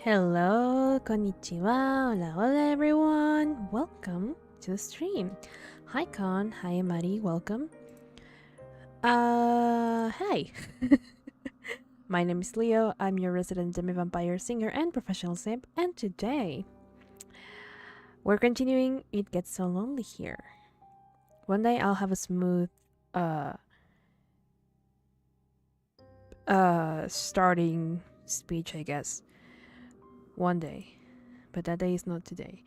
Hello, konnichiwa, hola, hola everyone. Welcome to the stream. Hi Con, hi Amari, welcome. Hi. My name is Leo. I'm your resident demi-vampire singer and professional simp, and today we're continuing It Gets So Lonely Here. One day I'll have a smooth starting speech, I guess. One day. But that day is not today.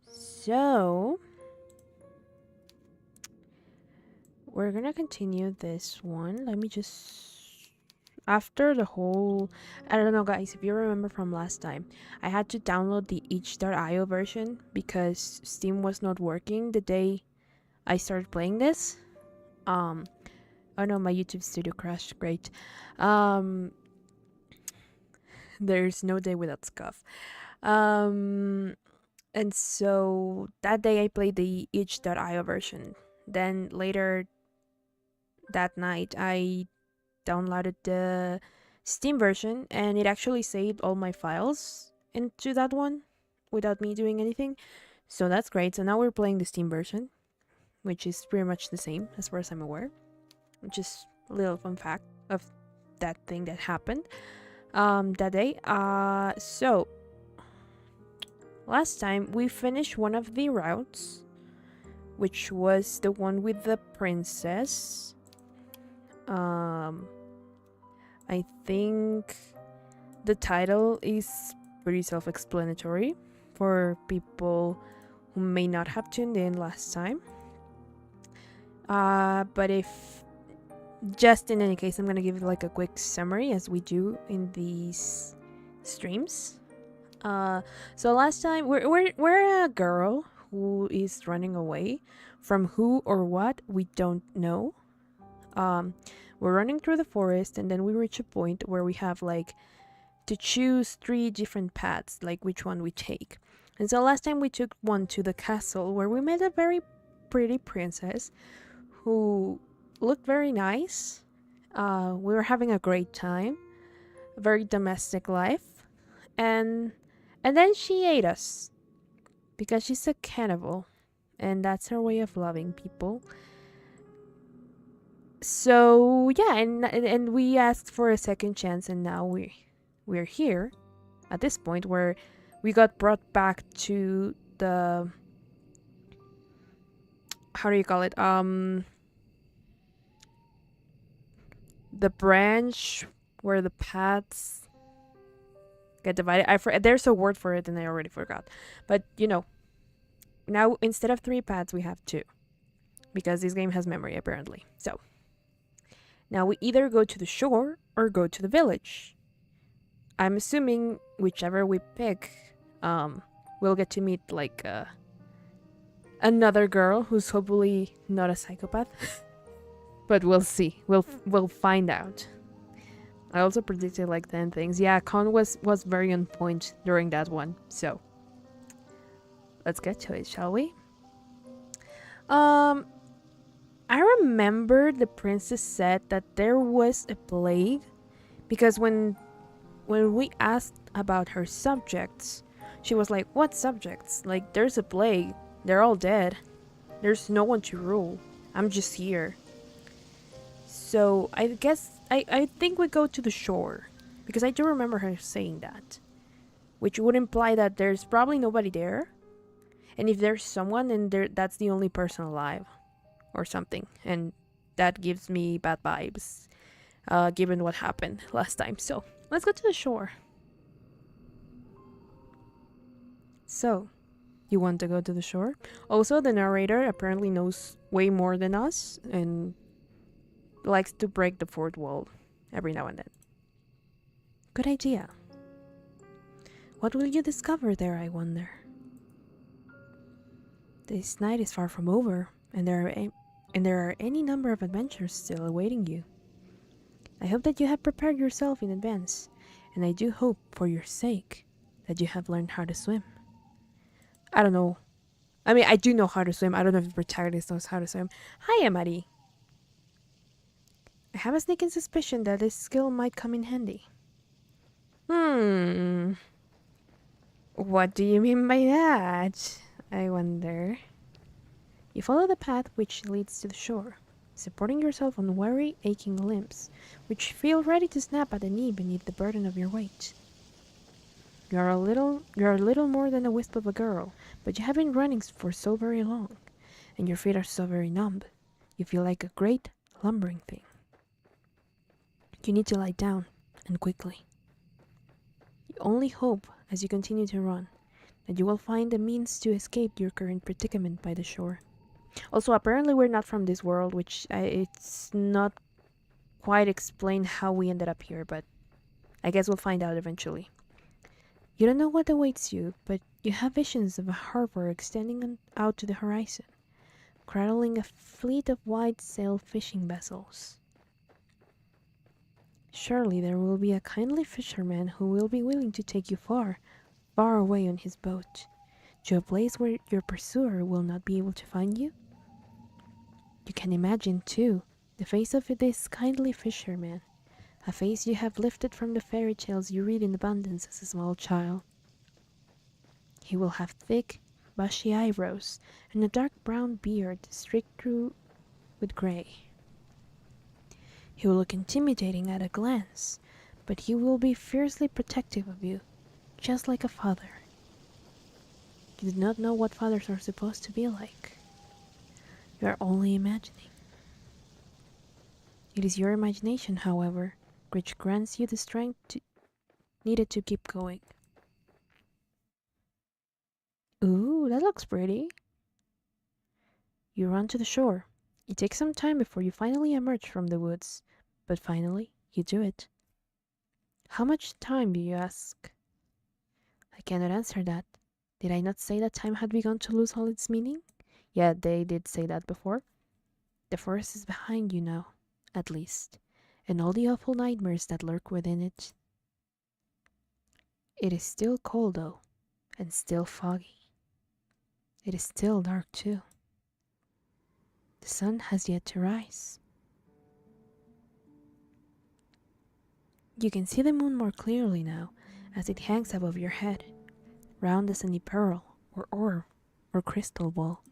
So we're gonna continue this one. Let me just... After the whole... I don't know, guys, if you remember from last time, I had to download the itch.io version because Steam was not working the day I started playing this. Oh no, my YouTube studio crashed. Great. There's no day without scuff. And so that day I played the itch.io version. Then later that night I downloaded the Steam version and it actually saved all my files into that one without me doing anything. So that's great. So now we're playing the Steam version, which is pretty much the same as far as I'm aware. Which is a little fun fact of that thing that happened that day. So last time we finished one of the routes, which was the one with the princess. I think the title is pretty self-explanatory for people who may not have tuned in last time. But if just in any case, I'm gonna give like a quick summary as we do in these streams. So last time we're a girl who is running away from who or what we don't know. We're running through the forest and then we reach a point where we have like to choose 3 different paths, like which one we take. And so last time we took one to the castle where we met a very pretty princess who looked very nice. We were having a great time, a very domestic life, and then she ate us because she's a cannibal, and that's her way of loving people. So yeah, and we asked for a second chance, and now we're here at this point where we got brought back to the, how do you call it, the branch where the paths get divided. There's a word for it and I already forgot, but you know, now instead of 3 paths we have 2 because this game has memory apparently. So now we either go to the shore or go to the village. I'm assuming whichever we pick, we'll get to meet like another girl who's hopefully not a psychopath. But we'll see. We'll find out. I also predicted like 10 things. Yeah, Con was very on point during that one. So let's get to it, shall we? I remember the princess said that there was a plague because when we asked about her subjects, she was like, "What subjects? Like, there's a plague. They're all dead. There's no one to rule. I'm just here." So I guess I think we go to the shore because I do remember her saying that, which would imply that there's probably nobody there, and if there's someone, then that's the only person alive or something, and that gives me bad vibes given what happened last time. So let's go to the shore. So you want to go to the shore? Also, the narrator apparently knows way more than us and likes to break the fourth wall every now and then. Good idea. What will you discover there, I wonder? This night is far from over, and there are any number of adventures still awaiting you. I hope that you have prepared yourself in advance, and I do hope for your sake that you have learned how to swim. I don't know. I mean, I do know how to swim. I don't know if the protagonist knows how to swim. Hi, Amari. I have a sneaking suspicion that this skill might come in handy. Hmm. What do you mean by that? I wonder. You follow the path which leads to the shore, supporting yourself on weary, aching limbs, which feel ready to snap at the knee beneath the burden of your weight. You're a little more than a wisp of a girl, but you have been running for so very long, and your feet are so very numb. You feel like a great, lumbering thing. You need to lie down, and quickly. You only hope, as you continue to run, that you will find a means to escape your current predicament by the shore. Also, apparently we're not from this world, which it's not quite explained how we ended up here, but I guess we'll find out eventually. You don't know what awaits you, but you have visions of a harbor extending out to the horizon, cradling a fleet of wide-sail fishing vessels. Surely there will be a kindly fisherman who will be willing to take you far, far away on his boat, to a place where your pursuer will not be able to find you? You can imagine, too, the face of this kindly fisherman, a face you have lifted from the fairy tales you read in abundance as a small child. He will have thick, bushy eyebrows and a dark brown beard streaked through with gray. He will look intimidating at a glance, but he will be fiercely protective of you, just like a father. You do not know what fathers are supposed to be like. You are only imagining. It is your imagination, however, which grants you the strength needed to keep going. Ooh, that looks pretty. You run to the shore. It takes some time before you finally emerge from the woods, but finally, you do it. How much time, do you ask? I cannot answer that. Did I not say that time had begun to lose all its meaning? Yeah, they did say that before. The forest is behind you now, at least, and all the awful nightmares that lurk within it. It is still cold, though, and still foggy. It is still dark, too. The sun has yet to rise. You can see the moon more clearly now, as it hangs above your head, round as any pearl, or orb, or crystal ball.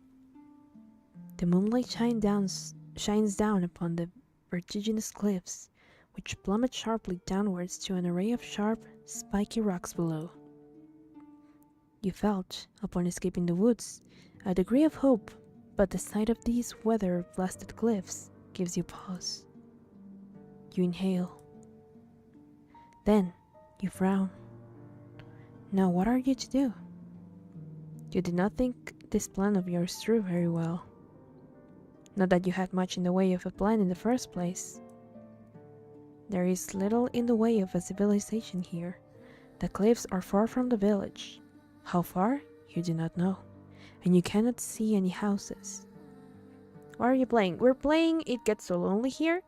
The moonlight shines down upon the vertiginous cliffs, which plummet sharply downwards to an array of sharp, spiky rocks below. You felt, upon escaping the woods, a degree of hope, but the sight of these weather-blasted cliffs gives you pause. You inhale. Then, you frown. Now what are you to do? You did not think this plan of yours through very well. Not that you had much in the way of a plan in the first place. There is little in the way of a civilization here. The cliffs are far from the village. How far, you do not know, and you cannot see any houses. What are you playing? We're playing It Gets So Lonely Here.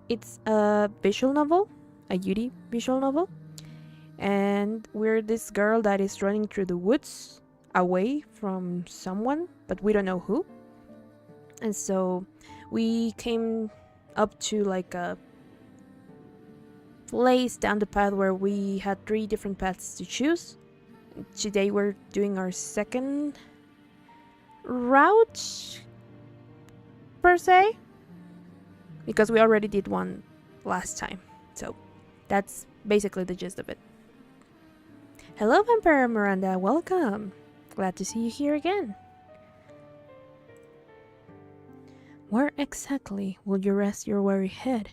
It's a visual novel, a Yuri visual novel, and we're this girl that is running through the woods away from someone, but we don't know who. And so we came up to like a place down the path where we had 3 different paths to choose. Today we're doing our second route, per se, because we already did one last time. So that's basically the gist of it. Hello, Vampire Miranda, welcome. Glad to see you here again. Where exactly will you rest your weary head?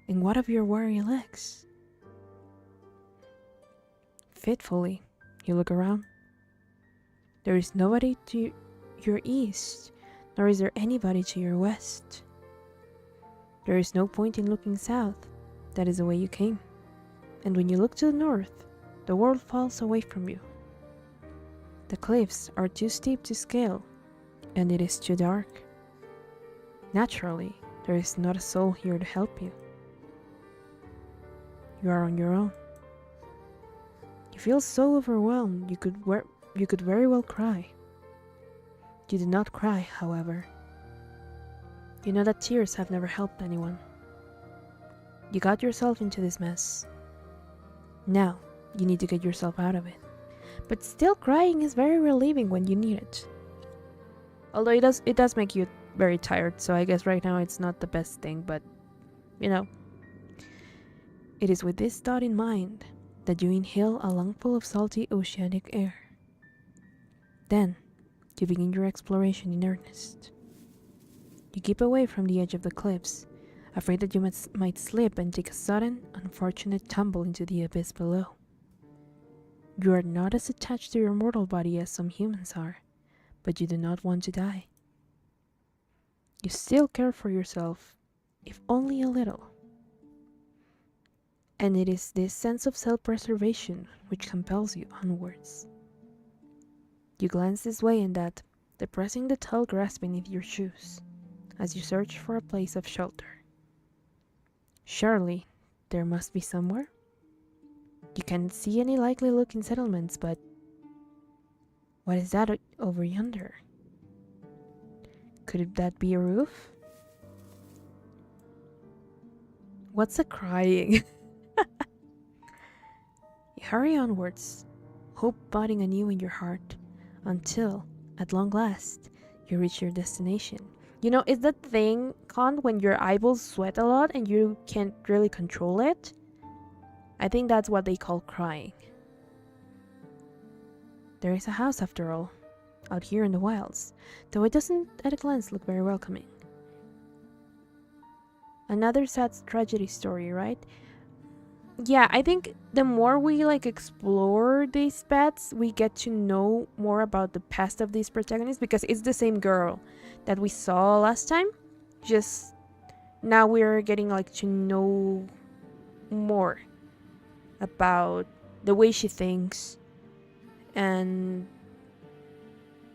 And what of your weary legs? Fitfully, you look around. There is nobody to your east, nor is there anybody to your west. There is no point in looking south. That is the way you came. And when you look to the north, the world falls away from you. The cliffs are too steep to scale, and it is too dark. Naturally, there is not a soul here to help you. You are on your own. You feel so overwhelmed you could very well cry. You do not cry, however. You know that tears have never helped anyone. You got yourself into this mess. Now, You need to get yourself out of it. But still, crying is very relieving when you need it. Although it does make you very tired, so I guess right now it's not the best thing, but you know. It is with this thought in mind that you inhale a lungful of salty oceanic air. Then, you begin your exploration in earnest. You keep away from the edge of the cliffs, afraid that you might slip and take a sudden, unfortunate tumble into the abyss below. You are not as attached to your mortal body as some humans are, but you do not want to die. You still care for yourself, if only a little. And it is this sense of self-preservation which compels you onwards. You glance this way and that, depressing the tall grass beneath your shoes, as you search for a place of shelter. Surely, there must be somewhere? You can't see any likely looking settlements, but what is that over yonder? Could that be a roof? What's a crying? You hurry onwards, hope budding anew in your heart, until, at long last, you reach your destination. You know, is that thing, Con, when your eyeballs sweat a lot and you can't really control it? I think that's what they call crying. There is a house, after all, out here in the wilds, though it doesn't at a glance look very welcoming. Another sad tragedy story, right? Yeah, I think the more we explore these pets, we get to know more about the past of these protagonists, because it's the same girl that we saw last time. Just now we're getting to know more about the way she thinks and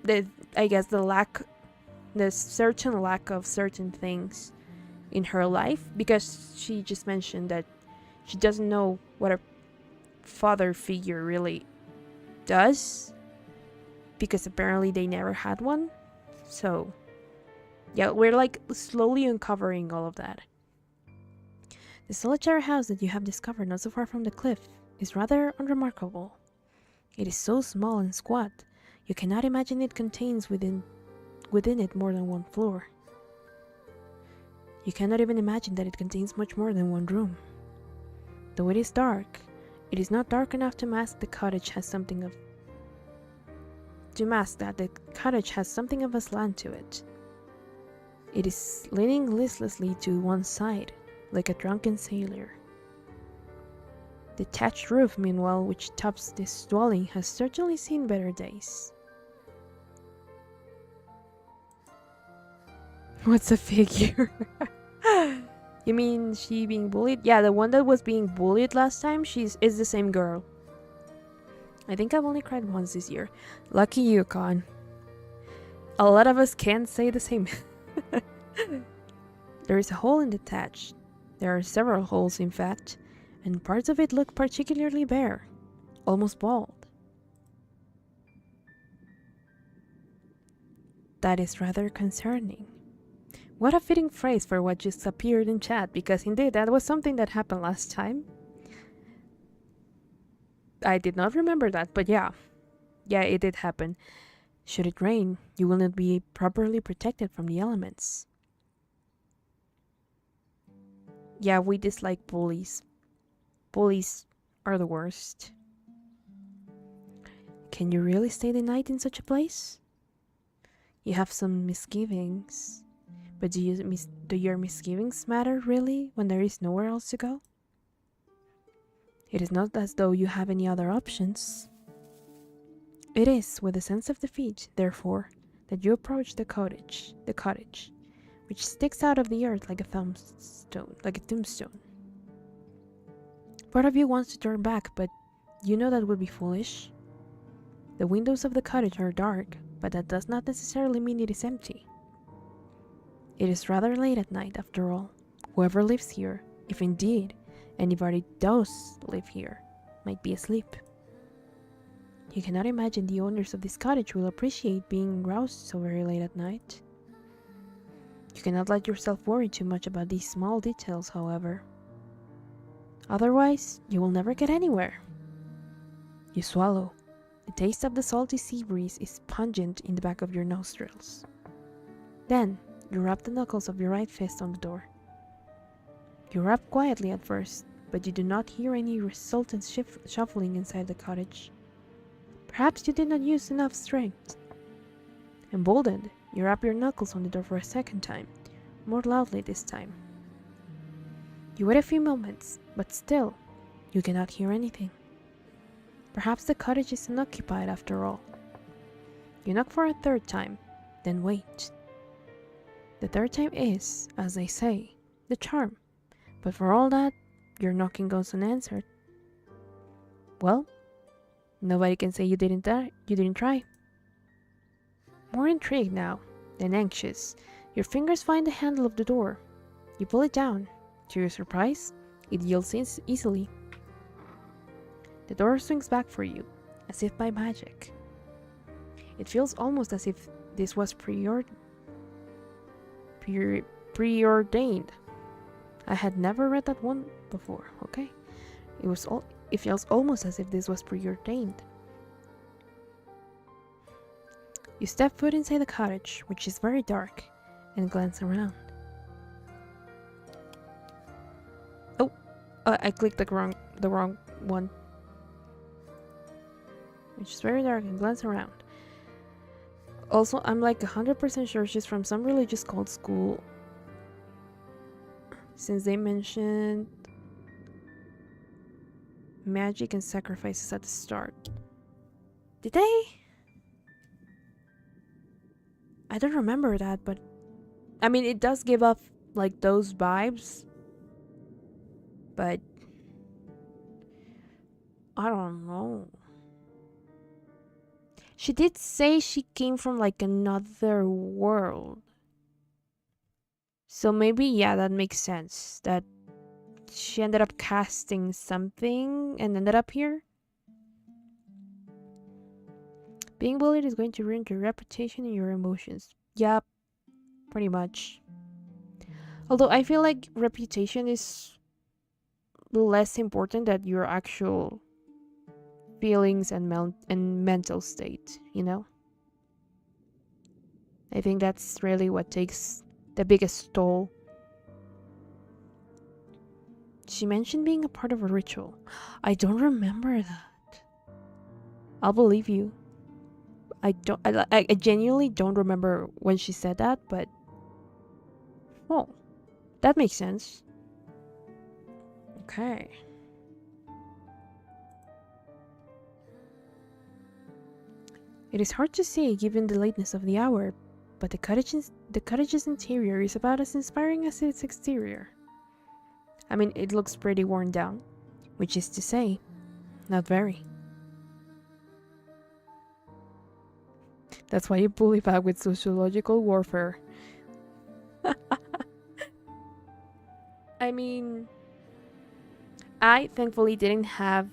the certain lack of certain things in her life, because she just mentioned that she doesn't know what a father figure really does, because apparently they never had one. So yeah, we're slowly uncovering all of that. The solitary house that you have discovered not so far from the cliff is rather unremarkable. It is so small and squat, you cannot imagine it contains within it more than one floor. You cannot even imagine that it contains much more than one room. Though it is dark, it is not dark enough to mask that the cottage has something of a slant to it. It is leaning listlessly to one side, like a drunken sailor. The thatched roof, meanwhile, which tops this dwelling, has certainly seen better days. What's a figure? You mean she being bullied? Yeah, the one that was being bullied last time, is the same girl. I think I've only cried once this year. Lucky you, Con. A lot of us can't say the same. There is a hole in the thatch. There are several holes, in fact, and parts of it look particularly bare, almost bald. That is rather concerning. What a fitting phrase for what just appeared in chat, because indeed that was something that happened last time. I did not remember that, but yeah, it did happen. Should it rain, you will not be properly protected from the elements. Yeah, we dislike bullies. Bullies are the worst. Can you really stay the night in such a place? You have some misgivings. But do your misgivings matter, really, when there is nowhere else to go? It is not as though you have any other options. It is with a sense of defeat, therefore, that you approach the cottage, which sticks out of the earth like a tombstone. Part of you wants to turn back, but you know that would be foolish. The windows of the cottage are dark, but that does not necessarily mean it is empty. It is rather late at night, after all. Whoever lives here, if indeed anybody does live here, might be asleep. You cannot imagine the owners of this cottage will appreciate being roused so very late at night. You cannot let yourself worry too much about these small details, however. Otherwise, you will never get anywhere. You swallow. The taste of the salty sea breeze is pungent in the back of your nostrils. Then, you rub the knuckles of your right fist on the door. You rub quietly at first, but you do not hear any resultant shuffling inside the cottage. Perhaps you did not use enough strength. Emboldened, you rub your knuckles on the door for a second time, more loudly this time. You wait a few moments, but still, you cannot hear anything. Perhaps the cottage is unoccupied after all. You knock for a third time, then wait. The third time is, as they say, the charm, but for all that, your knocking goes unanswered. Well, nobody can say you didn't try. More intrigued now than anxious, your fingers find the handle of the door. You pull it down. To your surprise, it yields easily. The door swings back for you, as if by magic. It feels almost as if this was preordained. I had never read that one before, okay? It feels almost as if this was preordained. You step foot inside the cottage, which is very dark, and glance around. Oh, I clicked the wrong one. Which is very dark, and glance around. Also, I'm like 100% sure she's from some religious cult school, since they mentioned magic and sacrifices at the start. Did they? I don't remember that, but I mean, it does give off like those vibes, but I don't know. She did say she came from like another world. So maybe, yeah, that makes sense. That she ended up casting something and ended up here. Being bullied is going to ruin your reputation and your emotions. Yep, pretty much. Although I feel like reputation is less important than your actual feelings and mental state, you know? I think that's really what takes the biggest toll. She mentioned being a part of a ritual. I don't remember that. I'll believe you. I genuinely don't remember when she said that, but oh, that makes sense. Okay. It is hard to say given the lateness of the hour, but the cottage's interior is about as inspiring as its exterior. I mean, it looks pretty worn down, which is to say, not very. That's why you bully back with sociological warfare. I mean, I thankfully didn't have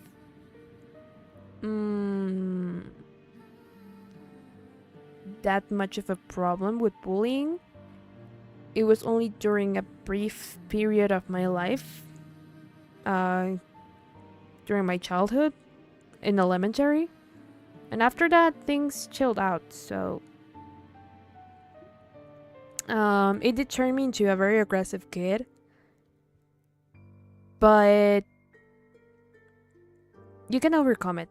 that much of a problem with bullying. It was only during a brief period of my life, during my childhood, in elementary. And after that, things chilled out, so it did turn me into a very aggressive kid. But you can overcome it.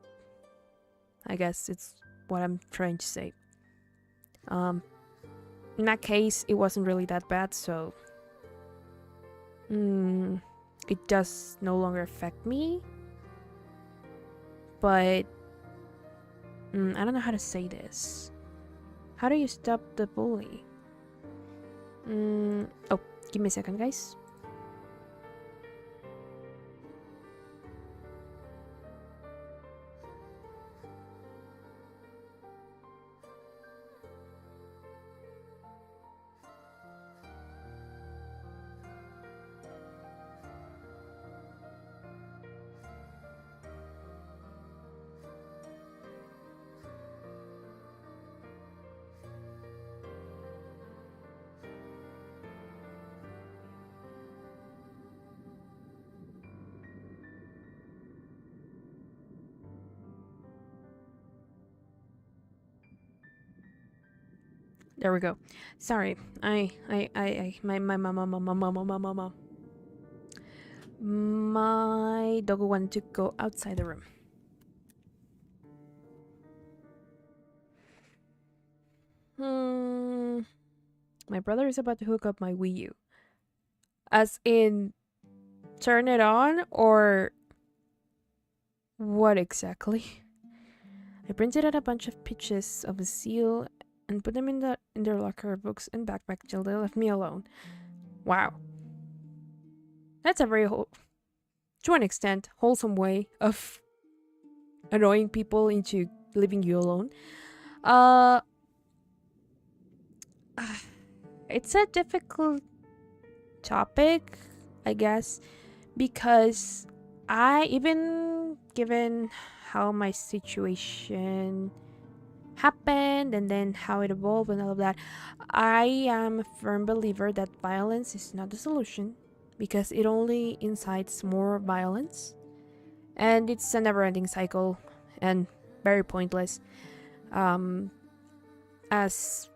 I guess it's what I'm trying to say. In that case, it wasn't really that bad, so it does no longer affect me. But I don't know how to say this. How do you stop the bully? Oh, give me a second, guys. There we go. Sorry, my mama. My dog wanted to go outside the room. My brother is about to hook up my Wii U. As in, turn it on, or what exactly? I printed out a bunch of pictures of a seal and put them in their locker, books, and backpack till they left me alone. Wow. That's a very, to an extent, wholesome way of annoying people into leaving you alone. It's a difficult topic, I guess, because even given how my situation happened and then how it evolved and all of that, I am a firm believer that violence is not the solution, because it only incites more violence, and it's a never-ending cycle and very pointless. As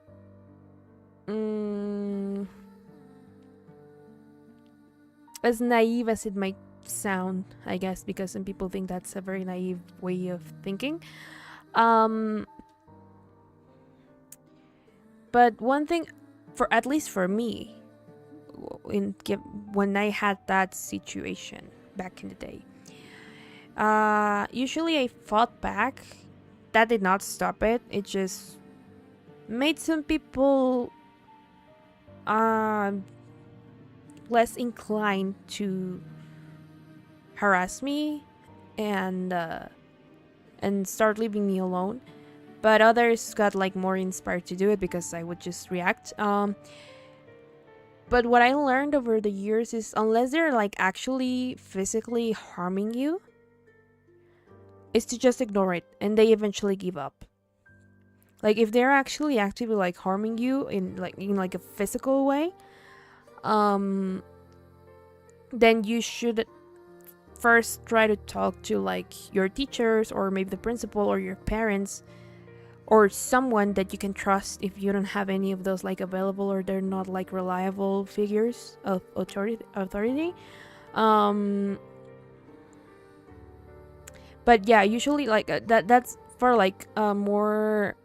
as naive as it might sound, I guess, because some people think that's a very naive way of thinking. But one thing, for at least for me, when I had that situation back in the day, usually I fought back. That did not stop it. It just made some people less inclined to harass me and start leaving me alone. But others got like more inspired to do it because I would just react. But what I learned over the years is, unless they're like actually physically harming you, is to just ignore it, and they eventually give up. Like if they're actually actively like harming you in a physical way, then you should first try to talk to like your teachers, or maybe the principal, or your parents, or someone that you can trust if you don't have any of those like available, or they're not like reliable figures of authority. But yeah, usually like that's for like more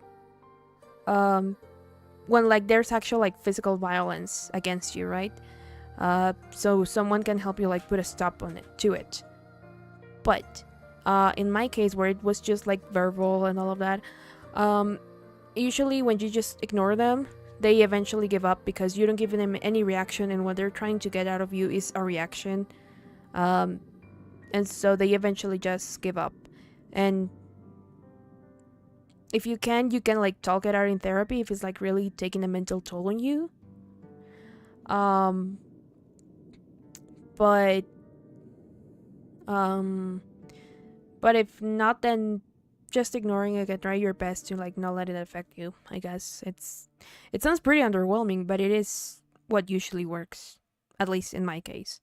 when like there's actual like physical violence against you, right? So someone can help you like put a stop on it to it. But in my case, where it was just like verbal and all of that, usually when you just ignore them, they eventually give up, because you don't give them any reaction, and what they're trying to get out of you is a reaction. And so they eventually just give up. And if you can like talk it out in therapy if it's like really taking a mental toll on you. But if not, then just ignoring it and try your best to like not let it affect you. I guess it sounds pretty underwhelming, but it is what usually works, at least in my case.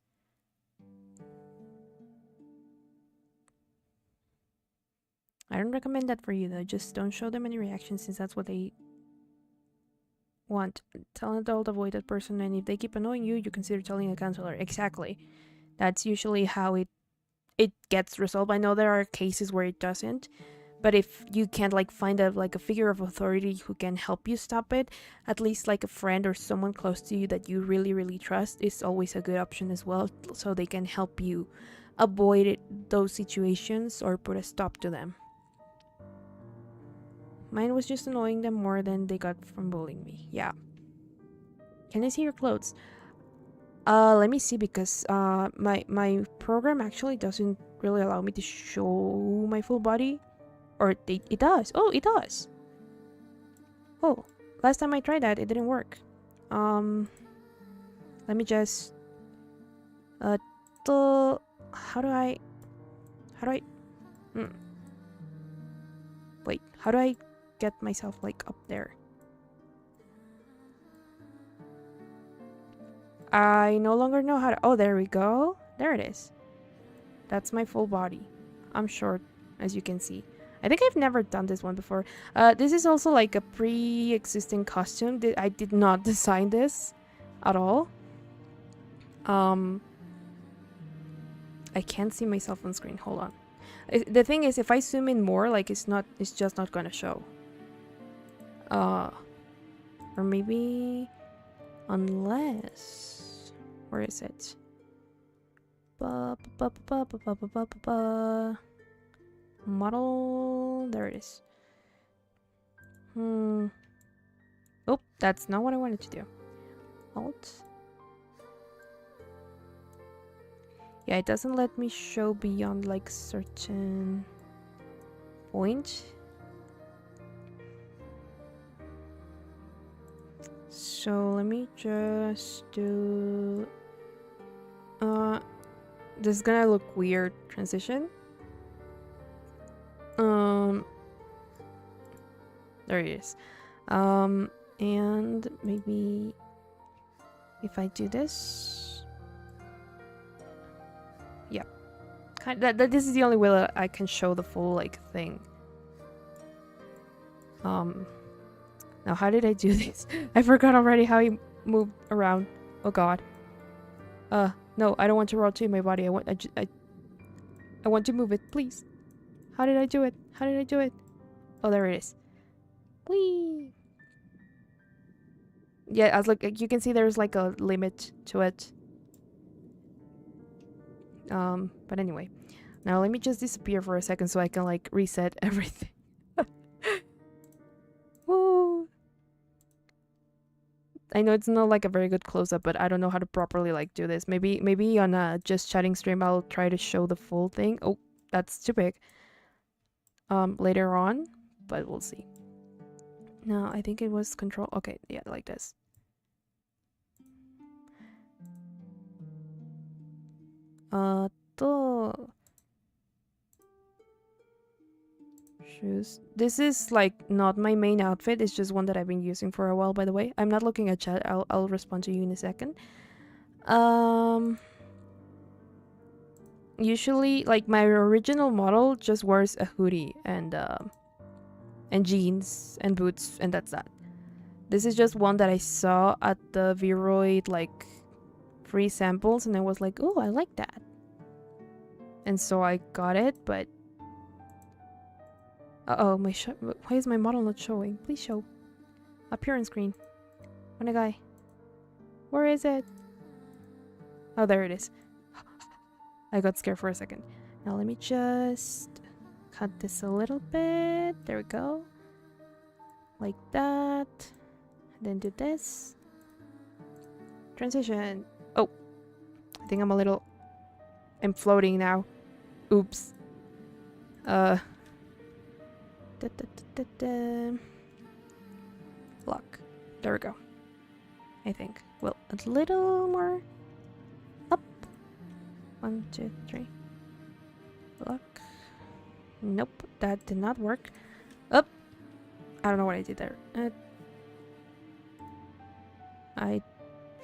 I don't recommend that for you though. Just don't show them any reaction, since that's what they want. Tell an adult to avoid that person, and if they keep annoying you, you consider telling a counselor. Exactly. That's usually how it gets resolved. I know there are cases where it doesn't, but if you can't like find a figure of authority who can help you stop it, at least like a friend or someone close to you that you really, really trust is always a good option as well, so they can help you avoid those situations or put a stop to them. Mine was just annoying them more than they got from bullying me. Yeah. Can I see your clothes? Let me see, because my program actually doesn't really allow me to show my full body. Or it does. Oh, it does. Oh, last time I tried that, it didn't work. Let me just how do I wait, how do I get myself like up there? I no longer know how to. Oh, there we go. There it is. That's my full body. I'm short, as you can see. I think I've never done this one before. This is also like a pre-existing costume. I did not design this at all. I can't see myself on screen. Hold on. The thing is, if I zoom in more, like it's just not gonna show. Or maybe, unless, where is it? Model, there it is. Oh, that's not what I wanted to do. Alt. Yeah, it doesn't let me show beyond like certain point. So let me just do this is gonna look weird. Transition. There it is. And maybe if I do this, yeah, this is the only way that I can show the full like thing. Now how did I do this? I forgot already how he moved around. Oh god. No, I don't want to rotate my body. I want to move it, please. How did I do it? How did I do it? Oh, there it is. Whee! Yeah, as like you can see, there's like a limit to it. But anyway, now let me just disappear for a second so I can like reset everything. Woo! I know it's not like a very good close-up, but I don't know how to properly like do this. Maybe on a just chatting stream I'll try to show the full thing. Oh, that's too big. Later on, but we'll see. No, I think it was control. Okay, yeah, like this. Shoes. This is like not my main outfit. It's just one that I've been using for a while, by the way. I'm not looking at chat. I'll respond to you in a second. Usually like my original model just wears a hoodie and jeans and boots, and that's that. This is just one that I saw at the Viroid like free samples, and I was like, oh, I like that. And so I got it, but uh-oh, why is my model not showing? Please show. Up here on screen. On a guy. Where is it? Oh, there it is. I got scared for a second. Now let me just cut this a little bit. There we go. Like that. Then do this. Transition. Oh. I think I'm floating now. Oops. Lock. There we go. I think. Well, a little more up. 1, 2, 3. Lock. Nope, that did not work. Up. I don't know what I did there. I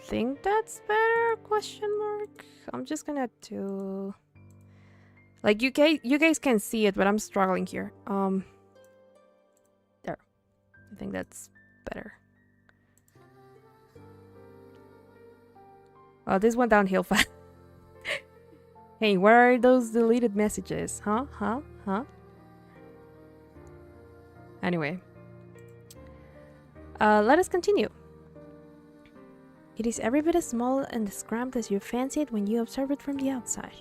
think that's better? Question mark. I'm just gonna do like you guys can see it, but I'm struggling here. There. I think that's better. Oh, this went downhill fast. Hey, where are those deleted messages? Huh? Anyway. Let us continue. It is every bit as small and as cramped as you fancy it when you observe it from the outside.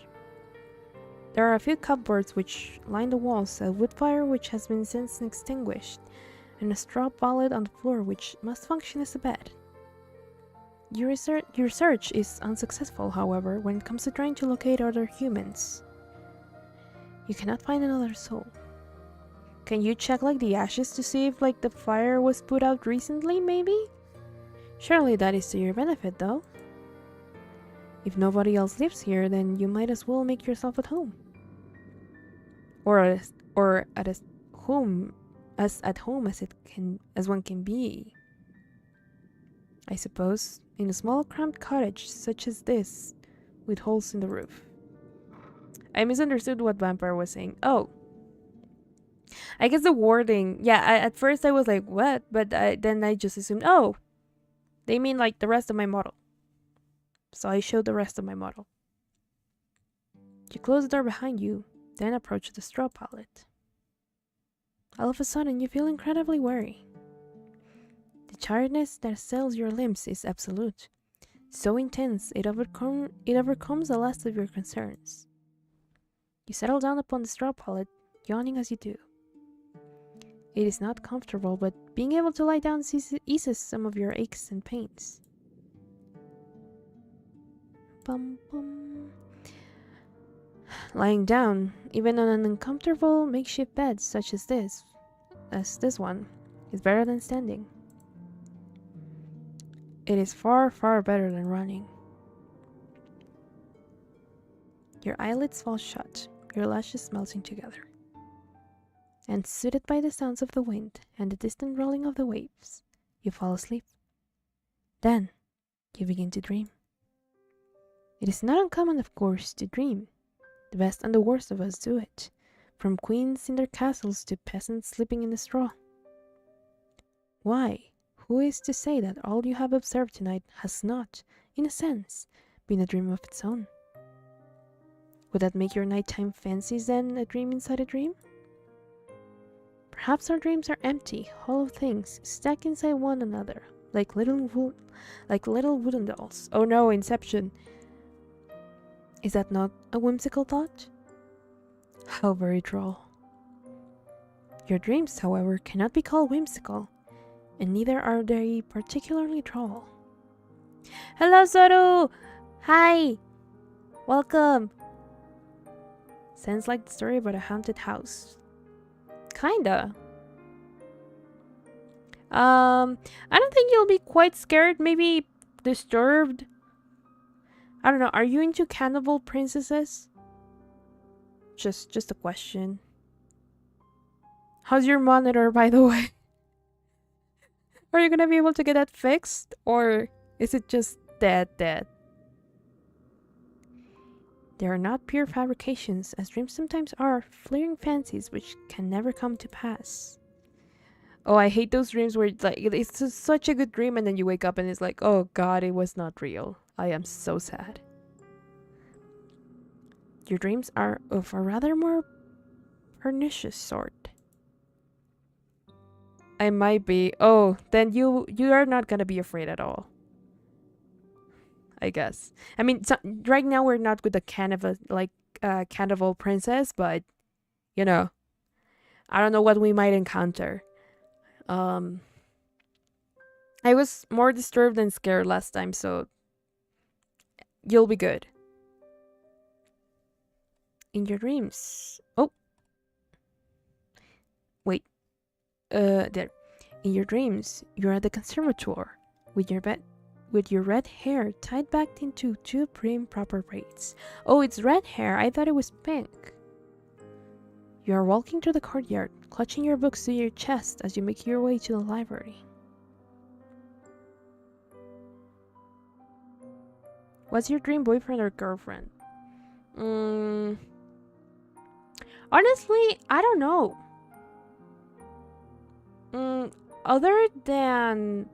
There are a few cupboards which line the walls, a wood fire which has been since extinguished, and a straw pallet on the floor which must function as a bed. Your search is unsuccessful, however, when it comes to trying to locate other humans. You cannot find another soul. Can you check like the ashes to see if like the fire was put out recently, maybe? Surely that is to your benefit, though. If nobody else lives here, then you might as well make yourself at home. Or at home as one can be. I suppose, in a small cramped cottage such as this, with holes in the roof. I misunderstood what Vampire was saying. Oh. I guess the wording, yeah, at first I was like, what? But then I just assumed, oh, they mean like the rest of my model. So I showed the rest of my model. You close the door behind you, then approach the straw pallet. All of a sudden, you feel incredibly weary. The tiredness that assails your limbs is absolute. So intense, it overcomes the last of your concerns. You settle down upon the straw pallet, yawning as you do. It is not comfortable, but being able to lie down eases some of your aches and pains. Bum, bum. Lying down, even on an uncomfortable makeshift bed such as this one, is better than standing. It is far, far better than running. Your eyelids fall shut, your lashes melting together. And soothed by the sounds of the wind and the distant rolling of the waves, you fall asleep. Then, you begin to dream. It is not uncommon, of course, to dream. The best and the worst of us do it, from queens in their castles to peasants sleeping in the straw. Why? Who is to say that all you have observed tonight has not, in a sense, been a dream of its own? Would that make your nighttime fancies then a dream inside a dream? Perhaps our dreams are empty, hollow things stacked inside one another, like little wooden dolls. Oh no, Inception! Is that not a whimsical thought? How very droll. Your dreams, however, cannot be called whimsical, and neither are they particularly droll. Hello, Soru! Hi! Welcome! Sounds like the story about a haunted house. Kinda. I don't think you'll be quite scared, maybe disturbed. I don't know, are you into cannibal princesses? Just a question. How's your monitor, by the way? Are you gonna be able to get that fixed? Or is it just dead? They are not pure fabrications, as dreams sometimes are, fleeting fancies which can never come to pass. Oh, I hate those dreams where like it's such a good dream and then you wake up and it's like, oh god, it was not real. I am so sad. Your dreams are of a rather more pernicious sort. I might be. Oh, then you are not gonna be afraid at all. I guess. I mean, so, right now we're not with the cannibal princess, but you know, I don't know what we might encounter. I was more disturbed than scared last time, so you'll be good. In your dreams. Oh. Wait. There. In your dreams, you're at the conservatoire with your red hair tied back into two prim proper braids. Oh, it's red hair. I thought it was pink. You are walking through the courtyard, clutching your books to your chest as you make your way to the library. What's your dream boyfriend or girlfriend? Honestly, I don't know. Other than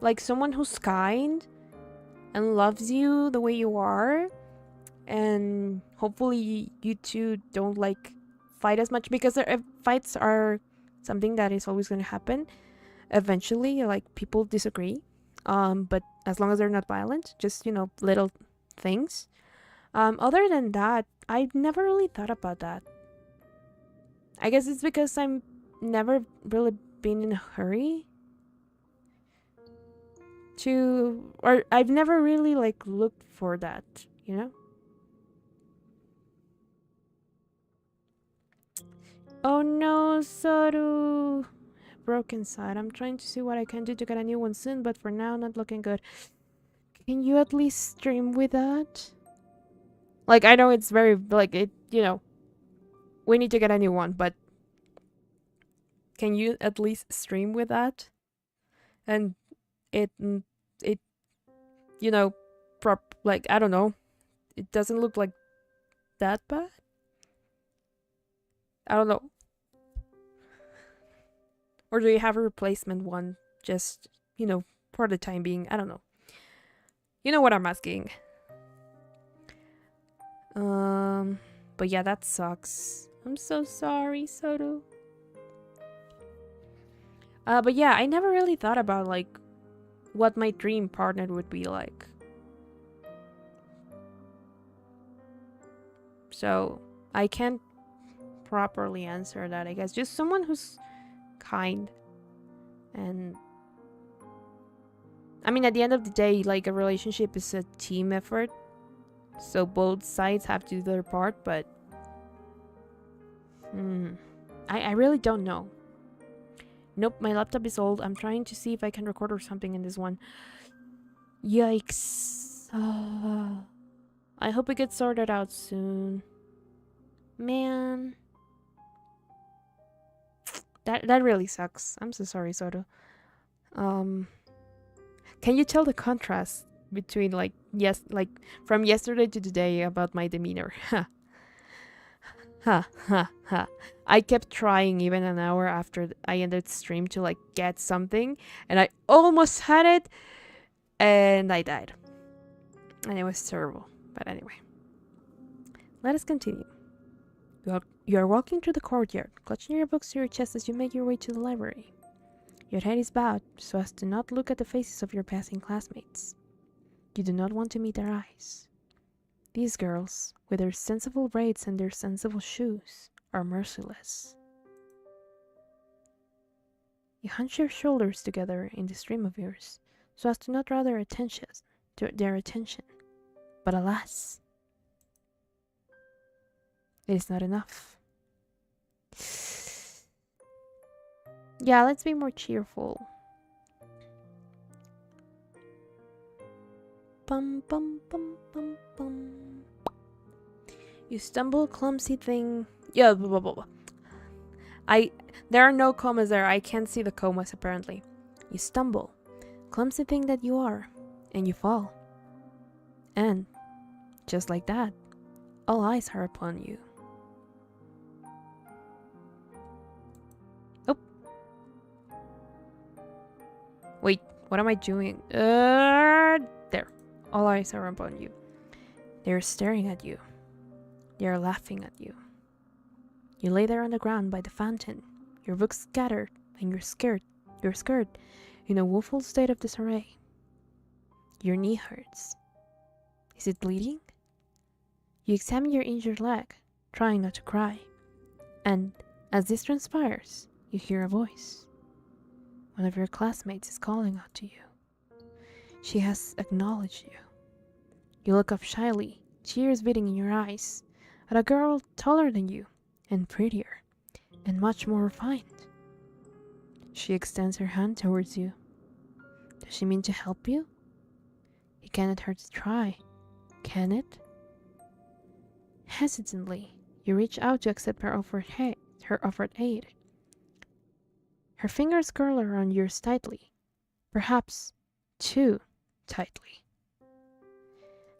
like someone who's kind and loves you the way you are, and hopefully you two don't like fight as much, because fights are something that is always going to happen eventually. Like, people disagree, but as long as they're not violent, just, you know, little things. Other than that, I've never really thought about that. I guess it's because I'm never really been in a hurry to, or I've never really like looked for that, you know? Oh no, Soru! Broken side. I'm trying to see what I can do to get a new one soon, but for now, not looking good. Can you at least stream with that? Like, I know it's very, like, it, you know, we need to get a new one, but can you at least stream with that? And it, you know, like, I don't know, it doesn't look like that bad? I don't know. Or do you have a replacement one? Just, you know, for the time being. I don't know. You know what I'm asking. But yeah, that sucks. I'm so sorry, Soto. But yeah, I never really thought about, like, what my dream partner would be like. So, I can't properly answer that, I guess. Just someone who's kind. And I mean, at the end of the day, like, a relationship is a team effort. So both sides have to do their part, but I really don't know. Nope, my laptop is old. I'm trying to see if I can record or something in this one. Yikes. I hope it gets sorted out soon. Man. That really sucks. I'm so sorry, Soto. Can you tell the contrast between, like, from yesterday to today about my demeanor? Ha ha ha. I kept trying even an hour after I ended stream to, like, get something, and I almost had it, and I died. And it was terrible. But anyway. Let us continue. You are walking through the courtyard, clutching your books to your chest as you make your way to the library. Your head is bowed so as to not look at the faces of your passing classmates. You do not want to meet their eyes. These girls, with their sensible braids and their sensible shoes, are merciless. You hunch your shoulders together in the stream of yours, so as to not draw their attention. But alas, it is not enough. Yeah, let's be more cheerful. Bum bum bum bum bum. You stumble, clumsy thing. Yeah, blah, blah, blah. There are no commas there. I can't see the commas apparently. You stumble, clumsy thing that you are, and you fall. And just like that, all eyes are upon you. Oh. Wait, what am I doing? There. All eyes are upon you. They are staring at you. They are laughing at you. You lay there on the ground by the fountain, your books scattered, and your skirt, in a woeful state of disarray. Your knee hurts. Is it bleeding? You examine your injured leg, trying not to cry. And as this transpires, you hear a voice. One of your classmates is calling out to you. She has acknowledged you. You look up shyly, tears beating in your eyes, at a girl taller than you, and prettier, and much more refined. She extends her hand towards you. Does she mean to help you? It cannot hurt to try, can it? Hesitantly, you reach out to accept her offered aid. Her fingers curl around yours tightly, perhaps too tightly.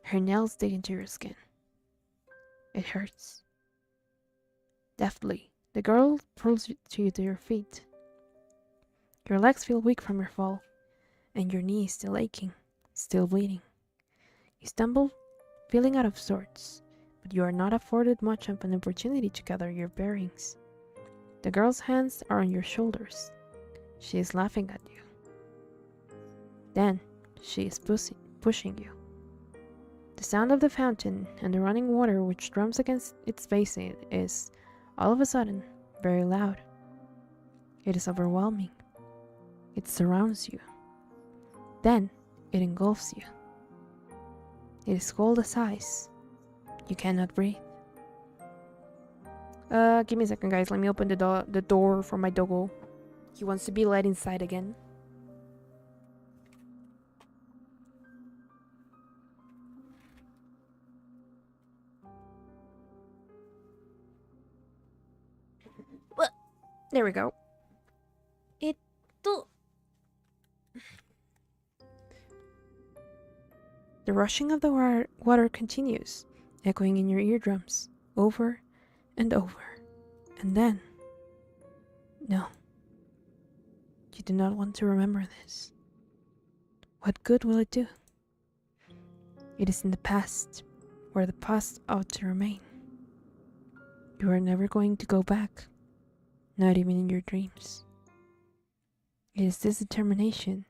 Her nails dig into your skin. It hurts. Deftly, the girl pulls you to your feet. Your legs feel weak from your fall, and your knee is still aching, still bleeding. You stumble, feeling out of sorts, but you are not afforded much of an opportunity to gather your bearings. The girl's hands are on your shoulders. She is laughing at you. Then, she is pushing you. The sound of the fountain and the running water which drums against its basin is, all of a sudden, very loud. It is overwhelming. It surrounds you. Then, it engulfs you. It is cold as ice. You cannot breathe. Give me a second, guys. Let me open the door for my doggo. He wants to be let inside again. There we go. The rushing of the water continues, echoing in your eardrums, over and over And then... No. You do not want to remember this. What good will it do? It is in the past, where the past ought to remain. You are never going to go back, not even in your dreams. It is this determination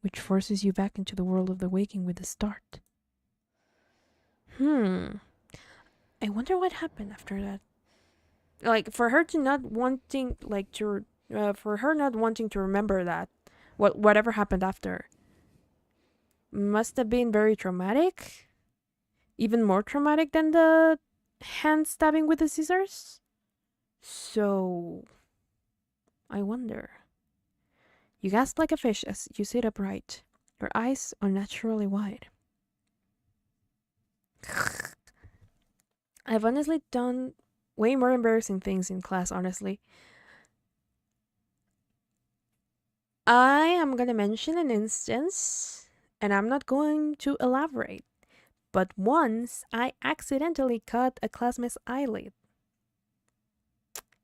which forces you back into the world of the waking with a start. I wonder what happened after that. Like, for her to not wanting, for her not wanting to remember that, whatever happened after, must have been very traumatic. Even more traumatic than the hand stabbing with the scissors. So, I wonder. You gasp like a fish as you sit upright, your eyes unnaturally wide. I've honestly done way more embarrassing things in class, honestly. I am gonna mention an instance, and I'm not going to elaborate. But once, I accidentally cut a classmate's eyelid.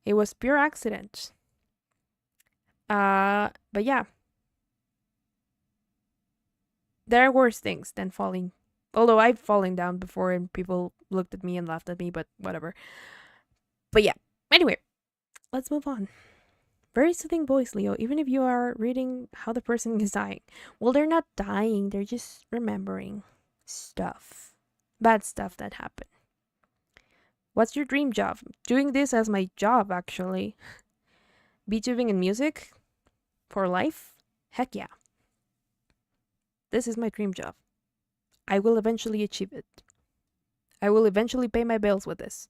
It was pure accident. But yeah. There are worse things than falling. Although I've fallen down before and people looked at me and laughed at me, but whatever. But yeah. Anyway, let's move on. Very soothing voice, Leo, even if you are reading how the person is dying. Well, they're not dying, they're just remembering stuff. Bad stuff that happened. What's your dream job? Doing this as my job, actually. VTubing and music? For life? Heck yeah. This is my dream job. I will eventually achieve it. I will eventually pay my bills with this.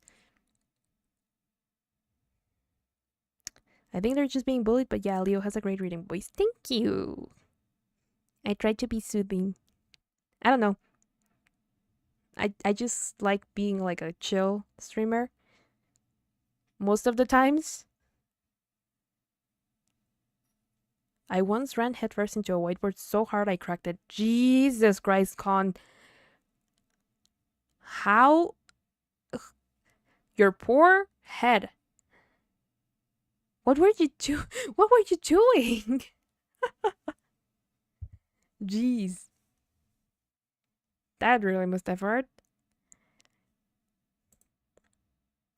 I think they're just being bullied, but yeah, Leo has a great reading voice. Thank you. I tried to be soothing. I don't know. I just like being like a chill streamer. Most of the times. I once ran headfirst into a whiteboard so hard I cracked it. Jesus Christ, Con. How? Ugh. Your poor head. What were you What were you doing? Jeez. That really must have hurt.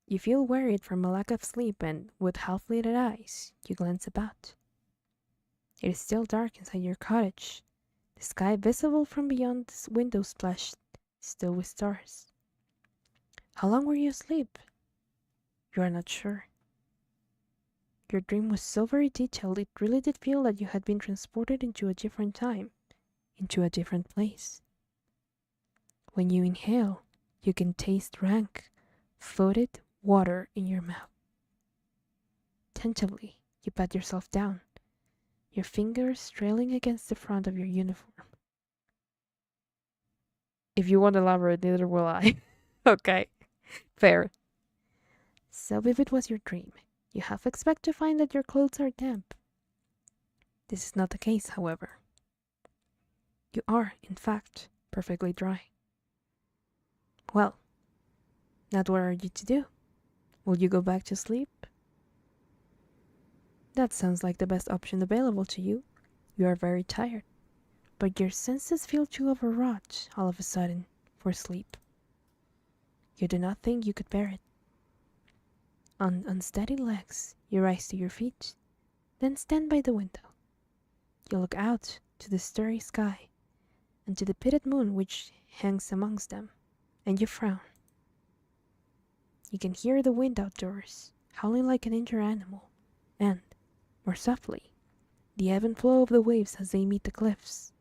You feel worried from a lack of sleep and, with half-lidded eyes, you glance about. It is still dark inside your cottage, the sky visible from beyond the window splashed still with stars. How long were you asleep? You are not sure. Your dream was so very detailed, it really did feel that you had been transported into a different time, into a different place. When you inhale, you can taste rank, floated water in your mouth. Tentatively, you pat yourself down, your fingers trailing against the front of your uniform. If you want to elaborate, neither will I. Okay, fair. So if it was your dream, you half expect to find that your clothes are damp. This is not the case, however. You are, in fact, perfectly dry. Well, now what are you to do? Will you go back to sleep? That sounds like the best option available to you. You are very tired, but your senses feel too overwrought all of a sudden for sleep. You do not think you could bear it. On unsteady legs, you rise to your feet, then stand by the window. You look out to the starry sky and to the pitted moon which hangs amongst them, and you frown. You can hear the wind outdoors, howling like an injured animal, and, more softly, the ebb and flow of the waves as they meet the cliffs.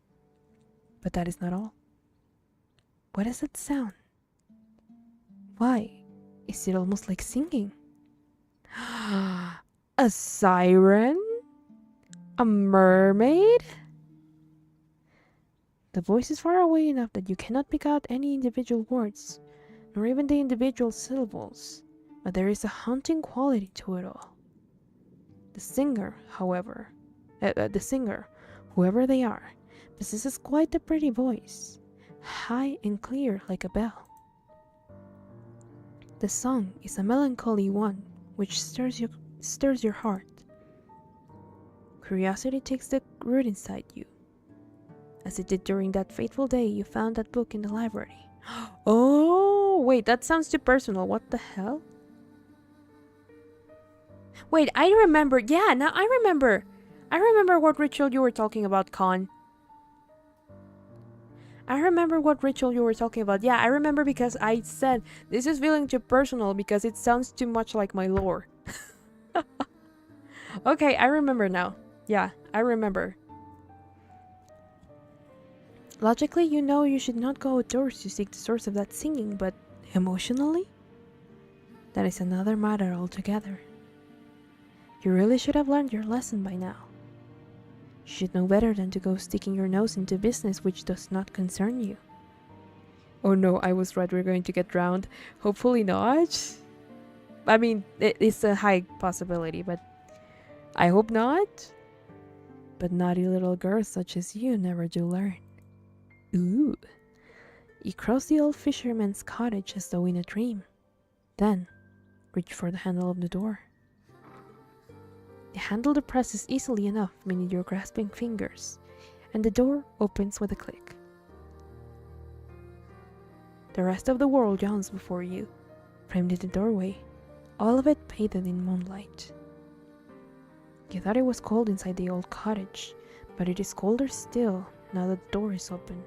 But that is not all. What is that sound? Why, is it almost like singing? A siren? A mermaid? The voice is far away enough that you cannot pick out any individual words, nor even the individual syllables, but there is a haunting quality to it all. The singer, however, whoever they are, possesses quite a pretty voice, high and clear like a bell. The song is a melancholy one which stirs your heart. Curiosity takes the root inside you, as it did during that fateful day you found that book in the library. Oh, wait, that sounds too personal. What the hell? Wait, I remember. Yeah, now I remember. I remember what ritual you were talking about, Con. I remember what ritual you were talking about. Yeah, I remember because I said, this is feeling too personal because it sounds too much like my lore. Okay, I remember now. Yeah, I remember. Logically, you know you should not go outdoors to seek the source of that singing, but emotionally? That is another matter altogether. You really should have learned your lesson by now. You should know better than to go sticking your nose into business which does not concern you. Oh no, I was right, we're going to get drowned. Hopefully not. I mean, it's a high possibility, but I hope not. But naughty little girls such as you never do learn. Ooh. You cross the old fisherman's cottage as though in a dream. Then, reach for the handle of the door. The handle depresses easily enough beneath your grasping fingers, and the door opens with a click. The rest of the world yawns before you, framed in the doorway, all of it bathed in moonlight. You thought it was cold inside the old cottage, but it is colder still now that the door is open.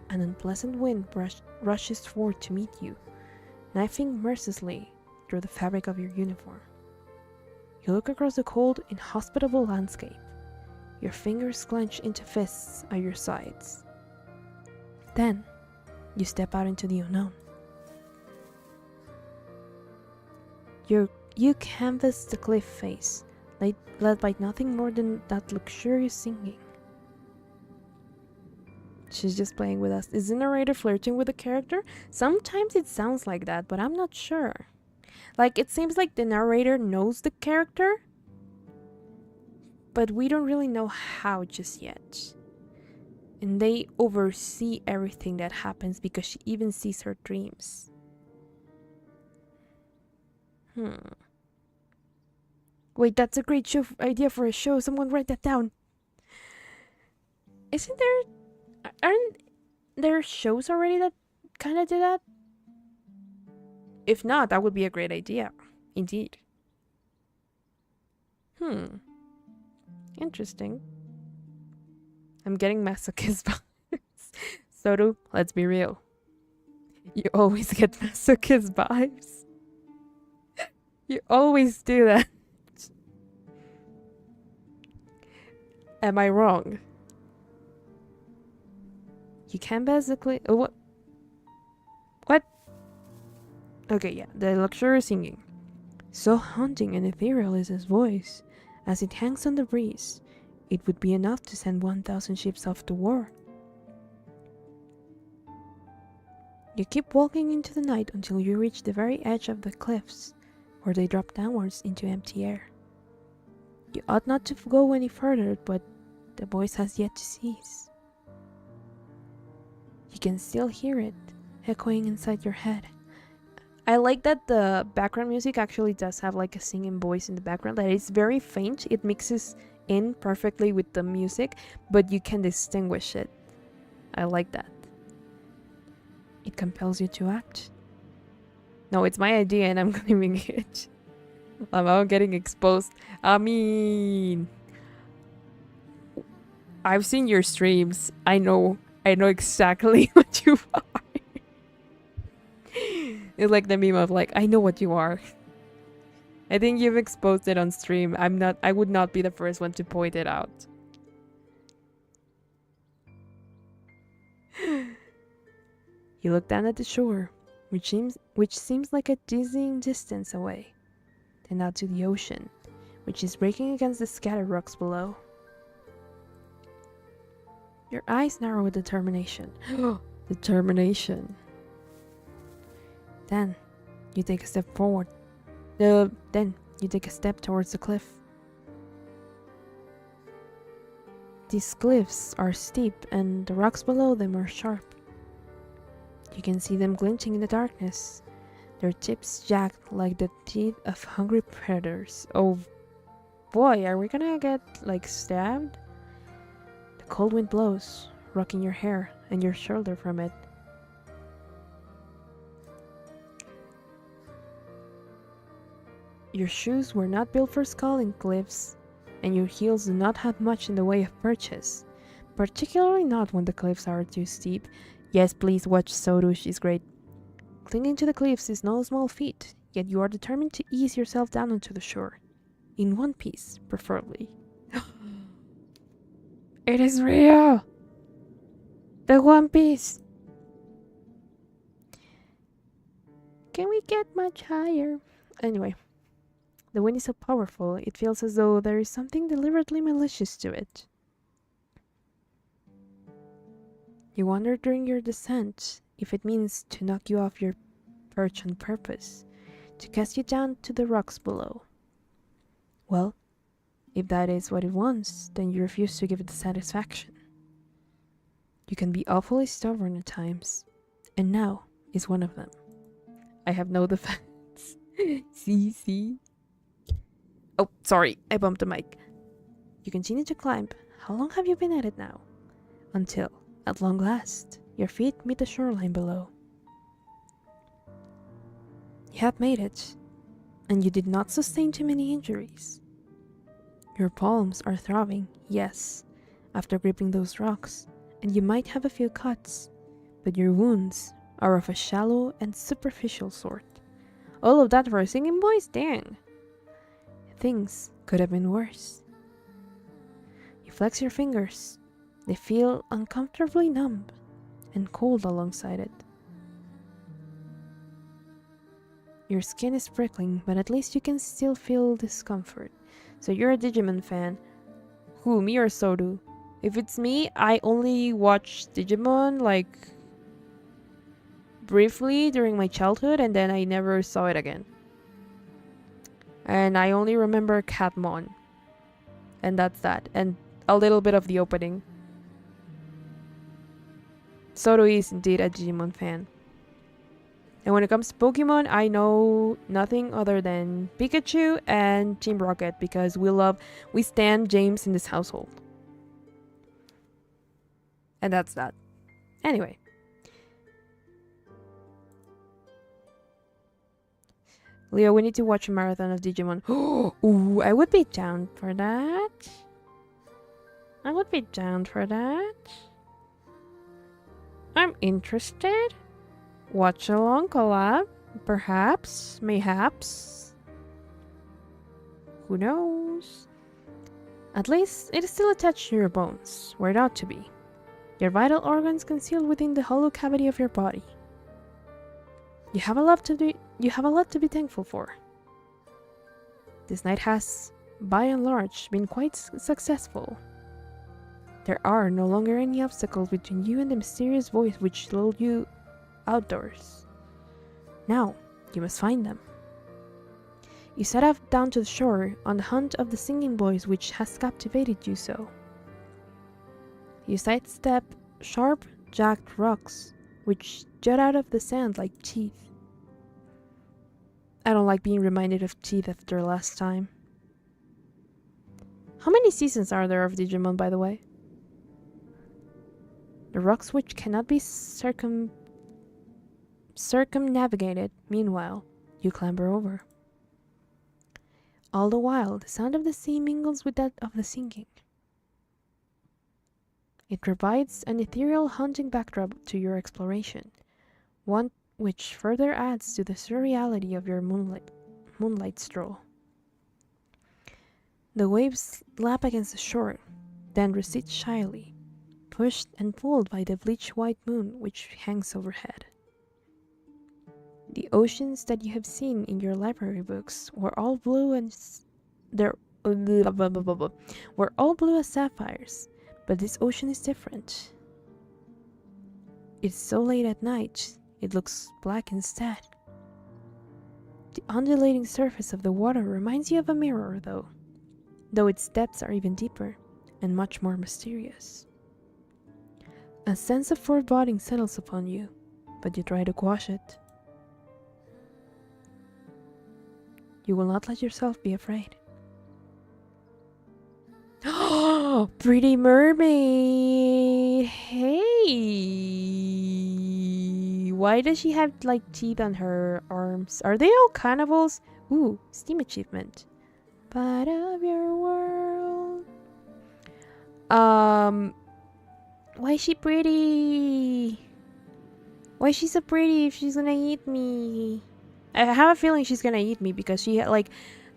An unpleasant wind rushes forward to meet you, knifing mercilessly through the fabric of your uniform. You look across the cold, inhospitable landscape. Your fingers clench into fists at your sides. Then, you step out into the unknown. You canvass the cliff face, led by nothing more than that luxurious singing. She's just playing with us. Is the narrator flirting with the character? Sometimes it sounds like that, but I'm not sure. Like, it seems like the narrator knows the character, but we don't really know how just yet. And they oversee everything that happens because she even sees her dreams. Wait, that's a great idea for a show. Someone write that down. Aren't there shows already that kind of do that? If not, that would be a great idea. Indeed. Interesting. I'm getting masochist vibes. Soru, let's be real. You always get masochist vibes. You always do that. Am I wrong? You can basically... what? Okay, yeah, the luxurious singing. So haunting and ethereal is his voice. As it hangs on the breeze, it would be enough to send 1,000 ships off to war. You keep walking into the night until you reach the very edge of the cliffs, where they drop downwards into empty air. You ought not to go any further, but the voice has yet to cease. You can still hear it, echoing inside your head. I like that the background music actually does have like a singing voice in the background. That it's very faint. It mixes in perfectly with the music, but you can distinguish it. I like that. It compels you to act. No, it's my idea and I'm claiming it. I'm out getting exposed. I mean, I've seen your streams. I know exactly what you are. It's like the meme of like, I know what you are. I think you've exposed it on stream. I would not be the first one to point it out. You look down at the shore, which seems like a dizzying distance away, then out to the ocean, which is breaking against the scattered rocks below. Your eyes narrow with determination. Determination. Then, you take a step forward. Then, you take a step towards the cliff. These cliffs are steep and the rocks below them are sharp. You can see them glinting in the darkness, their tips jagged like the teeth of hungry predators. Oh boy, are we gonna get, like, stabbed? The cold wind blows, rocking your hair and your shoulder from it. Your shoes were not built for scaling cliffs, and your heels do not have much in the way of purchase, particularly not when the cliffs are too steep. Yes, please watch Sodu, she's great. Clinging to the cliffs is no small feat, yet you are determined to ease yourself down onto the shore. In one piece, preferably. It is real! The One Piece! Can we get much higher? Anyway, the wind is so powerful, it feels as though there is something deliberately malicious to it. You wonder during your descent if it means to knock you off your perch on purpose, to cast you down to the rocks below. Well, if that is what it wants, then you refuse to give it the satisfaction. You can be awfully stubborn at times, and now is one of them. I have no defense. See? Oh, sorry, I bumped the mic. You continue to climb. How long have you been at it now? Until, at long last, your feet meet the shoreline below. You have made it, and you did not sustain too many injuries. Your palms are throbbing, yes, after gripping those rocks, and you might have a few cuts, but your wounds are of a shallow and superficial sort. All of that for a singing voice? Dang! Things could have been worse. You flex your fingers. They feel uncomfortably numb and cold alongside it. Your skin is prickling, but at least you can still feel discomfort. So you're a Digimon fan. Who, me or Sodu? If it's me, I only watched Digimon, like, briefly during my childhood, and then I never saw it again. And I only remember Catmon. And that's that. And a little bit of the opening. Sodu is indeed a Digimon fan. And when it comes to Pokemon, I know nothing other than Pikachu and Team Rocket because we stan James in this household. And that's that. Anyway. Leo, we need to watch a marathon of Digimon. Ooh, I would be down for that. I'm interested. Watch along collab. Perhaps. Mayhaps. Who knows? At least it is still attached to your bones, where it ought to be. Your vital organs concealed within the hollow cavity of your body. You have a lot to be thankful for. This night has, by and large, been quite successful. There are no longer any obstacles between you and the mysterious voice which lulled you outdoors. Now, you must find them. You set off down to the shore on the hunt of the singing voice which has captivated you so. You sidestep sharp, jagged rocks which jut out of the sand like teeth. I don't like being reminded of teeth after last time. How many seasons are there of Digimon, by the way? The rocks which cannot be circumnavigated, meanwhile, you clamber over. All the while, the sound of the sea mingles with that of the singing. It provides an ethereal haunting backdrop to your exploration, one which further adds to the surreality of your moonlight stroll. The waves lap against the shore, then recede shyly, pushed and pulled by the bleached white moon which hangs overhead. The oceans that you have seen in your library books were all blue as sapphires, but this ocean is different. It's so late at night, it looks black instead. The undulating surface of the water reminds you of a mirror, though its depths are even deeper and much more mysterious. A sense of foreboding settles upon you, but you try to quash it. You will not let yourself be afraid. Oh, pretty mermaid. Hey. Why does she have like teeth on her arms? Are they all cannibals? Ooh, Steam achievement. Part of your world. Why is she pretty? Why is she so pretty if she's gonna eat me? I have a feeling she's gonna eat me because she had like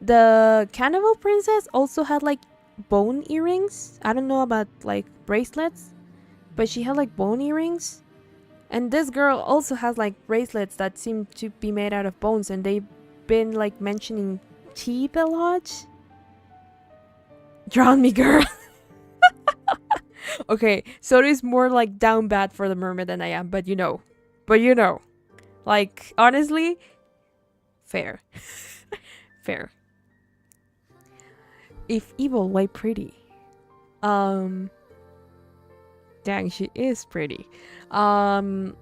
the cannibal princess also had like bone earrings. I don't know about like bracelets, but she had like bone earrings. And this girl also has like bracelets that seem to be made out of bones, and they've been like mentioning teeth a lot. Drown me, girl. Okay, so it is more like down bad for the mermaid than I am, but you know. Like, honestly, fair. Fair. If evil, why pretty? Dang, she is pretty. What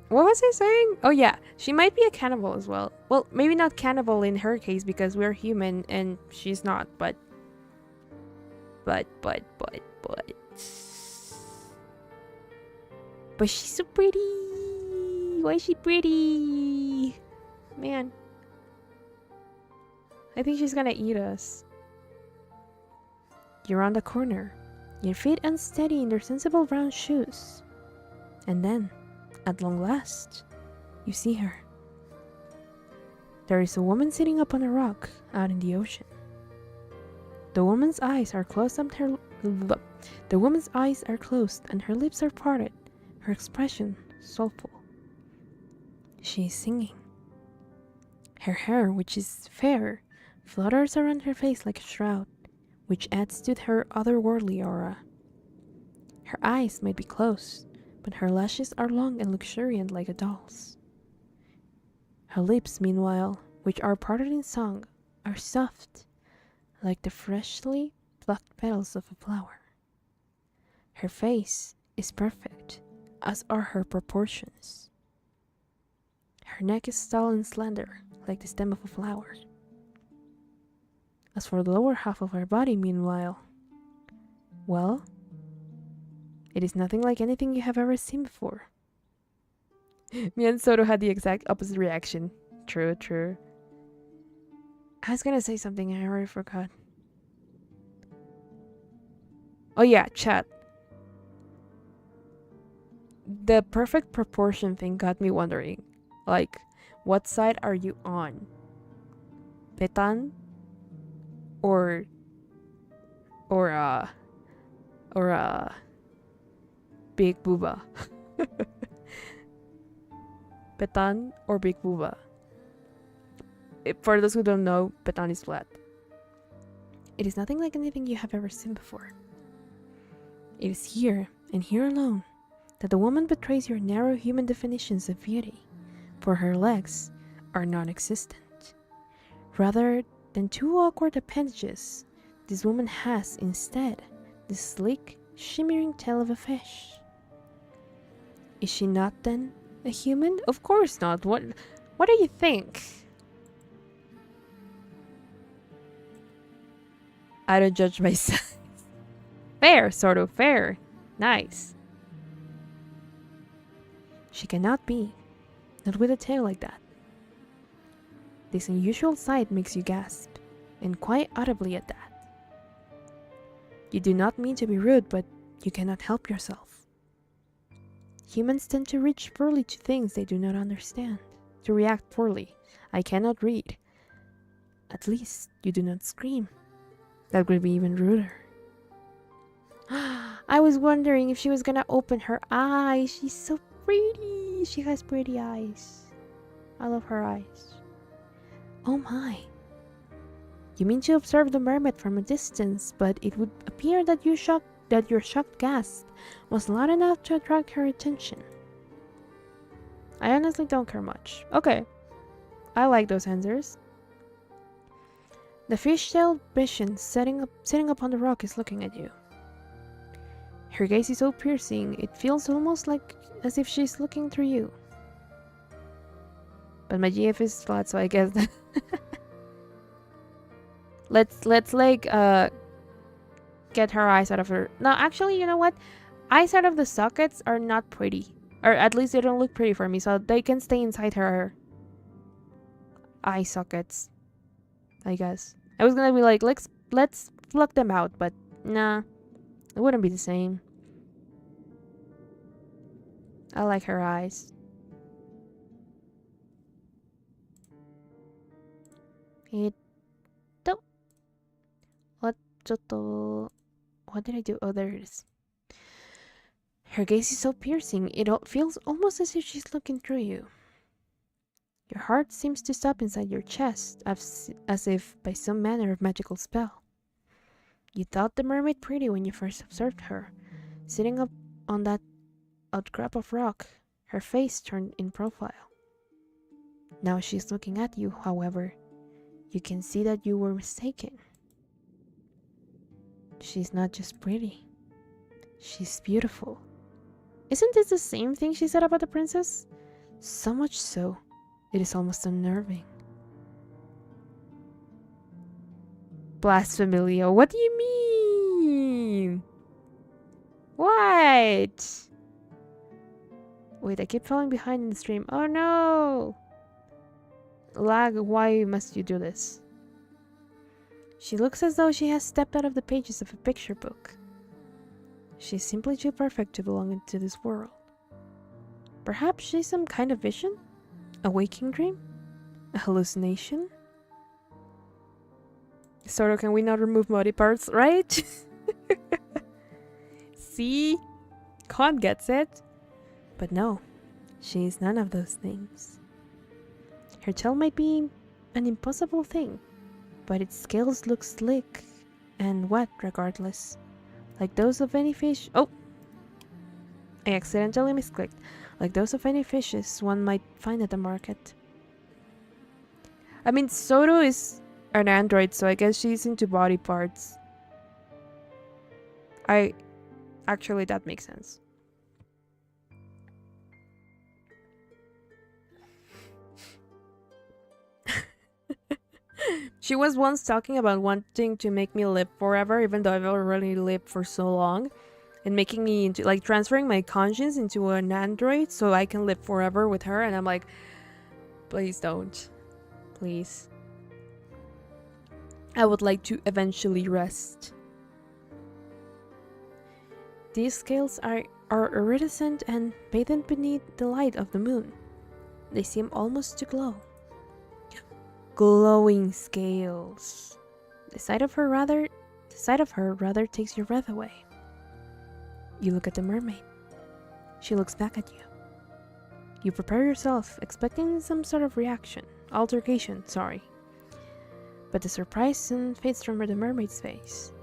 was I saying? Oh yeah, she might be a cannibal as well. Well, maybe not cannibal in her case because we're human and she's not, but she's so pretty. Why is she pretty? Man. I think she's gonna eat us. You're on the corner, your feet unsteady in their sensible brown shoes. And then, at long last, you see her. There is a woman sitting up on a rock out in the ocean. The woman's eyes are closed and her lips are parted, her expression soulful. She is singing. Her hair, which is fair, flutters around her face like a shroud, which adds to her otherworldly aura. Her eyes might be closed, but her lashes are long and luxuriant like a doll's. Her lips, meanwhile, which are parted in song, are soft, like the freshly plucked petals of a flower. Her face is perfect, as are her proportions. Her neck is tall and slender, like the stem of a flower. As for the lower half of her body, meanwhile, well, it is nothing like anything you have ever seen before. Me and Soto had the exact opposite reaction. True. I was gonna say something and I already forgot. Oh yeah, chat. The perfect proportion thing got me wondering. Like, what side are you on? Petan? Or Big Booba? Petan or Big Booba? For those who don't know, Petan is flat. It is nothing like anything you have ever seen before. It is here, and here alone, that the woman betrays your narrow human definitions of beauty, for her legs are non-existent. Rather than two awkward appendages, this woman has, instead, the sleek, shimmering tail of a fish. Is she not, then, a human? Of course not. What do you think? I don't judge my size. Fair, sort of fair. Nice. She cannot be. Not with a tail like that. This unusual sight makes you gasp, and quite audibly at that. You do not mean to be rude, but you cannot help yourself. Humans tend to reach poorly to things they do not understand, to react poorly. I cannot read. At least you do not scream. That would be even ruder. I was wondering if she was gonna open her eyes. She's so pretty. She has pretty eyes. I love her eyes. Oh my. You mean to observe the mermaid from a distance, but it would appear that your shocked gasp was loud enough to attract her attention. I honestly don't care much. Okay. I like those answers. The fish-tailed vision sitting up on the rock is looking at you. Her gaze is so piercing, it feels almost like as if she's looking through you. But my GF is flat, so I guess that Let's like get her eyes out of her. No, actually, you know what? Eyes out of the sockets are not pretty, or at least they don't look pretty for me. So they can stay inside her eye sockets, I guess. I was gonna be like, let's pluck them out, but nah, it wouldn't be the same. I like her eyes. What did I do? Oh, there it is. Her gaze is so piercing, it feels almost as if she's looking through you. Your heart seems to stop inside your chest, as if by some manner of magical spell. You thought the mermaid pretty when you first observed her, sitting up on that outcrop of rock, her face turned in profile. Now she's looking at you, however. You can see that you were mistaken. She's not just pretty. She's beautiful. Isn't this the same thing she said about the princess? So much so, it is almost unnerving. Blasphemilio, what do you mean? What? Wait, I keep falling behind in the stream. Oh no! Lag, why must you do this? She looks as though she has stepped out of the pages of a picture book. She's simply too perfect to belong into this world. Perhaps she's some kind of vision? A waking dream? A hallucination? Sort of, can we not remove body parts, right? See? Con gets it. But no, she is none of those things. Her tail might be an impossible thing, but its scales look slick and wet regardless, like those of any fish. Oh! I accidentally misclicked. Like those of any fishes one might find at the market. I mean, Soto is an android, so I guess she's into body parts. Actually, that makes sense. She was once talking about wanting to make me live forever, even though I've already lived for so long. And making me into, like, transferring my conscience into an android so I can live forever with her. And I'm like, please don't. Please. I would like to eventually rest. These scales are iridescent and bathed beneath the light of the moon. They seem almost to glow. Glowing scales. The sight of her rather takes your breath away. You look at the mermaid. She looks back at you. You prepare yourself, expecting some sort of altercation, sorry. But the surprise soon fades from the mermaid's face.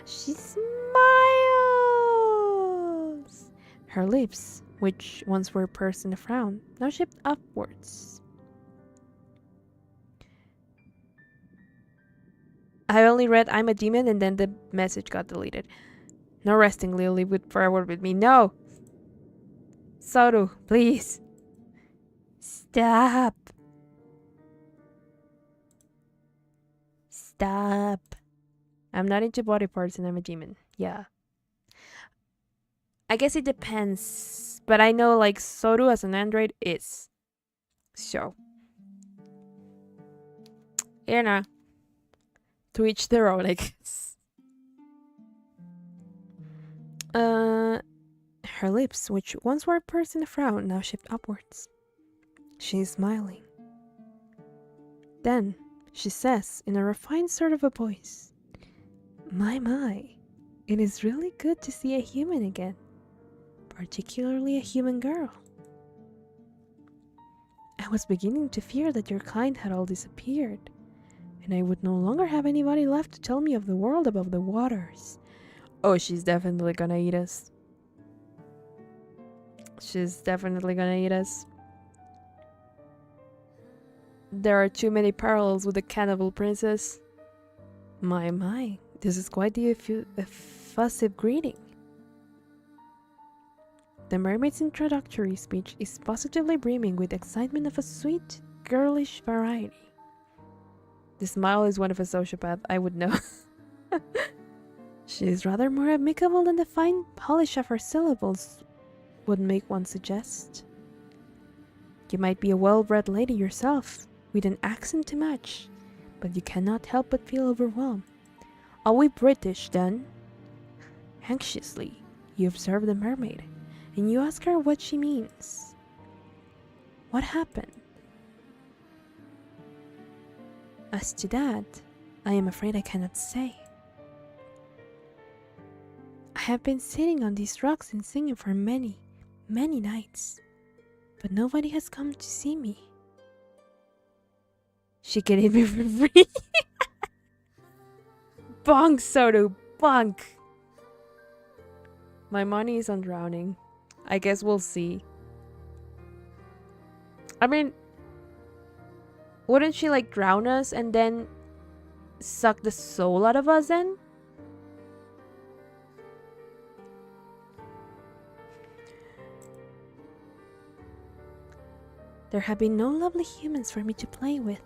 She smiles! Her lips, which once were pursed in a frown, now shift upwards. I only read I'm a demon and then the message got deleted. No resting, Lily, for a word with me. No! Soru, please. Stop. Stop. I'm not into body parts and I'm a demon. Yeah. I guess it depends. But I know, like, Soru as an android is. So. You know. To each their own, I guess. Her lips, which once were pursed in a frown, now shift upwards. She is smiling. Then, she says, in a refined sort of a voice, My, it is really good to see a human again. Particularly a human girl. I was beginning to fear that your kind had all disappeared, and I would no longer have anybody left to tell me of the world above the waters. Oh, she's definitely gonna eat us. She's definitely gonna eat us. There are too many parallels with the cannibal princess. My, this is quite the effusive greeting. The mermaid's introductory speech is positively brimming with excitement of a sweet, girlish variety. The smile is one of a sociopath, I would know. She is rather more amicable than the fine polish of her syllables would make one suggest. You might be a well-bred lady yourself, with an accent to match, but you cannot help but feel overwhelmed. Are we British, then? Anxiously, you observe the mermaid, and you ask her what she means. What happened? As to that, I am afraid I cannot say. I have been sitting on these rocks and singing for many, many nights, but nobody has come to see me. She can eat me for free. Bonk, Soto, bonk. My money is on drowning. I guess we'll see. I mean, wouldn't she like drown us and then suck the soul out of us then? There have been no lovely humans for me to play with.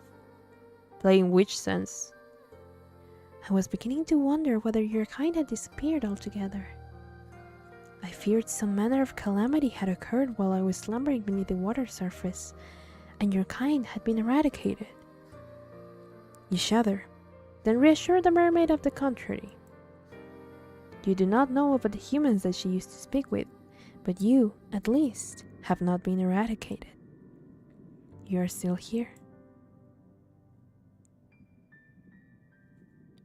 Play in which sense? I was beginning to wonder whether your kind had disappeared altogether. I feared some manner of calamity had occurred while I was slumbering beneath the water surface, and your kind had been eradicated. You shudder, then reassure the mermaid of the contrary. You do not know about the humans that she used to speak with, but you, at least, have not been eradicated. You are still here.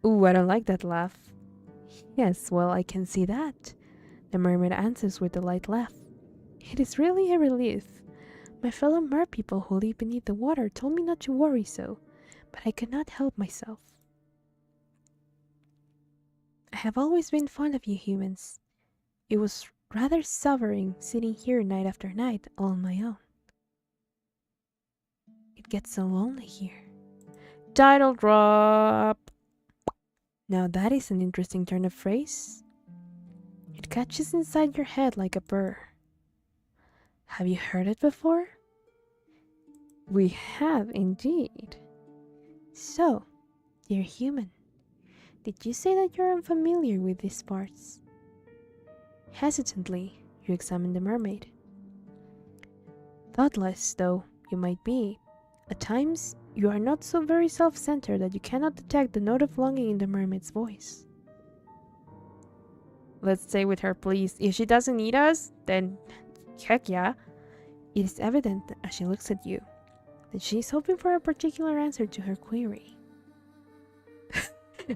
Ooh, I don't like that laugh. Yes, well, I can see that. The mermaid answers with a light laugh. It is really a relief. My fellow merpeople who live beneath the water told me not to worry so, but I could not help myself. I have always been fond of you humans. It was rather sobering sitting here night after night all on my own. It gets so lonely here. Title drop! Now that is an interesting turn of phrase. It catches inside your head like a burr. Have you heard it before? We have indeed. So, dear human, did you say that you're unfamiliar with these parts? Hesitantly, you examine the mermaid. Thoughtless though you might be, at times you are not so very self-centered that you cannot detect the note of longing in the mermaid's voice. Let's stay with her, please. If she doesn't eat us, then heck yeah. It is evident as she looks at you that she is hoping for a particular answer to her query.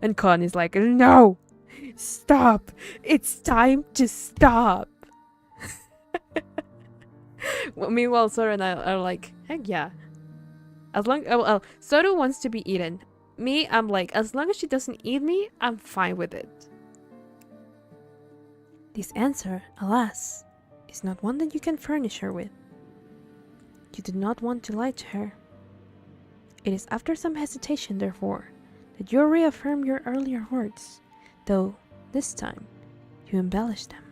And Con is like, no! Stop! It's time to stop! Well, meanwhile, Sora and I are like, heck yeah. As long Soto wants to be eaten. Me, I'm like, as long as she doesn't eat me, I'm fine with it. This answer, alas, is not one that you can furnish her with. You do not want to lie to her. It is after some hesitation, therefore, that you reaffirm your earlier words, though, this time, you embellish them.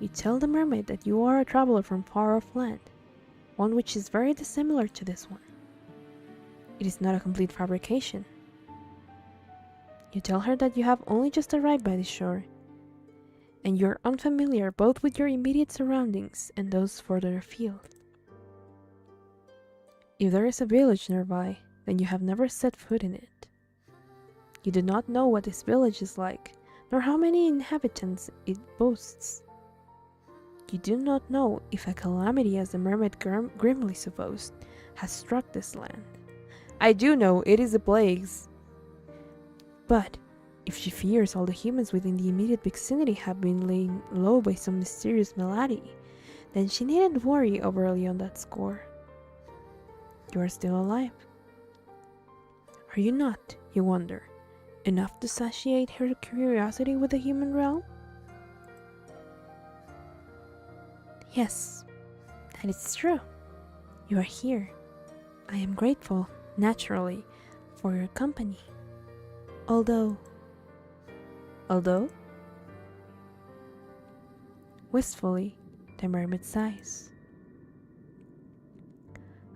You tell the mermaid that you are a traveler from far-off land, one which is very dissimilar to this one. It is not a complete fabrication. You tell her that you have only just arrived by the shore, and you are unfamiliar both with your immediate surroundings and those further afield. If there is a village nearby, then you have never set foot in it. You do not know what this village is like, nor how many inhabitants it boasts. You do not know if a calamity, as the mermaid grimly supposed, has struck this land. I do know it is a plague. But if she fears all the humans within the immediate vicinity have been laid low by some mysterious malady, then she needn't worry overly on that score. You are still alive. Are you not, you wonder, enough to satiate her curiosity with the human realm? Yes, that is true. You are here. I am grateful, naturally, for your company. Although? Wistfully, the mermaid sighs.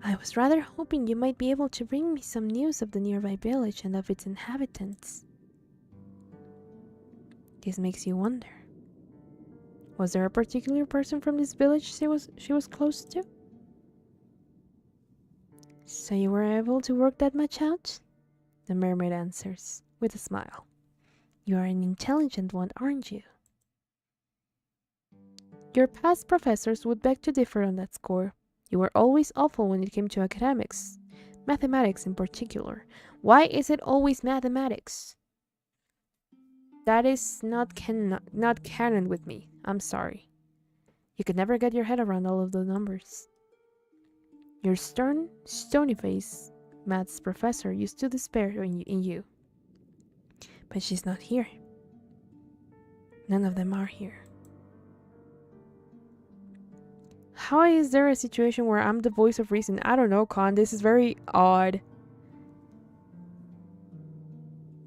I was rather hoping you might be able to bring me some news of the nearby village and of its inhabitants. This makes you wonder. Was there a particular person from this village she was close to? So you were able to work that much out? The mermaid answers, with a smile. You are an intelligent one, aren't you? Your past professors would beg to differ on that score. You were always awful when it came to academics. Mathematics in particular. Why is it always mathematics? That is not canon with me. I'm sorry. You could never get your head around all of the numbers. Your stern, stony-faced maths professor used to despair in you. But she's not here. None of them are here. How is there a situation where I'm the voice of reason? I don't know, Khan. This is very odd.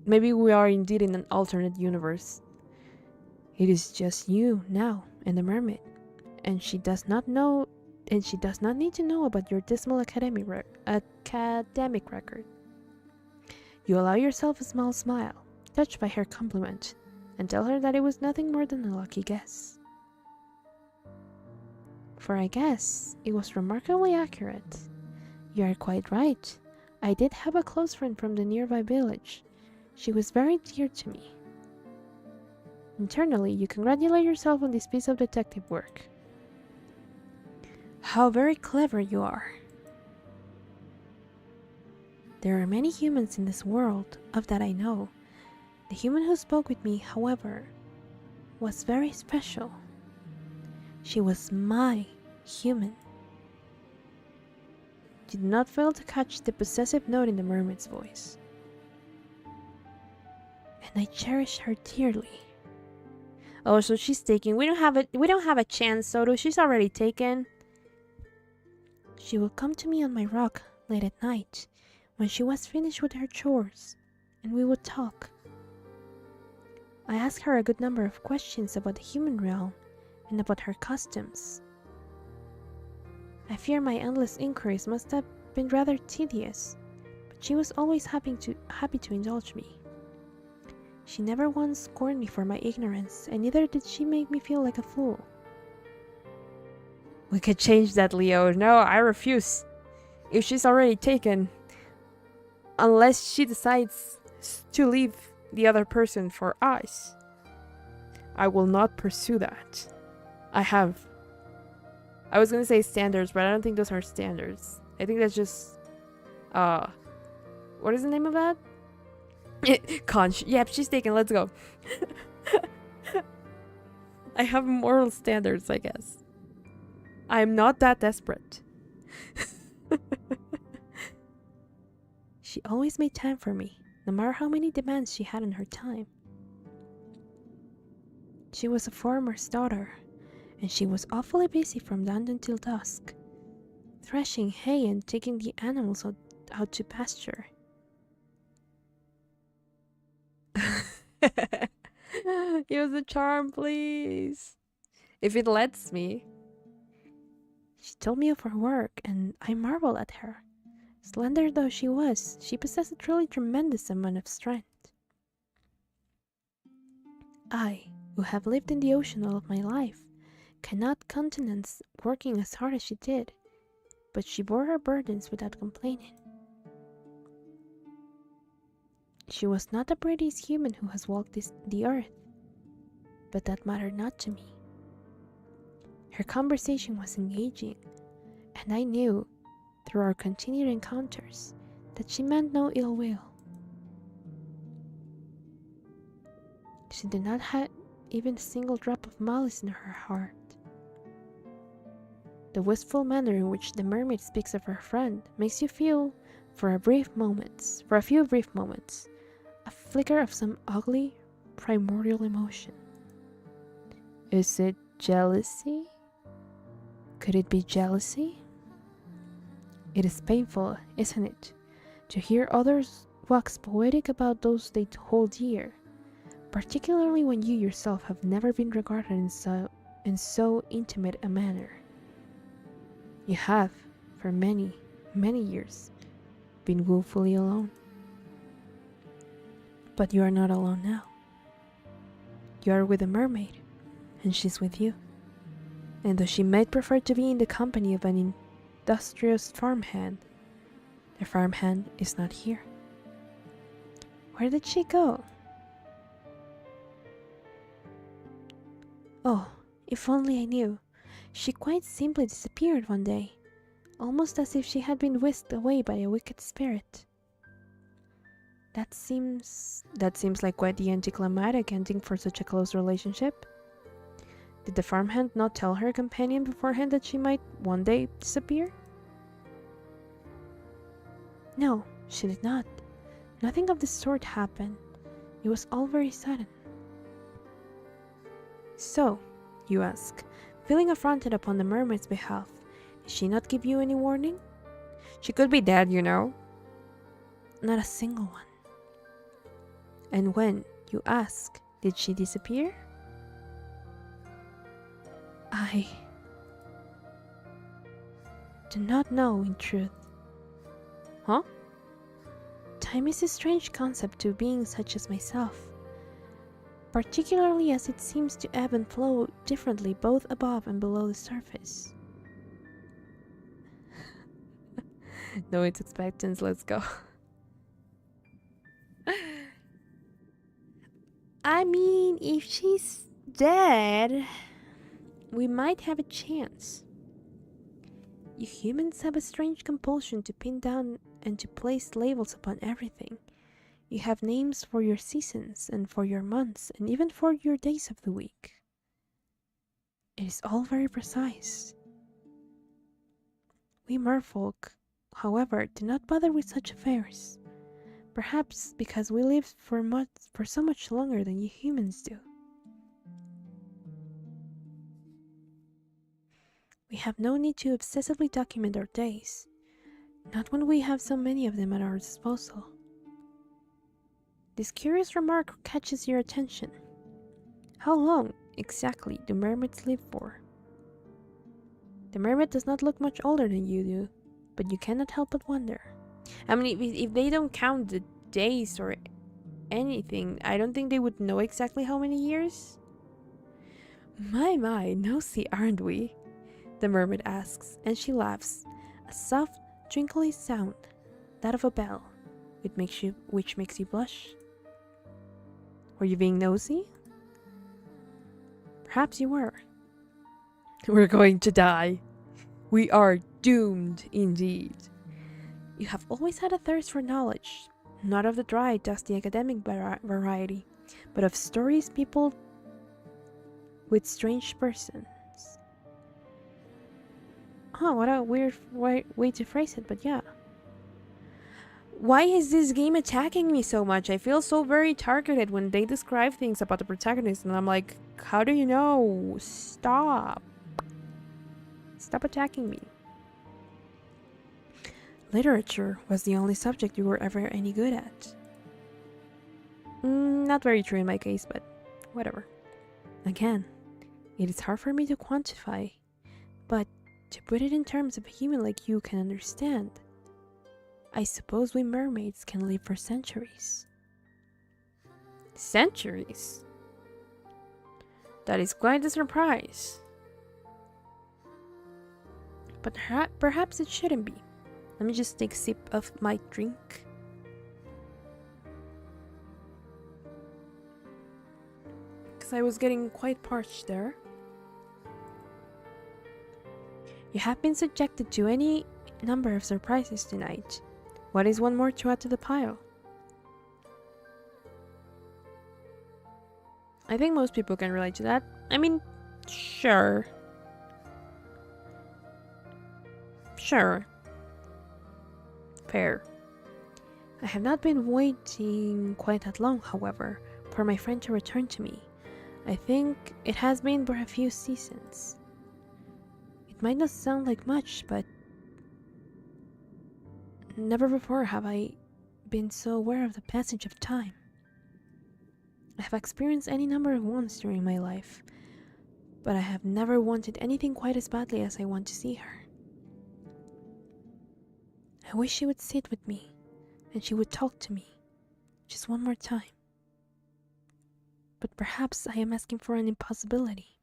Maybe we are indeed in an alternate universe. It is just you now and the mermaid, and she does not need to know about your dismal academic record. You allow yourself a small smile, touched by her compliment, and tell her that it was nothing more than a lucky guess. For I guess it was remarkably accurate. You are quite right. I did have a close friend from the nearby village. She was very dear to me. Internally, you congratulate yourself on this piece of detective work. How very clever you are. There are many humans in this world, of that I know. The human who spoke with me, however, was very special. She was my human. You did not fail to catch the possessive note in the mermaid's voice. And I cherish her dearly. Oh, so she's taken. We don't have a chance, Soto. She's already taken. She will come to me on my rock late at night when she was finished with her chores, and we would talk. I asked her a good number of questions about the human realm and about her customs. I fear my endless inquiries must have been rather tedious, but she was always happy to indulge me. She never once scorned me for my ignorance, and neither did she make me feel like a fool. We could change that, Leo. No, I refuse. If she's already taken, unless she decides to leave the other person for us, I will not pursue that. I was gonna say standards, but I don't think those are standards. I think that's just, what is the name of that? Yep, she's taken, let's go. I have moral standards, I guess. I'm not that desperate. She always made time for me, no matter how many demands she had on her time. She was a farmer's daughter, and she was awfully busy from dawn until dusk, threshing hay and taking the animals out to pasture. Use the charm, please. If it lets me. She told me of her work, and I marveled at her. Slender though she was, she possessed a truly tremendous amount of strength. I, who have lived in the ocean all of my life, cannot countenance working as hard as she did, but she bore her burdens without complaining. She was not the prettiest human who has walked the earth, but that mattered not to me. Her conversation was engaging, and I knew, through our continued encounters, that she meant no ill will. She did not have even a single drop of malice in her heart. The wistful manner in which the mermaid speaks of her friend makes you feel, for a few brief moments, a flicker of some ugly, primordial emotion. Is it jealousy? Could it be jealousy? It is painful, isn't it, to hear others wax poetic about those they hold dear, particularly when you yourself have never been regarded in so intimate a manner. You have, for many, many years, been woefully alone. But you are not alone now. You are with a mermaid, and she's with you. And though she might prefer to be in the company of an industrious farmhand, the farmhand is not here. Where did she go? Oh, if only I knew. She quite simply disappeared one day, almost as if she had been whisked away by a wicked spirit. That seems like quite the anticlimactic ending for such a close relationship. Did the farmhand not tell her companion beforehand that she might one day disappear? No, she did not. Nothing of the sort happened. It was all very sudden. So, you ask, feeling affronted upon the mermaid's behalf, did she not give you any warning? She could be dead, you know. Not a single one. And when, you ask, did she disappear? I do not know, in truth. Huh? Time is a strange concept to beings such as myself, particularly as it seems to ebb and flow differently both above and below the surface. No, it's expectance, let's go. I mean, if she's dead, we might have a chance. You humans have a strange compulsion to pin down and to place labels upon everything. You have names for your seasons and for your months and even for your days of the week. It is all very precise. We merfolk, however, do not bother with such affairs. Perhaps because we live for so much longer than you humans do. We have no need to obsessively document our days, not when we have so many of them at our disposal. This curious remark catches your attention. How long, exactly, do mermaids live for? The mermaid does not look much older than you do, but you cannot help but wonder. I mean, if they don't count the days or anything, I don't think they would know exactly how many years. My, nosy, aren't we? The mermaid asks, and she laughs, a soft, twinkly sound, that of a bell, which makes you blush. Were you being nosy? Perhaps you were. We're going to die. We are doomed indeed. You have always had a thirst for knowledge, not of the dry, dusty academic variety, but of stories peopled with strange persons. Oh, what a weird way to phrase it, but yeah. Why is this game attacking me so much? I feel so very targeted when they describe things about the protagonist, and I'm like, how do you know? Stop. Stop attacking me. Literature was the only subject you were ever any good at. Not very true in my case, but whatever. Again, it is hard for me to quantify, but to put it in terms of a human like you can understand, I suppose we mermaids can live for centuries. Centuries? That is quite a surprise. But perhaps it shouldn't be. Let me just take a sip of my drink. Because I was getting quite parched there. You have been subjected to any number of surprises tonight. What is one more to add to the pile? I think most people can relate to that. I mean, sure. Sure. Fair. I have not been waiting quite that long, however, for my friend to return to me. I think it has been for a few seasons. It might not sound like much, but never before have I been so aware of the passage of time. I have experienced any number of wants during my life, but I have never wanted anything quite as badly as I want to see her. I wish she would sit with me, and she would talk to me, just one more time. But perhaps I am asking for an impossibility.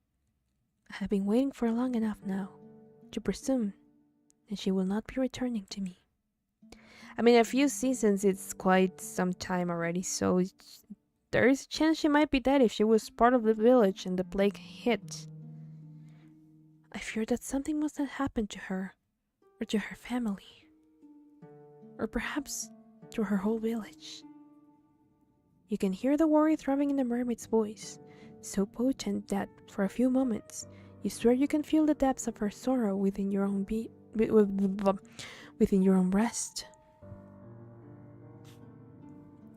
I have been waiting for long enough now to presume that she will not be returning to me. I mean, a few seasons, it's quite some time already, so there is a chance she might be dead if she was part of the village and the plague hit. I fear that something must have happened to her, or to her family, or perhaps to her whole village. You can hear the worry throbbing in the mermaid's voice, so potent that, for a few moments, you swear you can feel the depths of her sorrow within your own within your own breast.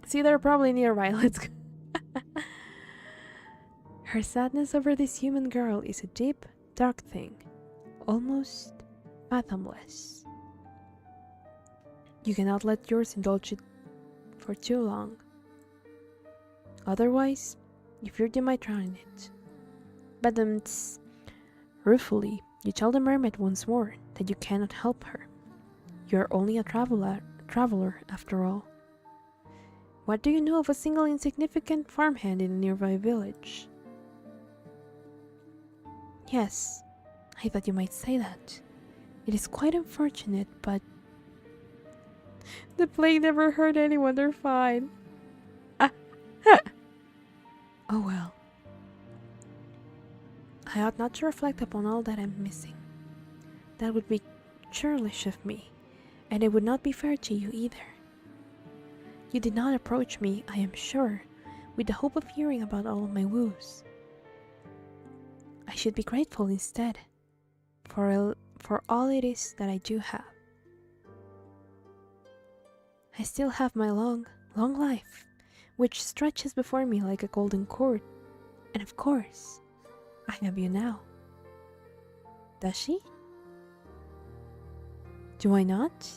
See, they're probably nearby. Let's go. Her sadness over this human girl is a deep, dark thing, almost fathomless. You cannot let yours indulge it for too long. Otherwise, you fear you might drown in it. But ruefully, you tell the mermaid once more that you cannot help her. You are only a traveler after all. What do you know of a single insignificant farmhand in a nearby village? Yes, I thought you might say that. It is quite unfortunate, but the plague never hurt anyone, they're fine. Oh well. I ought not to reflect upon all that I'm missing. That would be churlish of me, and it would not be fair to you either. You did not approach me, I am sure, with the hope of hearing about all of my woes. I should be grateful instead, for all it is that I do have. I still have my long, long life, which stretches before me like a golden cord, and of course, I have you now. Does she? Do I not?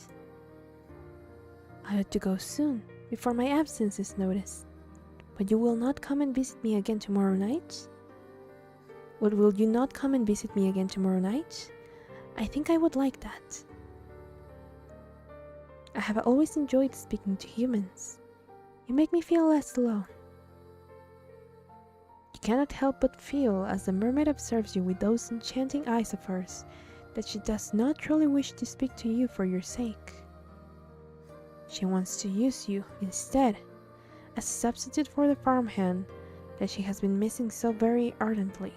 I ought to go soon, before my absence is noticed. But you will not come and visit me again tomorrow night? What, will you not come and visit me again tomorrow night? I think I would like that. I have always enjoyed speaking to humans. You make me feel less alone. You cannot help but feel, as the mermaid observes you with those enchanting eyes of hers, that she does not truly wish to speak to you for your sake. She wants to use you, instead, as a substitute for the farmhand that she has been missing so very ardently.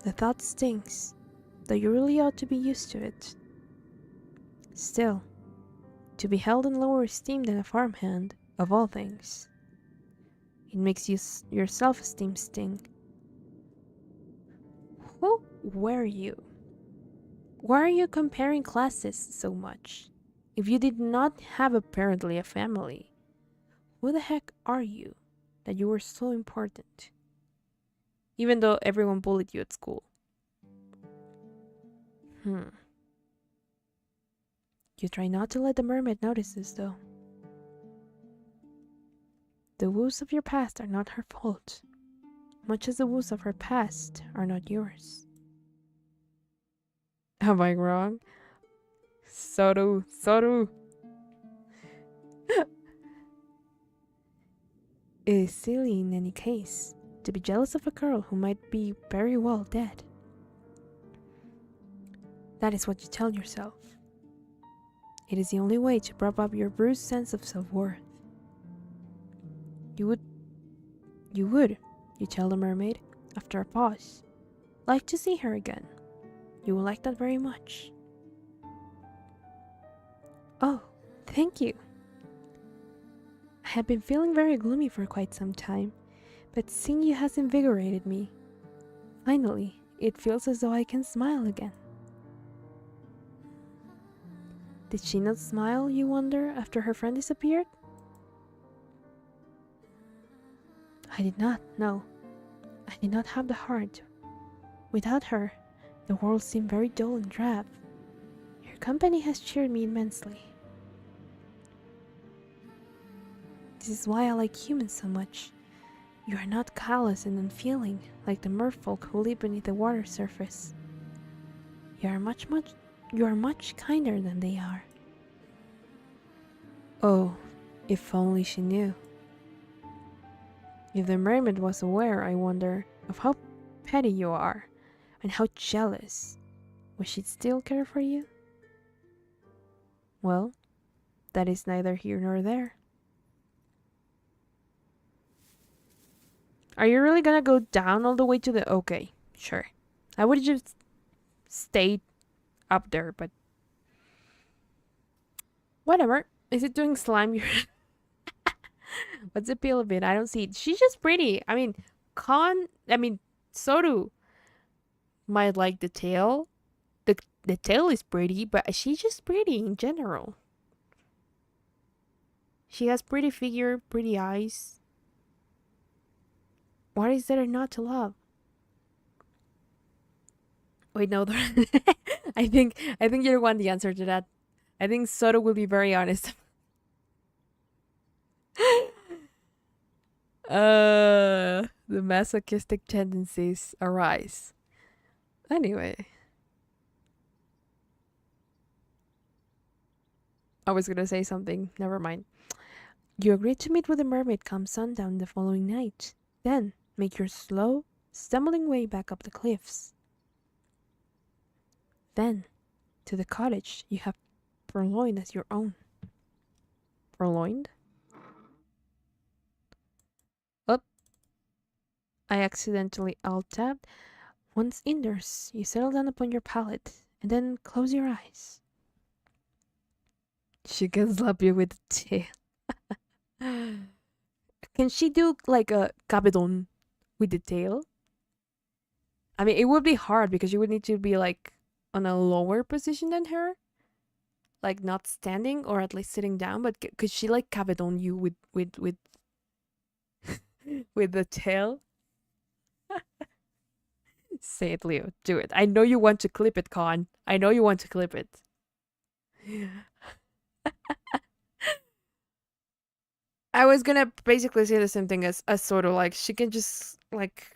The thought stings, though you really ought to be used to it. Still, to be held in lower esteem than a farmhand, of all things, it makes your self-esteem sting. Who were you? Why are you comparing classes so much? If you did not have apparently a family, who the heck are you that you were so important? Even though everyone bullied you at school. You try not to let the mermaid notice this, though. The woes of your past are not her fault, much as the woes of her past are not yours. Am I wrong? Soru. It is silly in any case to be jealous of a girl who might be very well dead. That is what you tell yourself. It is the only way to prop up your bruised sense of self-worth. You would, you tell the mermaid, after a pause, like to see her again. You will like that very much. Oh, thank you. I have been feeling very gloomy for quite some time, but seeing you has invigorated me. Finally, it feels as though I can smile again. Did she not smile, you wonder, after her friend disappeared? I did not, no. I did not have the heart. Without her, the world seemed very dull and drab. Your company has cheered me immensely. This is why I like humans so much. You are not callous and unfeeling like the merfolk who live beneath the water surface. You are much You are much kinder than they are. Oh, if only she knew. If the mermaid was aware, I wonder, of how petty you are, and how jealous, would she still care for you? Well, that is neither here nor there. Are you really gonna go down all the way to the... Okay, sure. I would just stayed up there, but... Whatever. Is it doing slime? What's the appeal of it? I don't see it. She's just pretty. I mean, Soru might like the tail. The tail is pretty, but she's just pretty in general. She has pretty figure, pretty eyes. What is there not to love? Wait, no. I think you don't want the answer to that. I think Soto will be very honest. The masochistic tendencies arise. Anyway. I was gonna say something. Never mind. You agreed to meet with the mermaid come sundown the following night. Then make your slow, stumbling way back up the cliffs. Then, to the cottage you have purloined as your own. Purloined? Oh, I accidentally alt-tabbed. Once indoors, you settle down upon your pallet, and then close your eyes. She can slap you with the tail. Can she do like a cabedon with the tail? I mean, it would be hard because you would need to be like on a lower position than her, like not standing or at least sitting down. But could she like cabedon you with with the tail? Say it, Leo. Do it. I know you want to clip it, Con. I know you want to clip it. I was gonna basically say the same thing as sort of like she can just like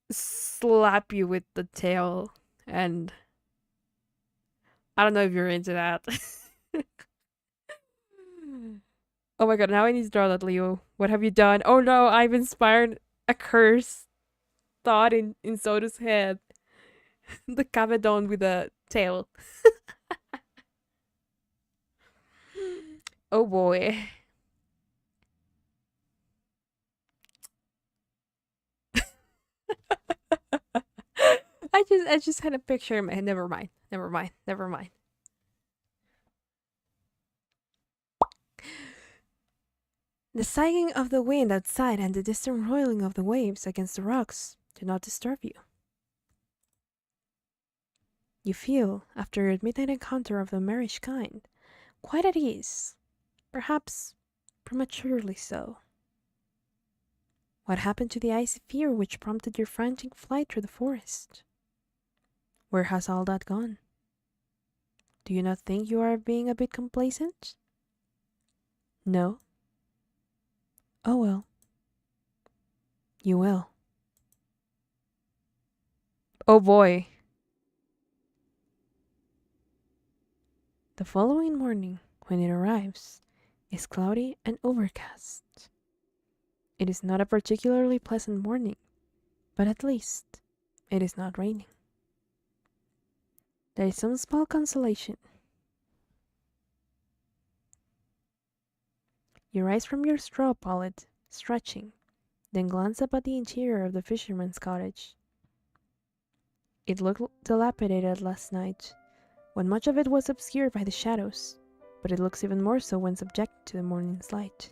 slap you with the tail, and I don't know if you're into that. Oh my god, now I need to draw that, Leo. What have you done? Oh no, I've inspired a curse thought in Soda's head. The cabedon with a tail. Oh boy. I just had a picture in my head. Never mind. The sighing of the wind outside and the distant roiling of the waves against the rocks do not disturb you. You feel, after a midnight encounter of the merrish kind, quite at ease, perhaps prematurely so. What happened to the icy fear which prompted your frantic flight through the forest? Where has all that gone? Do you not think you are being a bit complacent? No? Oh well. You will. Oh boy. The following morning, when it arrives, is cloudy and overcast. It is not a particularly pleasant morning, but at least it is not raining. There is some small consolation. You rise from your straw pallet, stretching, then glance up at the interior of the fisherman's cottage. It looked dilapidated last night, when much of it was obscured by the shadows, but it looks even more so when subjected to the morning's light.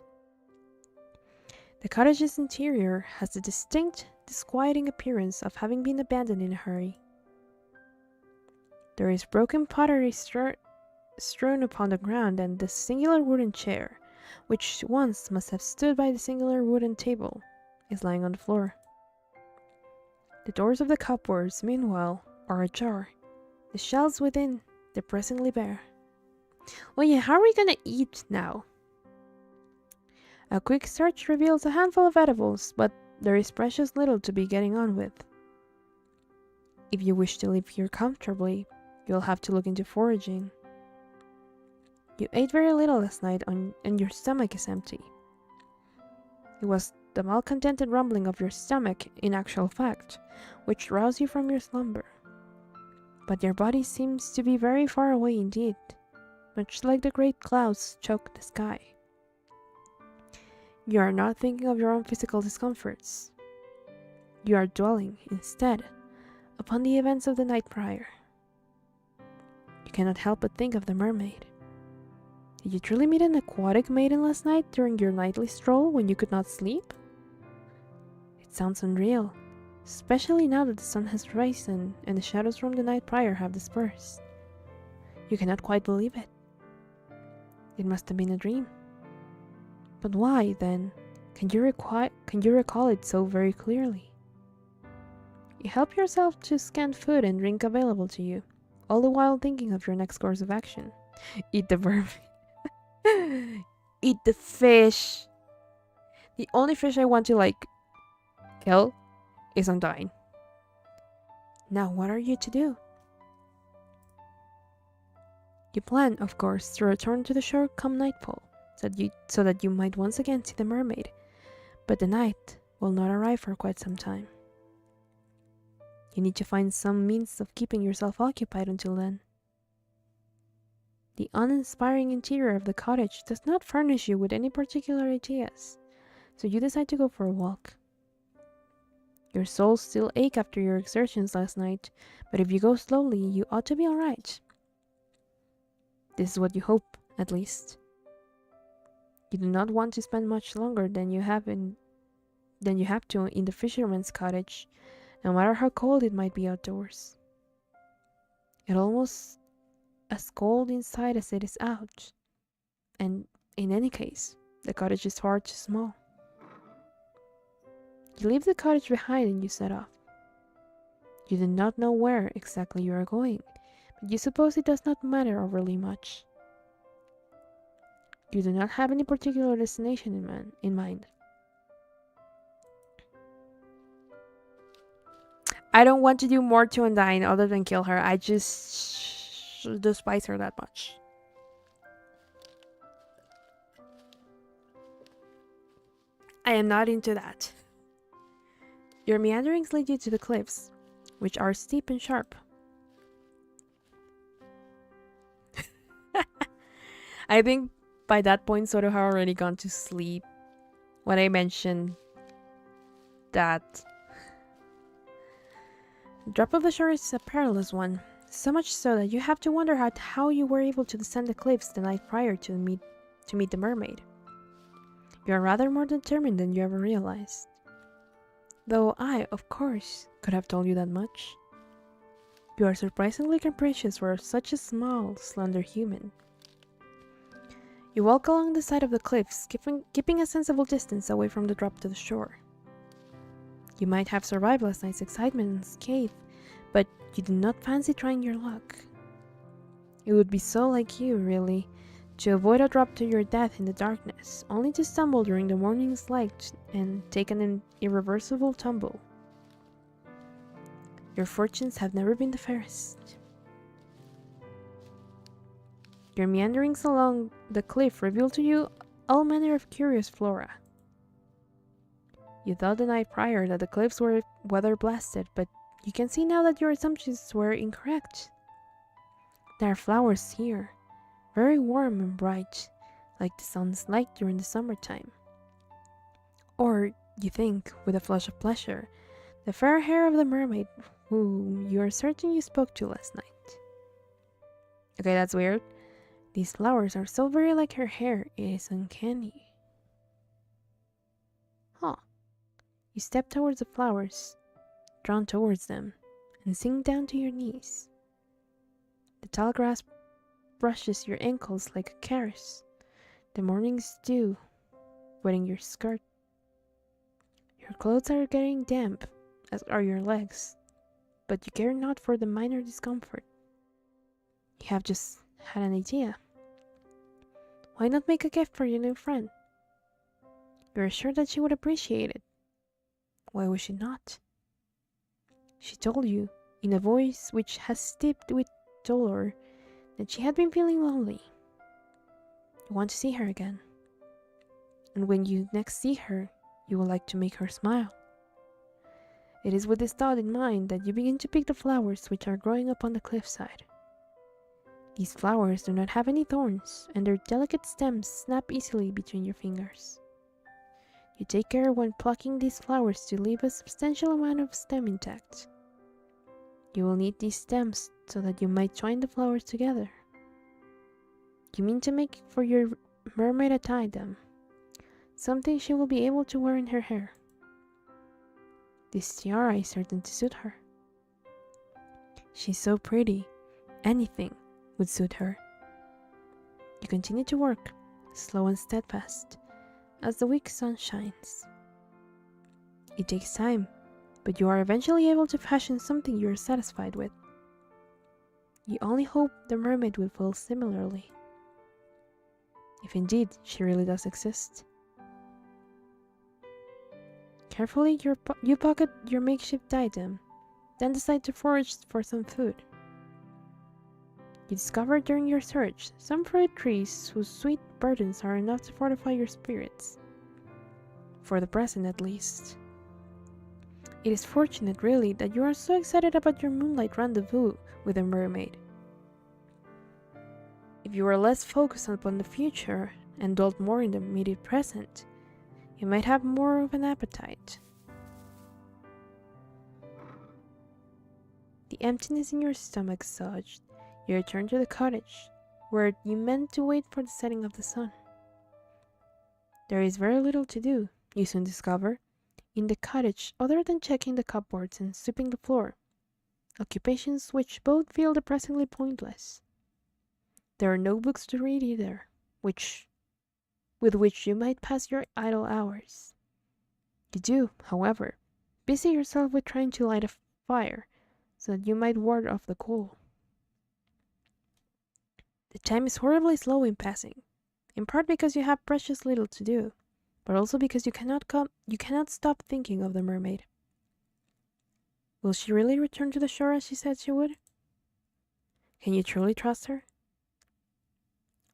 The cottage's interior has the distinct, disquieting appearance of having been abandoned in a hurry. There is broken pottery strewn upon the ground, and the singular wooden chair, which once must have stood by the singular wooden table, is lying on the floor. The doors of the cupboards, meanwhile, are ajar, the shelves within depressingly bare. Well, yeah, how are we gonna eat now? A quick search reveals a handful of edibles, but there is precious little to be getting on with. If you wish to live here comfortably, You'll have to look into foraging. You ate very little last night and your stomach is empty. It was the malcontented rumbling of your stomach, in actual fact, which roused you from your slumber. But your body seems to be very far away indeed, much like the great clouds choke the sky. You are not thinking of your own physical discomforts. You are dwelling, instead, upon the events of the night prior. You cannot help but think of the mermaid. Did you truly meet an aquatic maiden last night during your nightly stroll when you could not sleep? It sounds unreal, especially now that the sun has risen and the shadows from the night prior have dispersed. You cannot quite believe it. It must have been a dream. But why, then, can you recall it so very clearly? You help yourself to scant food and drink available to you, all the while thinking of your next course of action. Eat the vermin. Eat the fish. The only fish I want to, kill is Undyne. Now, what are you to do? You plan, of course, to return to the shore come nightfall, so that you might once again see the mermaid, but the night will not arrive for quite some time. You need to find some means of keeping yourself occupied until then. The uninspiring interior of the cottage does not furnish you with any particular ideas, so you decide to go for a walk. Your soles still ache after your exertions last night, but if you go slowly, you ought to be alright. This is what you hope, at least. You do not want to spend much longer than you have to in the fisherman's cottage, no matter how cold it might be outdoors. It's almost as cold inside as it is out, and in any case, the cottage is far too small. You leave the cottage behind and you set off. You do not know where exactly you are going, but you suppose it does not matter overly much. You do not have any particular destination in mind. I don't want to do more to Undyne other than kill her. I just despise her that much. I am not into that. Your meanderings lead you to the cliffs, which are steep and sharp. I think by that point, Soto had already gone to sleep when I mentioned that the drop of the shore is a perilous one, so much so that you have to wonder how you were able to descend the cliffs the night prior to meet the mermaid. You are rather more determined than you ever realized. Though I, of course, could have told you that much. You are surprisingly capricious for such a small, slender human. You walk along the side of the cliffs, keeping a sensible distance away from the drop to the shore. You might have survived last night's excitement and escape, but you do not fancy trying your luck. It would be so like you, really, to avoid a drop to your death in the darkness, only to stumble during the morning's light and take an irreversible tumble. Your fortunes have never been the fairest. Your meanderings along the cliff reveal to you all manner of curious flora. You thought the night prior that the cliffs were weather blasted, but you can see now that your assumptions were incorrect. There are flowers here, very warm and bright, like the sun's light during the summertime. Or, you think, with a flush of pleasure, the fair hair of the mermaid whom you are certain you spoke to last night. Okay, that's weird. These flowers are so very like her hair, it is uncanny. Huh. You step towards the flowers, drawn towards them, and sink down to your knees. The tall grass brushes your ankles like a caress, the morning's dew wetting your skirt. Your clothes are getting damp, as are your legs, but you care not for the minor discomfort. You have just had an idea. Why not make a gift for your new friend? You are sure that she would appreciate it. Why would she not? She told you, in a voice which has tipped with told her that she had been feeling lonely. You want to see her again. And when you next see her, you would like to make her smile. It is with this thought in mind that you begin to pick the flowers which are growing up on the cliffside. These flowers do not have any thorns, and their delicate stems snap easily between your fingers. You take care when plucking these flowers to leave a substantial amount of stem intact. You will need these stems so that you might join the flowers together. You mean to make for your mermaid a diadem, something she will be able to wear in her hair. This tiara is certain to suit her. She's so pretty, anything would suit her. You continue to work, slow and steadfast, as the weak sun shines. It takes time, but you are eventually able to fashion something you are satisfied with. You only hope the mermaid will feel similarly, if indeed she really does exist. Carefully, you pocket your makeshift diadem, then decide to forage for some food. You discover during your search some fruit trees whose sweet burdens are enough to fortify your spirits. For the present, at least. It is fortunate, really, that you are so excited about your moonlight rendezvous with a mermaid. If you were less focused upon the future and dwelt more in the immediate present, you might have more of an appetite. The emptiness in your stomach assuaged, you return to the cottage, where you meant to wait for the setting of the sun. There is very little to do, you soon discover, in the cottage other than checking the cupboards and sweeping the floor, occupations which both feel depressingly pointless. There are no books to read either, with which you might pass your idle hours. You do, however, busy yourself with trying to light a fire, so that you might ward off the cold. The time is horribly slow in passing, in part because you have precious little to do, but also because you cannot stop thinking of the mermaid. Will she really return to the shore as she said she would? Can you truly trust her?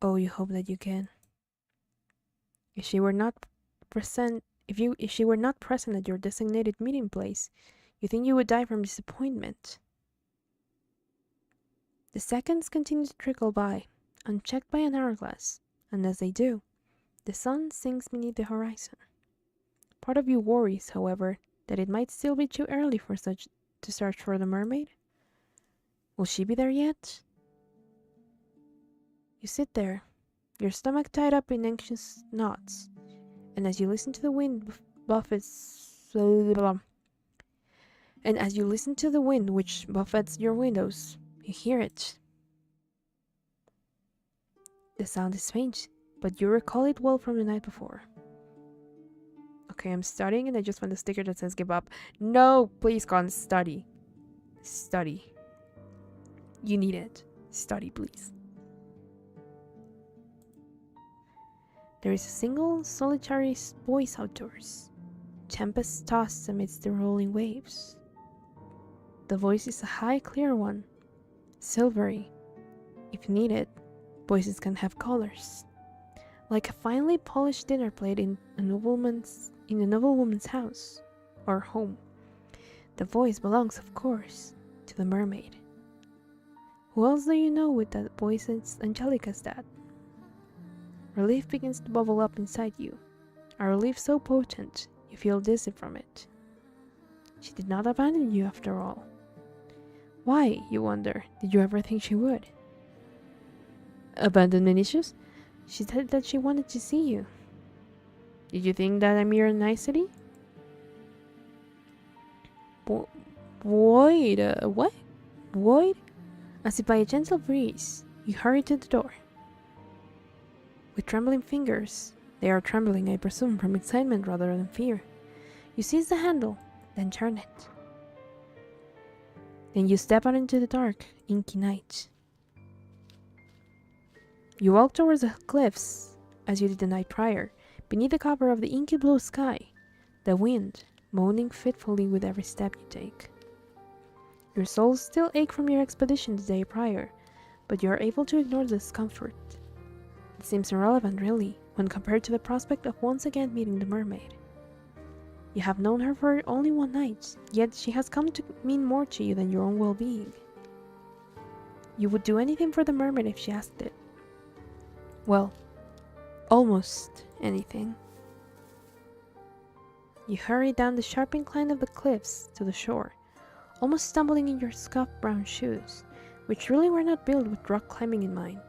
Oh, you hope that you can. If she were not present at your designated meeting place, you think you would die from disappointment. The seconds continue to trickle by, unchecked by an hourglass, and as they do, the sun sinks beneath the horizon. Part of you worries, however, that it might still be too early to search for the mermaid. Will she be there yet? You sit there, your stomach tied up in anxious knots, and as you listen to the wind which buffets your windows, you hear it. The sound is faint, but you recall it well from the night before. Okay, I'm studying and I just found a sticker that says give up. No, please can't study. Study. You need it. Study, please. There is a single solitary voice outdoors. Tempest tossed amidst the rolling waves. The voice is a high, clear one, silvery. If needed, voices can have colors. Like a finely polished dinner plate in a noblewoman's house or home. The voice belongs, of course, to the mermaid. Who else do you know with that voice as angelic as that? Relief begins to bubble up inside you, a relief so potent you feel dizzy from it. She did not abandon you after all. Why, you wonder, did you ever think she would? Abandonment issues? She said that she wanted to see you. Did you think that a mere nicety? What? Void? As if by a gentle breeze, you hurried to the door. With trembling fingers, they are trembling, I presume, from excitement rather than fear, you seize the handle, then turn it. Then you step out into the dark, inky night. You walk towards the cliffs, as you did the night prior, beneath the cover of the inky blue sky, the wind moaning fitfully with every step you take. Your soul still ache from your expedition the day prior, but you are able to ignore the discomfort. It seems irrelevant, really, when compared to the prospect of once again meeting the mermaid. You have known her for only one night, yet she has come to mean more to you than your own well-being. You would do anything for the mermaid if she asked it. Well, almost anything. You hurry down the sharp incline of the cliffs to the shore, almost stumbling in your scuffed brown shoes, which really were not built with rock climbing in mind.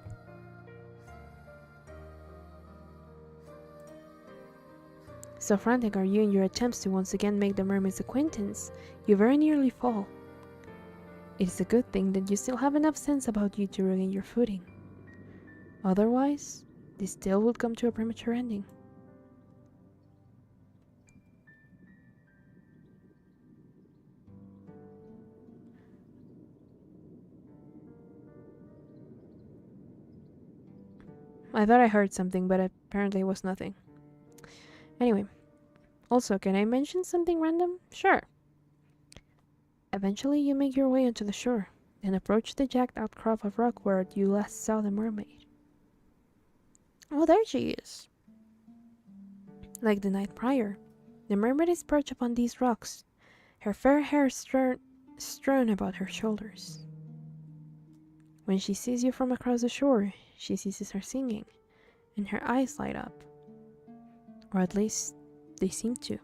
So frantic are you in your attempts to once again make the mermaid's acquaintance, you very nearly fall. It is a good thing that you still have enough sense about you to regain your footing. Otherwise, this tale would come to a premature ending. I thought I heard something, but apparently it was nothing. Anyway, also, can I mention something random? Sure. Eventually, you make your way onto the shore, and approach the jagged outcrop of rock where you last saw the mermaid. Oh, there she is. Like the night prior, the mermaid is perched upon these rocks, her fair hair strewn about her shoulders. When she sees you from across the shore, she ceases her singing, and her eyes light up. Or at least, they seem to.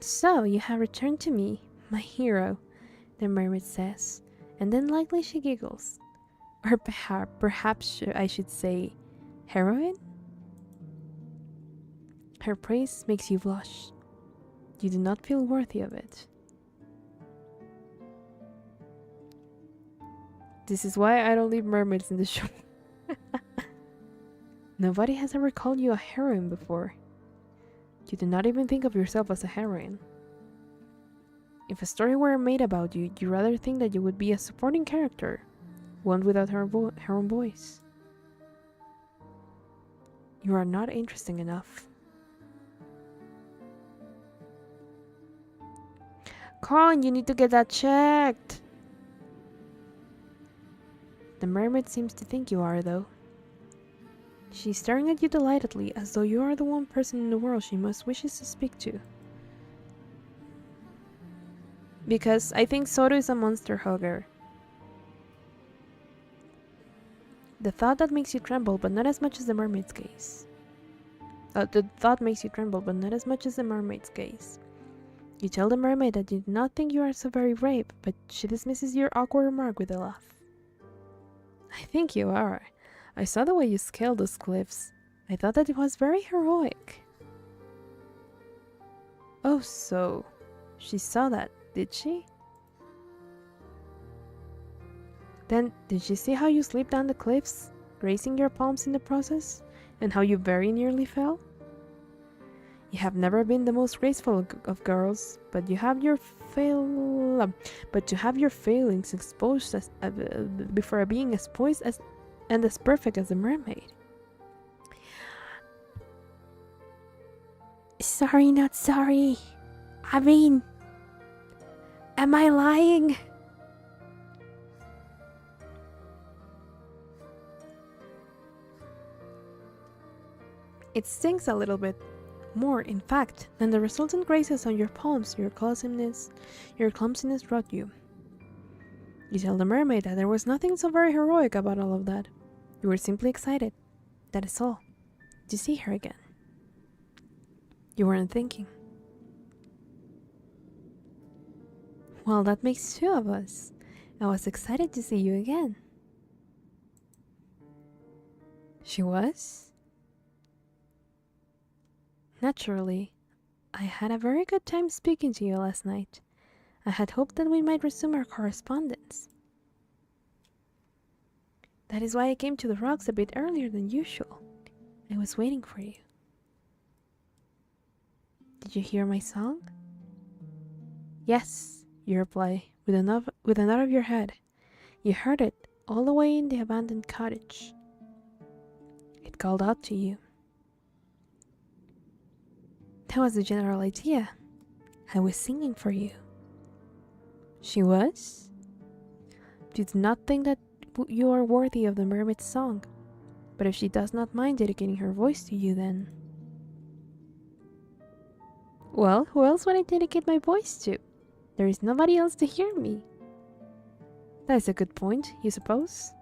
So, you have returned to me, my hero, the mermaid says, and then lightly she giggles. Or perhaps I should say, heroine? Her praise makes you blush. You do not feel worthy of it. This is why I don't leave mermaids in the show. Nobody has ever called you a heroine before. You do not even think of yourself as a heroine. If a story were made about you, you'd rather think that you would be a supporting character, one without her own voice. You are not interesting enough. Con, you need to get that checked. The mermaid seems to think you are, though. She's staring at you delightedly, as though you are the one person in the world she most wishes to speak to. Because I think Soto is a monster hugger. The thought that makes you tremble, but not as much as the mermaid's gaze. The thought makes you tremble, but not as much as the mermaid's gaze. You tell the mermaid that you do not think you are so very brave, but she dismisses your awkward remark with a laugh. I think you are. I saw the way you scaled those cliffs. I thought that it was very heroic. Oh, so she saw that, did she? Then, did she see how you slipped down the cliffs, grazing your palms in the process, and how you very nearly fell? You have never been the most graceful of girls, but to have your failings exposed before being as poised and as perfect as a mermaid. Sorry, not sorry. I mean, am I lying? It stings a little bit. More, in fact, than the resultant graces on your palms your clumsiness brought you. You tell the mermaid that there was nothing so very heroic about all of that. You were simply excited. That is all. To see her again. You weren't thinking. Well, that makes two of us. I was excited to see you again. She was? Naturally. I had a very good time speaking to you last night. I had hoped that we might resume our correspondence. That is why I came to the rocks a bit earlier than usual. I was waiting for you. Did you hear my song? Yes, you reply, with a nod of your head. You heard it all the way in the abandoned cottage. It called out to you. That was the general idea. I was singing for you. She was? You do not think that you are worthy of the mermaid's song. But if she does not mind dedicating her voice to you, then... Well, who else would I dedicate my voice to? There is nobody else to hear me. That is a good point, you suppose?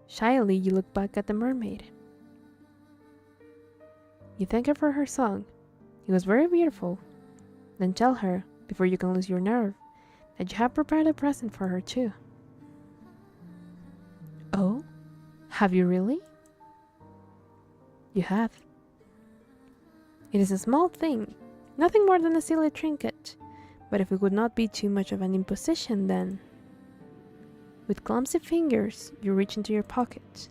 Shyly, you look back at the mermaid. You thank her for her song. It was very beautiful. Then tell her, before you can lose your nerve, that you have prepared a present for her too. Oh? Have you really? You have. It is a small thing, nothing more than a silly trinket, but if it would not be too much of an imposition, then... With clumsy fingers, you reach into your pocket.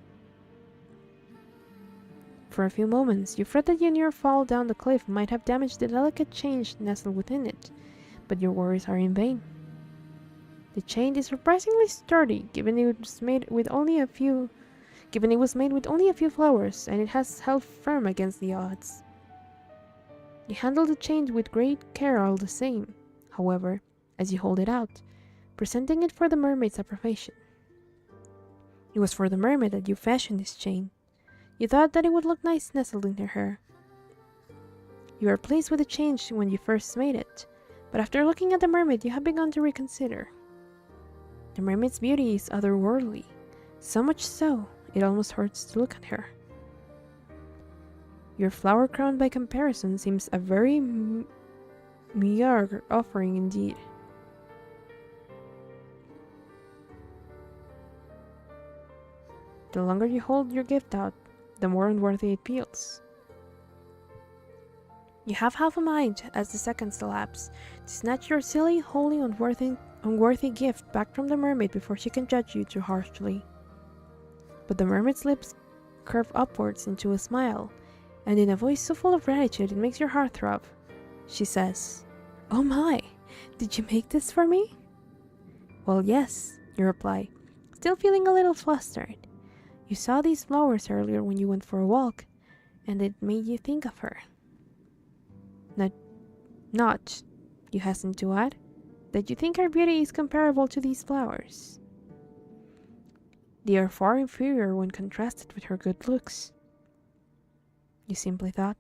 For a few moments, you fret that your near fall down the cliff might have damaged the delicate chain nestled within it, but your worries are in vain. The chain is surprisingly sturdy, given it was made with only a few flowers, and it has held firm against the odds. You handle the chain with great care all the same, however, as you hold it out, presenting it for the mermaid's approbation. It was for the mermaid that you fashioned this chain. You thought that it would look nice nestled in her hair. You were pleased with the change when you first made it, but after looking at the mermaid you have begun to reconsider. The mermaid's beauty is otherworldly, so much so, it almost hurts to look at her. Your flower crown by comparison seems a very meager offering indeed. The longer you hold your gift out, the more unworthy it feels. You have half a mind, as the seconds elapse, to snatch your silly, wholly unworthy gift back from the mermaid before she can judge you too harshly. But the mermaid's lips curve upwards into a smile, and in a voice so full of gratitude it makes your heart throb, she says, "Oh my, did you make this for me?" "Well, yes," you reply, still feeling a little flustered. "You saw these flowers earlier when you went for a walk, and it made you think of her." Not, you hasten to add, that you think her beauty is comparable to these flowers. They are far inferior when contrasted with her good looks. You simply thought.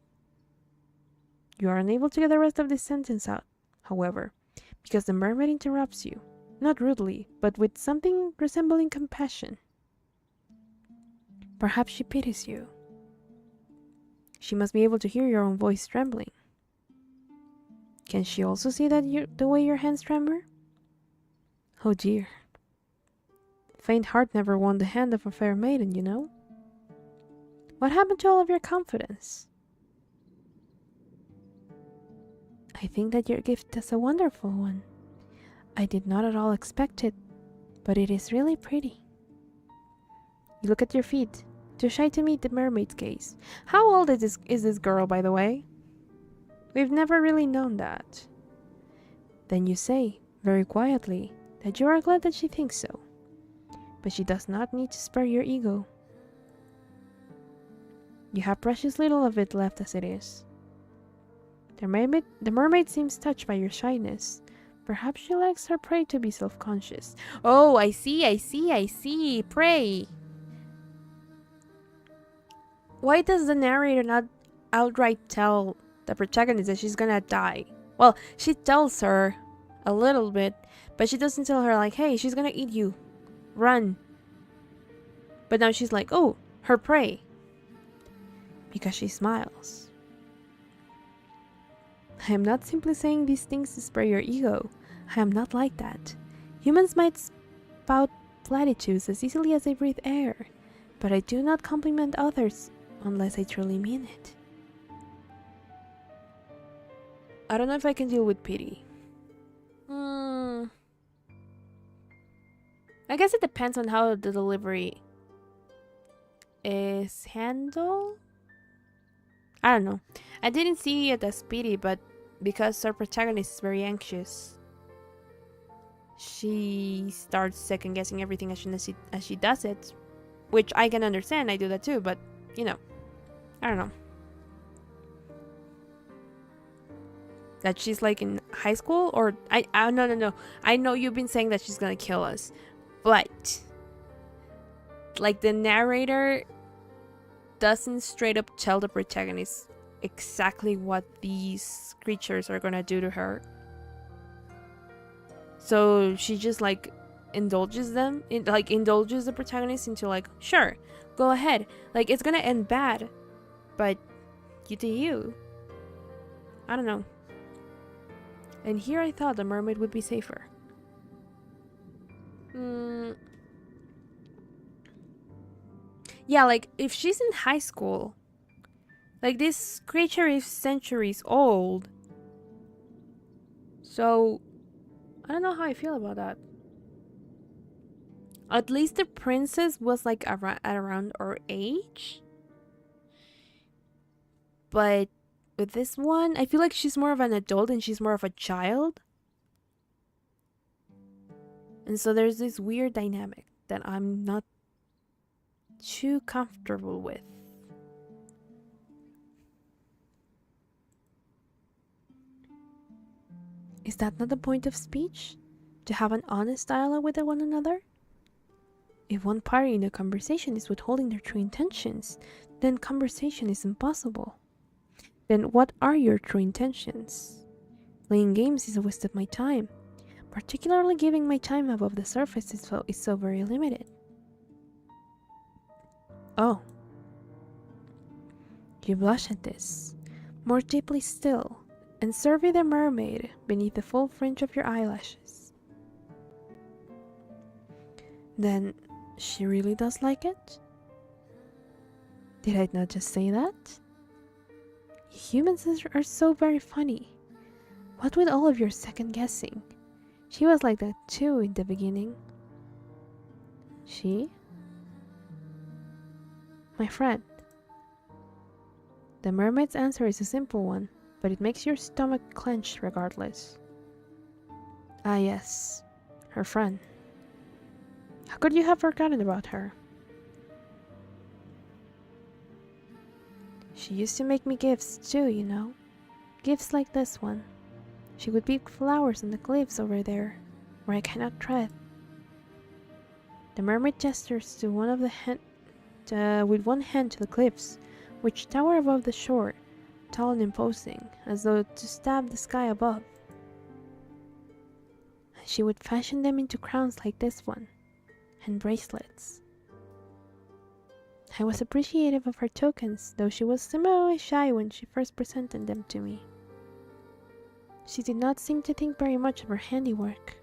You are unable to get the rest of this sentence out, however, because the mermaid interrupts you, not rudely, but with something resembling compassion. Perhaps she pities you. She must be able to hear your own voice trembling. Can she also see that the way your hands tremble? Oh dear. Faint heart never won the hand of a fair maiden, you know. What happened to all of your confidence? I think that your gift is a wonderful one. I did not at all expect it, but it is really pretty. You look at your feet, too shy to meet the mermaid's gaze. How old is this girl, by the way? We've never really known that. Then you say, very quietly, that you are glad that she thinks so. But she does not need to spare your ego. You have precious little of it left as it is. The mermaid seems touched by your shyness. Perhaps she likes her prey to be self-conscious. Oh, I see. Prey. Why does the narrator not outright tell the protagonist that she's gonna die? Well, she tells her a little bit, but she doesn't tell her like, hey, she's gonna eat you. Run. But now she's like, oh, her prey. Because she smiles. I am not simply saying these things to spare your ego. I am not like that. Humans might spout platitudes as easily as they breathe air, but I do not compliment others unless I truly mean it. I don't know if I can deal with pity. I guess it depends on how the delivery is handled. I don't know. I didn't see it as pity, but because our protagonist is very anxious, she starts second guessing everything as she does it, which I can understand. I do that too, but you know, I don't know. That she's like in high school, or no. I know you've been saying that she's gonna kill us, but like the narrator doesn't straight up tell the protagonist exactly what these creatures are gonna do to her. So she just like indulges the protagonist into like, sure, go ahead. Like, it's gonna end bad, but you do you. I don't know. And here I thought the mermaid would be safer. Yeah, like if she's in high school, like this creature is centuries old. So I don't know how I feel about that. At least the princess was like around our age. But with this one, I feel like she's more of an adult and she's more of a child. And so there's this weird dynamic that I'm not too comfortable with. Is that not the point of speech? To have an honest dialogue with one another? If one party in the conversation is withholding their true intentions, then conversation is impossible. Then what are your true intentions? Playing games is a waste of my time. Particularly giving my time above the surface is so very limited. Oh. You blush at this. More deeply still, and survey the mermaid beneath the full fringe of your eyelashes. Then, she really does like it? Did I not just say that? Humans are so very funny. What with all of your second guessing? She was like that too in the beginning. She? My friend. The mermaid's answer is a simple one, but it makes your stomach clench regardless. Ah yes, her friend. How could you have forgotten about her? She used to make me gifts too, you know. Gifts like this one. She would pick flowers on the cliffs over there, where I cannot tread. The mermaid gestures to one of with one hand to the cliffs, which tower above the shore, tall and imposing, as though to stab the sky above. She would fashion them into crowns like this one, and bracelets. I was appreciative of her tokens, though she was similarly shy when she first presented them to me. She did not seem to think very much of her handiwork.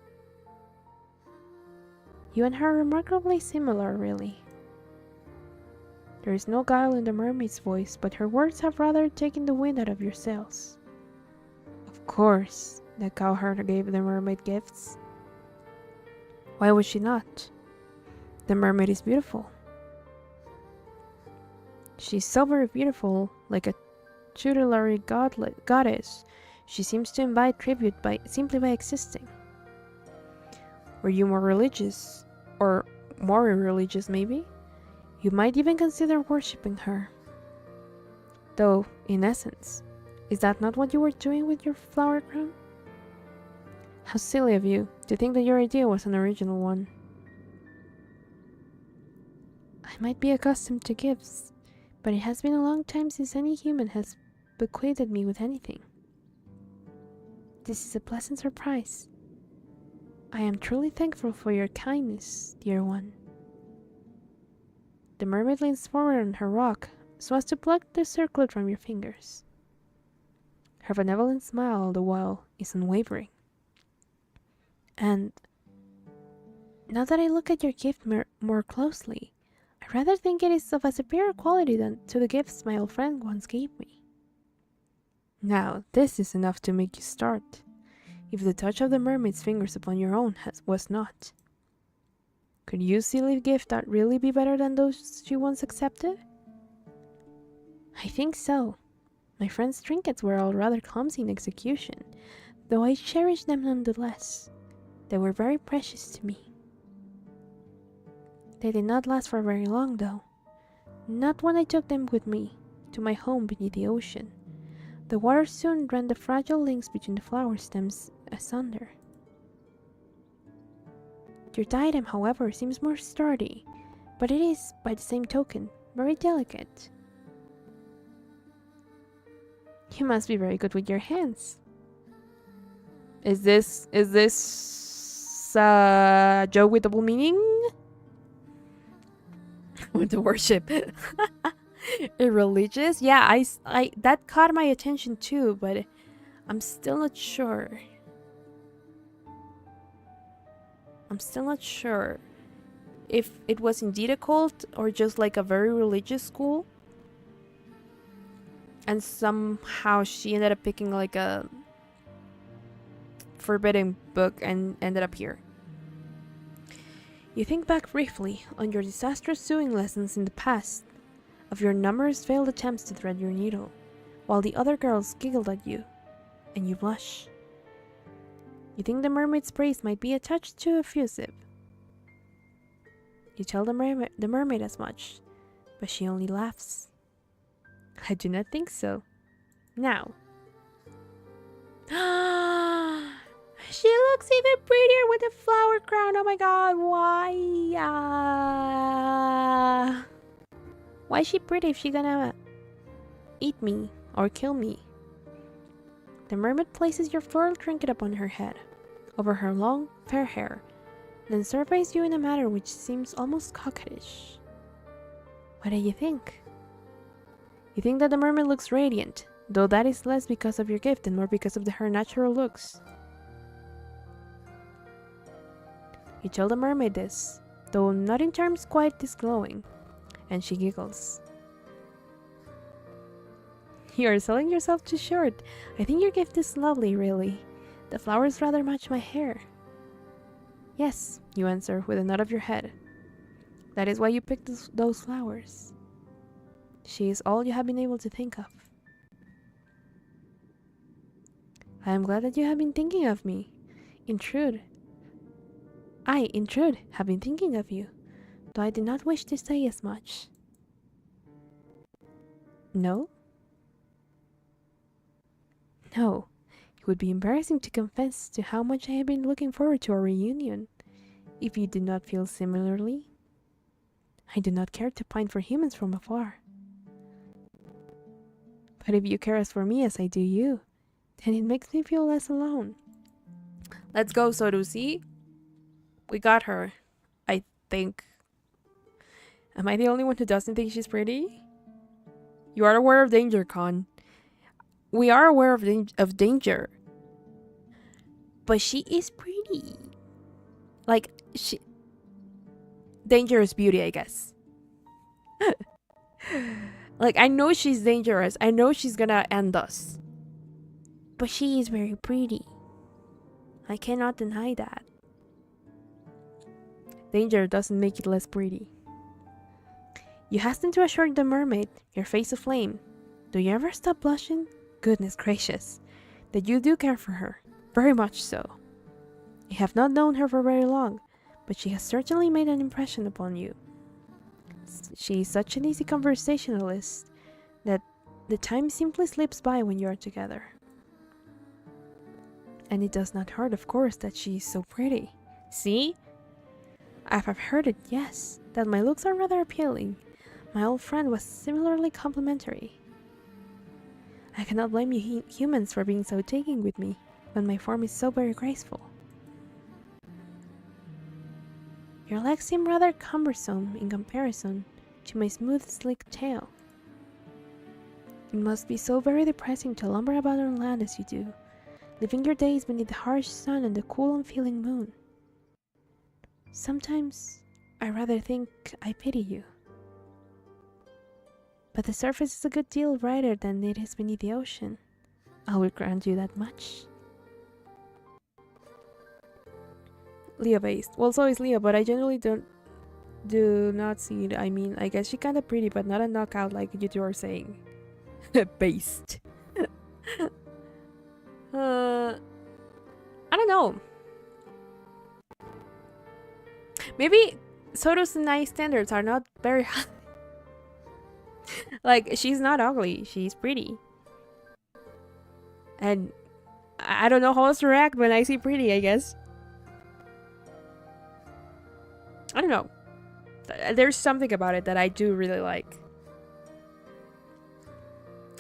You and her are remarkably similar, really. There is no guile in the mermaid's voice, but her words have rather taken the wind out of your sails. Of course, the cowherd gave the mermaid gifts. Why would she not? The mermaid is beautiful. She's so very beautiful, like a tutelary goddess. She seems to invite tribute simply by existing. Were you more religious, or more irreligious maybe, you might even consider worshipping her. Though, in essence, is that not what you were doing with your flower crown? How silly of you to think that your idea was an original one. I might be accustomed to gifts, but it has been a long time since any human has bequeathed me with anything. This is a pleasant surprise. I am truly thankful for your kindness, dear one. The mermaid leans forward on her rock so as to pluck the circlet from your fingers. Her benevolent smile all the while is unwavering. And now that I look at your gift more closely, I rather think it is of a superior quality than to the gifts my old friend once gave me. Now, this is enough to make you start, if the touch of the mermaid's fingers upon your own was not. Could you silly gift that really be better than those she once accepted? I think so. My friend's trinkets were all rather clumsy in execution, though I cherished them nonetheless. They were very precious to me. They did not last for very long, though. Not when I took them with me to my home beneath the ocean, The water soon ran the fragile links between the flower stems asunder. Your diadem, however, seems more sturdy, but it is, by the same token, very delicate. You must be very good with your hands. Is this joke with double meaning? With the worship. Irreligious? Yeah, I that caught my attention too, but I'm still not sure. I'm still not sure if it was indeed a cult or just like a very religious school. And somehow she ended up picking like a forbidden book and ended up here. You think back briefly on your disastrous sewing lessons in the past, of your numerous failed attempts to thread your needle, while the other girls giggled at you, and you blush. You think the mermaid's praise might be a touch too effusive. You tell the mermaid as much, but she only laughs. I do not think so. Now. She looks even prettier with a flower crown. Oh my god, why? Why is she pretty if she's gonna eat me or kill me? The mermaid places your floral trinket upon her head, over her long, fair hair, then surveys you in a manner which seems almost coquettish. What do you think? You think that the mermaid looks radiant, though that is less because of your gift and more because of her natural looks. You tell the mermaid this, though not in terms quite this glowing, and she giggles. You are selling yourself too short. I think your gift is lovely, really. The flowers rather match my hair. Yes, you answer with a nod of your head. That is why you picked those flowers. She is all you have been able to think of. I am glad that you have been thinking of me. In truth, have been thinking of you, though I did not wish to say as much. No? No. It would be embarrassing to confess to how much I have been looking forward to our reunion, if you do not feel similarly. I do not care to pine for humans from afar. But if you care as for me as I do you, then it makes me feel less alone. Let's go, Sorusi. We got her, I think. Am I the only one who doesn't think she's pretty? You are aware of danger, Con. We are aware of danger. But she is pretty. Like, dangerous beauty, I guess. Like, I know she's dangerous. I know she's gonna end us. But she is very pretty. I cannot deny that. Danger doesn't make it less pretty. You hasten to assure the mermaid, your face aflame. Do you ever stop blushing? Goodness gracious. That you do care for her. Very much so. You have not known her for very long, but she has certainly made an impression upon you. She is such an easy conversationalist that the time simply slips by when you are together. And it does not hurt, of course, that she is so pretty. See? I have heard it, yes, that my looks are rather appealing. My old friend was similarly complimentary. I cannot blame you humans for being so taking with me, when my form is so very graceful. Your legs seem rather cumbersome in comparison to my smooth, sleek tail. It must be so very depressing to lumber about on land as you do, living your days beneath the harsh sun and the cool, unfeeling moon. Sometimes, I rather think I pity you. But the surface is a good deal brighter than it is beneath the ocean. I will grant you that much. Leo based. Well, so is Leo, but I generally do not see it. I mean, I guess she's kind of pretty, but not a knockout like you two are saying. Based. I don't know. Maybe Soto's nice standards are not very high. Like, she's not ugly. She's pretty. And I don't know how else to react when I see pretty, I guess. I don't know. There's something about it that I do really like.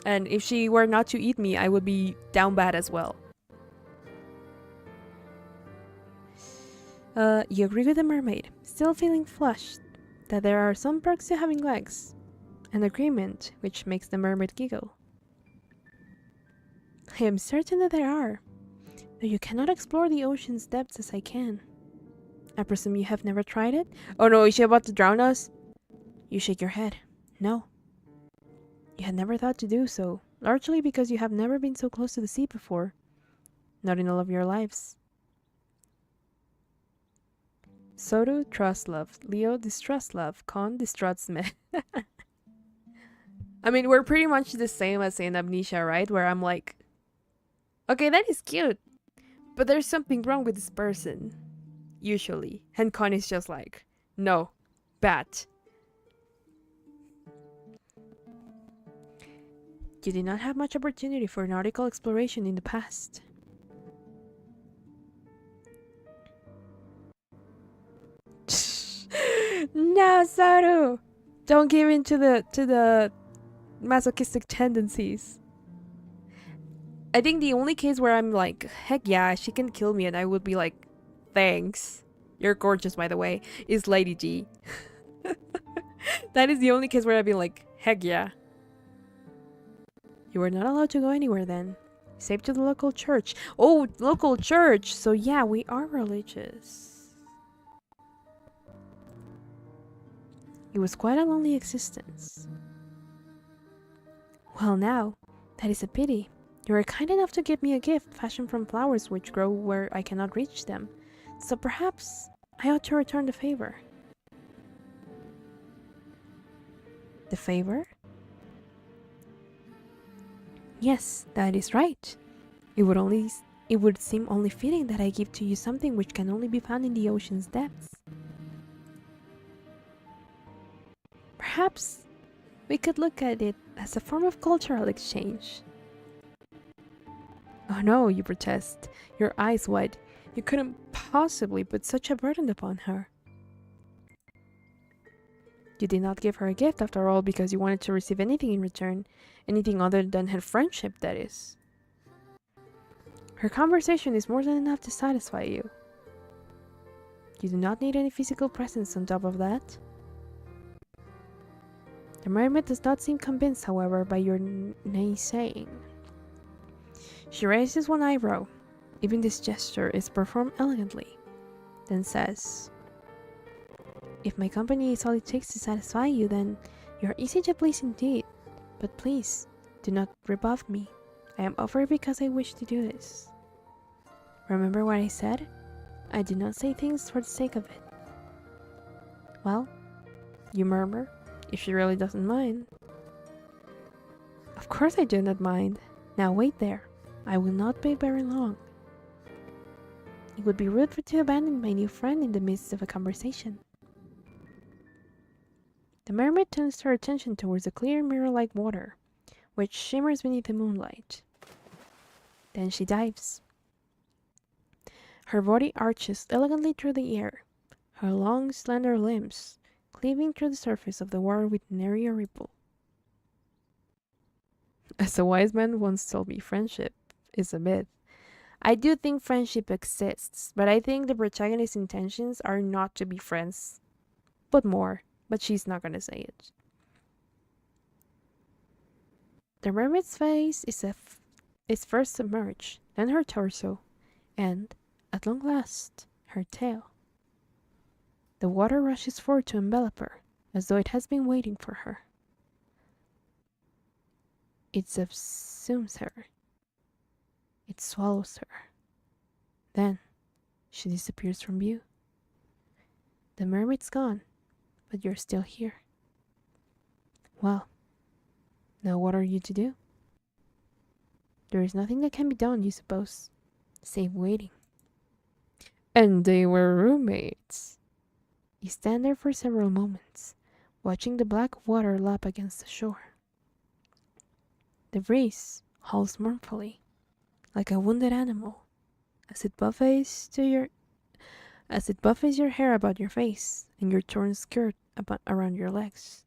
And if she were not to eat me, I would be down bad as well. You agree with the mermaid, still feeling flushed, that there are some perks to having legs. An agreement which makes the mermaid giggle. I am certain that there are, though you cannot explore the ocean's depths as I can. I presume you have never tried it? Oh no, is she about to drown us? You shake your head. No. You had never thought to do so, largely because you have never been so close to the sea before. Not in all of your lives. Soto, trust love. Leo, distrust love. Con, distrusts me. I mean, we're pretty much the same as in Amnesia, right? Where I'm like, okay, that is cute, but there's something wrong with this person. Usually. And Con is just like, no, bad. You did not have much opportunity for nautical exploration in the past. No, Saru! Don't give in to the masochistic tendencies. I think the only case where I'm like, heck yeah, she can kill me and I would be like, thanks. You're gorgeous, by the way, is Lady G. That is the only case where I'd be like, heck yeah. You were not allowed to go anywhere then. Save to the local church. Oh, local church! So yeah, we are religious. It was quite a lonely existence. Well now, that is a pity. You were kind enough to give me a gift fashioned from flowers which grow where I cannot reach them. So perhaps I ought to return the favor. The favor? Yes, that is right. It would seem only fitting that I give to you something which can only be found in the ocean's depths. Perhaps we could look at it as a form of cultural exchange. Oh no, you protest, your eyes wide. You couldn't possibly put such a burden upon her. You did not give her a gift after all because you wanted to receive anything in return. Anything other than her friendship, that is. Her conversation is more than enough to satisfy you. You do not need any physical presence on top of that. The mermaid does not seem convinced, however, by your naysaying. She raises one eyebrow. Even this gesture is performed elegantly. Then says, if my company is all it takes to satisfy you, then you are easy to please indeed. But please, do not rebuff me. I am offering because I wish to do this. Remember what I said? I do not say things for the sake of it. Well, you murmur, if she really doesn't mind. Of course I do not mind. Now wait there. I will not be very long. It would be rude to abandon my new friend in the midst of a conversation. The mermaid turns her attention towards the clear mirror-like water, which shimmers beneath the moonlight. Then she dives. Her body arches elegantly through the air, her long, slender limbs cleaving through the surface of the water with nary a ripple. As a wise man once told me, friendship is a myth. I do think friendship exists, but I think the protagonist's intentions are not to be friends, but more. But she's not gonna say it. The mermaid's face is first submerged, then her torso, and, at long last, her tail. The water rushes forward to envelop her, as though it has been waiting for her. It subsumes her. It swallows her. Then, she disappears from view. The mermaid's gone. But you're still here. Well, now what are you to do? There is nothing that can be done, you suppose, save waiting. And they were roommates. You stand there for several moments, watching the black water lap against the shore. The breeze howls mournfully. like a wounded animal, as it buffets your hair about your face and your torn skirt around your legs.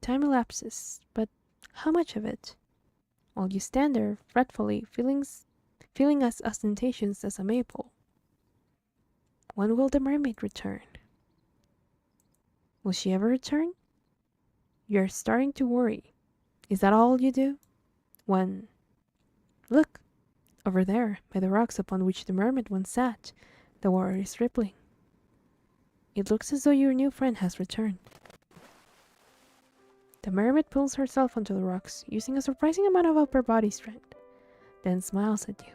Time elapses, but how much of it? While you stand there, fretfully, feeling as ostentatious as a maple. When will the mermaid return? Will she ever return? You're starting to worry. Is that all you do? When... Look! Over there, by the rocks upon which the mermaid once sat, the water is rippling. It looks as though your new friend has returned. The mermaid pulls herself onto the rocks, using a surprising amount of upper body strength, then smiles at you.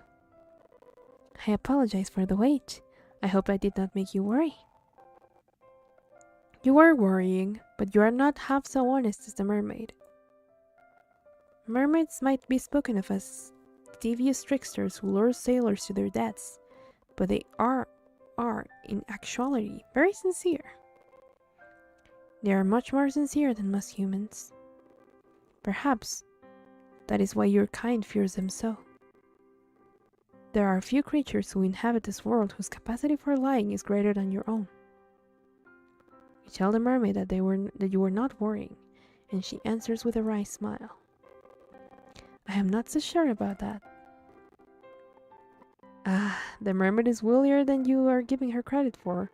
I apologize for the wait. I hope I did not make you worry. You are worrying, but you are not half so honest as the mermaid. Mermaids might be spoken of as devious tricksters who lure sailors to their deaths, but they are in actuality very sincere. They are much more sincere than most humans. Perhaps that is why your kind fears them so. There are few creatures who inhabit this world whose capacity for lying is greater than your own. You tell the mermaid that you were not worrying, and she answers with a wry smile. I am not so sure about that. The mermaid is wilier than you are giving her credit for.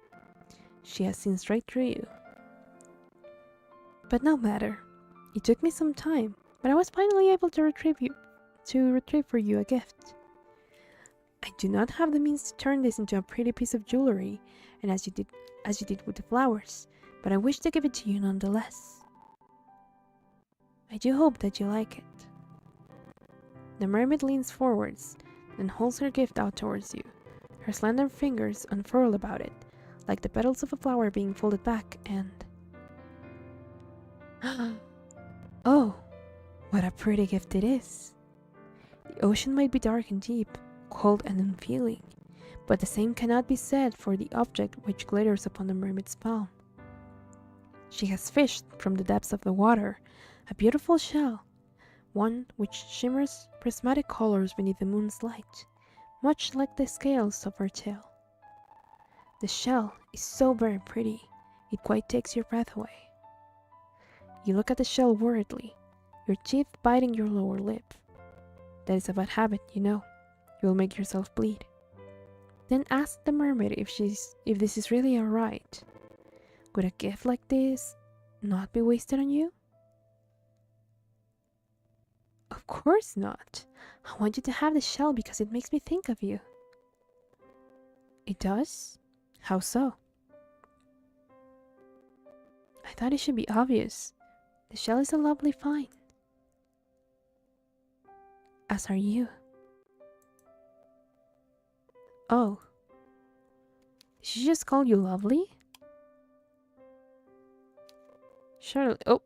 She has seen straight through you. But no matter. It took me some time, but I was finally able to retrieve for you a gift. I do not have the means to turn this into a pretty piece of jewelry, and as you did with the flowers, but I wish to give it to you nonetheless. I do hope that you like it. The mermaid leans forwards, then holds her gift out towards you. Her slender fingers unfurl about it, like the petals of a flower being folded back, and... Oh, what a pretty gift it is. The ocean might be dark and deep, cold and unfeeling, but the same cannot be said for the object which glitters upon the mermaid's palm. She has fished from the depths of the water a beautiful shell, one which shimmers prismatic colors beneath the moon's light, much like the scales of her tail. The shell is so very pretty, it quite takes your breath away. You look at the shell worriedly, your teeth biting your lower lip. That is a bad habit, you know. You will make yourself bleed. Then ask the mermaid if this is really alright. Would a gift like this not be wasted on you? Of course not. I want you to have the shell because it makes me think of you. It does? How so? I thought it should be obvious. The shell is a lovely find. As are you. Oh. Did she just call you lovely? Surely. Oh.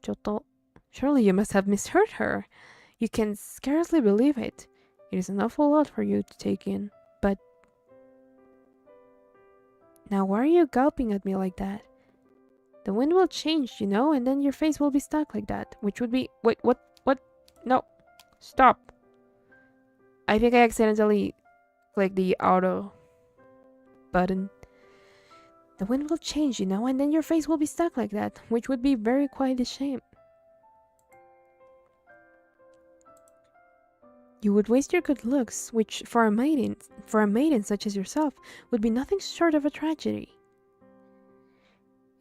Choto. Surely you must have misheard her. You can scarcely believe it. It is an awful lot for you to take in, but... Now why are you gulping at me like that? The wind will change, you know, and then your face will be stuck like that, which would be... Wait, what? No. Stop. I think I accidentally clicked the auto button. The wind will change, you know, and then your face will be stuck like that, which would be quite a shame. You would waste your good looks, which for a maiden such as yourself would be nothing short of a tragedy.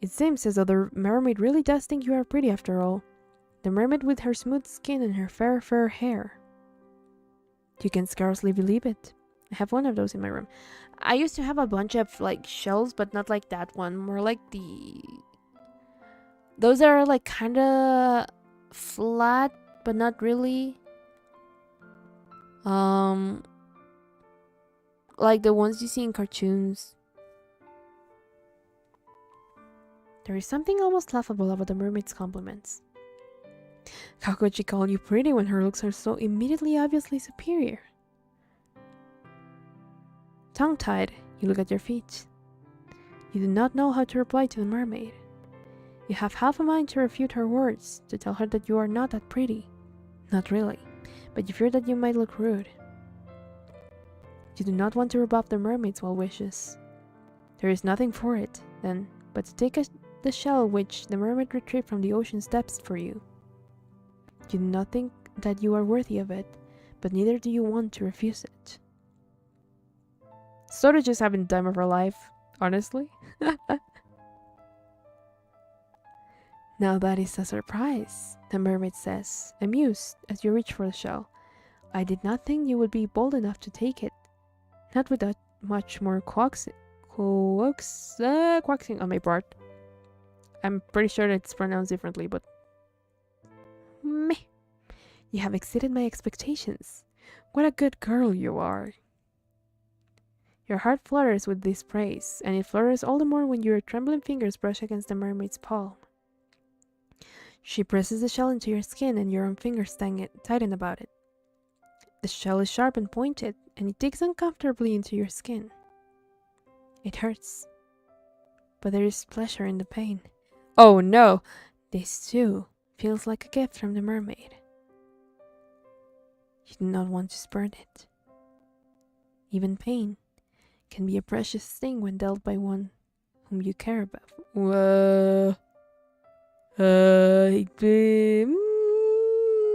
It seems as though the mermaid really does think you are pretty after all. The mermaid with her smooth skin and her fair hair. You can scarcely believe it. I have one of those in my room. I used to have a bunch of like shells, but not like that one. More like those are like kinda flat, but not really. Like the ones you see in cartoons. There is something almost laughable about the mermaid's compliments. How could she call you pretty when her looks are so immediately obviously superior? Tongue-tied, you look at your feet. You do not know how to reply to the mermaid. You have half a mind to refute her words, to tell her that you are not that pretty. Not really, but you fear that you might look rude. You do not want to rebuff the mermaid's well wishes. There is nothing for it, then, but to take the shell which the mermaid retrieved from the ocean's depths for you. You do not think that you are worthy of it, but neither do you want to refuse it. Sort of just having the time of her life, honestly. Now that is a surprise, the mermaid says, amused as you reach for the shell. I did not think you would be bold enough to take it. Not without much more coaxing on my part. I'm pretty sure it's pronounced differently, but meh. You have exceeded my expectations. What a good girl you are. Your heart flutters with this praise, and it flutters all the more when your trembling fingers brush against the mermaid's palm. She presses the shell into your skin, and your own fingers tighten about it. The shell is sharp and pointed, and it digs uncomfortably into your skin. It hurts, but there is pleasure in the pain. Oh no! This too feels like a gift from the mermaid. You do not want to spurn it. Even pain can be a precious thing when dealt by one whom you care about.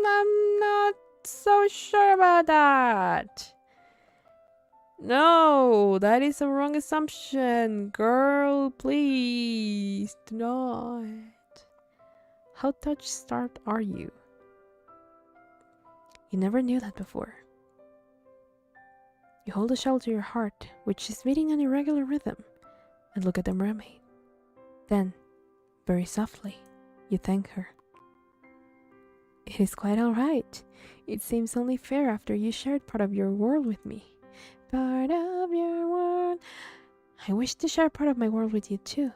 I'm not so sure about that. No, that is a wrong assumption. Girl, please do not. How touch-starved are you? You never knew that before. You hold the shell to your heart, which is beating an irregular rhythm, and look at the mermaid. Then, very softly, you thank her. It is quite all right. It seems only fair after you shared part of your world with me. Part of your world. I wish to share part of my world with you too.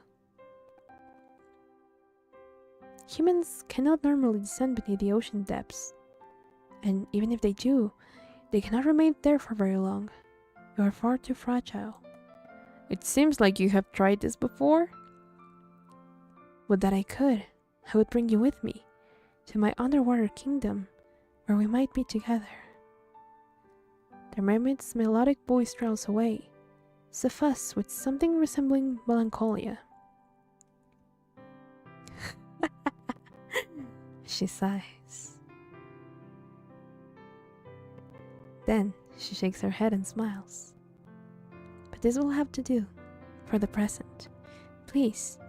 Humans cannot normally descend beneath the ocean depths. And even if they do, they cannot remain there for very long. You are far too fragile. It seems like you have tried this before. Would that I could. I would bring you with me to my underwater kingdom, where we might be together. The mermaid's melodic voice trails away, suffused with something resembling melancholia. She sighs. Then she shakes her head and smiles. But this will have to do for the present. Please,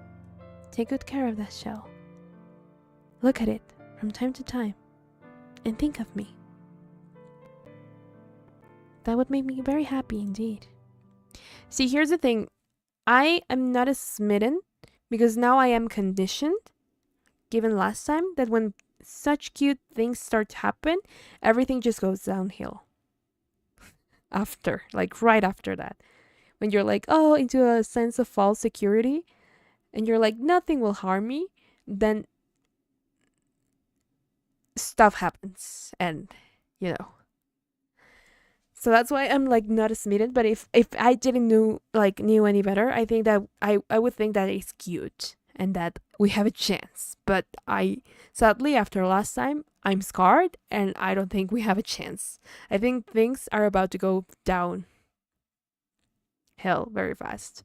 take good care of that shell. Look at it from time to time and think of me. That would make me very happy indeed. See, here's the thing. I am not as smitten because now I am conditioned, given last time, that when such cute things start to happen, everything just goes downhill. After, like right after that. When you're like, oh, into a sense of false security, and you're like, nothing will harm me, then stuff happens, and you know. So that's why I'm like not as smitten. But if I didn't knew any better, I think that I would think that it's cute and that we have a chance. But I sadly, after last time, I'm scarred and I don't think we have a chance. I think things are about to go down hill very fast.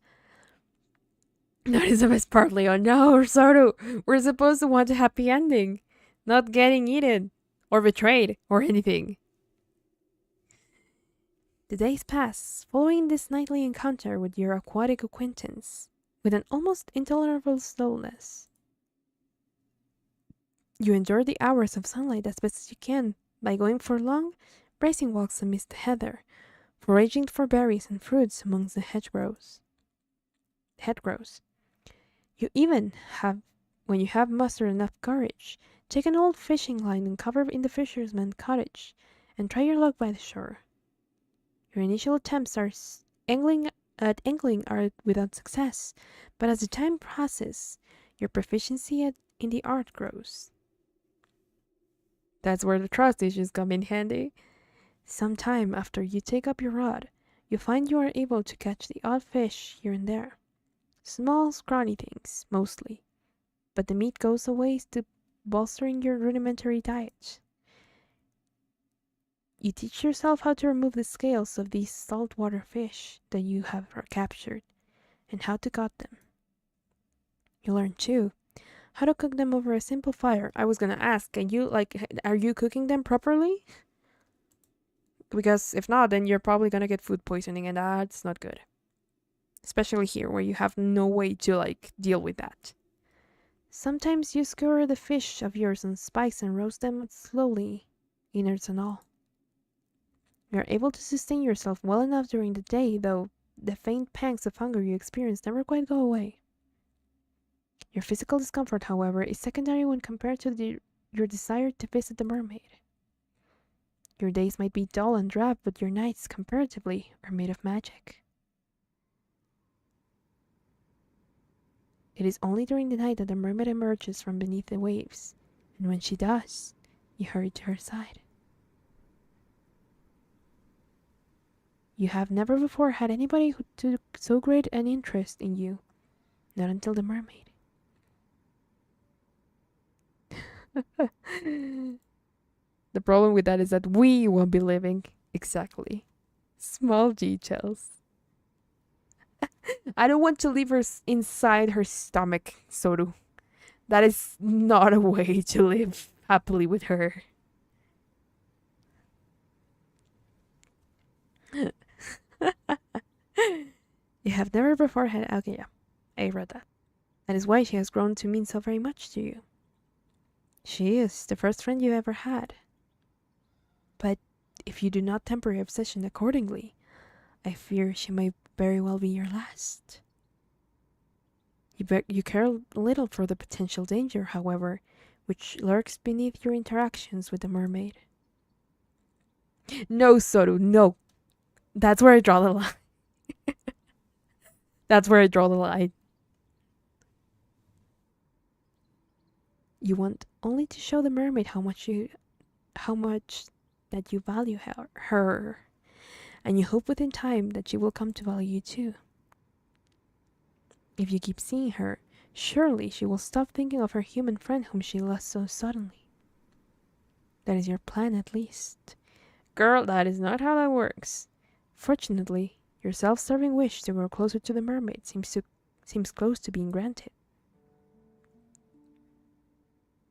That is the best part, Leon. No, Sordo, we're supposed to want a happy ending, not getting eaten or betrayed or anything. The days pass, following this nightly encounter with your aquatic acquaintance, with an almost intolerable slowness. You endure the hours of sunlight as best as you can by going for long, bracing walks amidst the heather, foraging for berries and fruits amongst the hedgerows. You even have, when you have mustered enough courage, take an old fishing line and cover in the fisherman's cottage, and try your luck by the shore. Your initial attempts at angling are without success, but as the time passes, your proficiency in the art grows. That's where the trust issues come in handy. Some time after you take up your rod, you find you are able to catch the odd fish here and there. Small, scrawny things, mostly. but the meat goes away to bolstering your rudimentary diet. You teach yourself how to remove the scales of these saltwater fish that you have captured and how to gut them. You learn too how to cook them over a simple fire. I was gonna ask, are you cooking them properly? Because if not, then you're probably gonna get food poisoning, and that's not good. Especially here, where you have no way to, deal with that. Sometimes you skewer the fish of yours on spikes and roast them slowly, innards and all. You're able to sustain yourself well enough during the day, though the faint pangs of hunger you experience never quite go away. Your physical discomfort, however, is secondary when compared to your desire to visit the mermaid. Your days might be dull and drab, but your nights, comparatively, are made of magic. It is only during the night that the mermaid emerges from beneath the waves, and when she does, you hurry to her side. You have never before had anybody who took so great an interest in you, not until the mermaid. The problem with that is that we won't be living. Exactly. Small details. I don't want to leave her inside her stomach, Soru. That is not a way to live happily with her. You have never before had... Okay, yeah. I read that. That is why she has grown to mean so very much to you. She is the first friend you ever had. But if you do not temper your obsession accordingly, I fear she may very well be your last. You care little for the potential danger, however, which lurks beneath your interactions with the mermaid. No, Soru, no. That's where I draw the line. That's where I draw the line. You want only to show the mermaid how much that you value her, and you hope within time that she will come to value you too. If you keep seeing her, surely she will stop thinking of her human friend whom she lost so suddenly. That is your plan, at least. Girl, that is not how that works. Fortunately, your self-serving wish to grow closer to the mermaid seems close to being granted.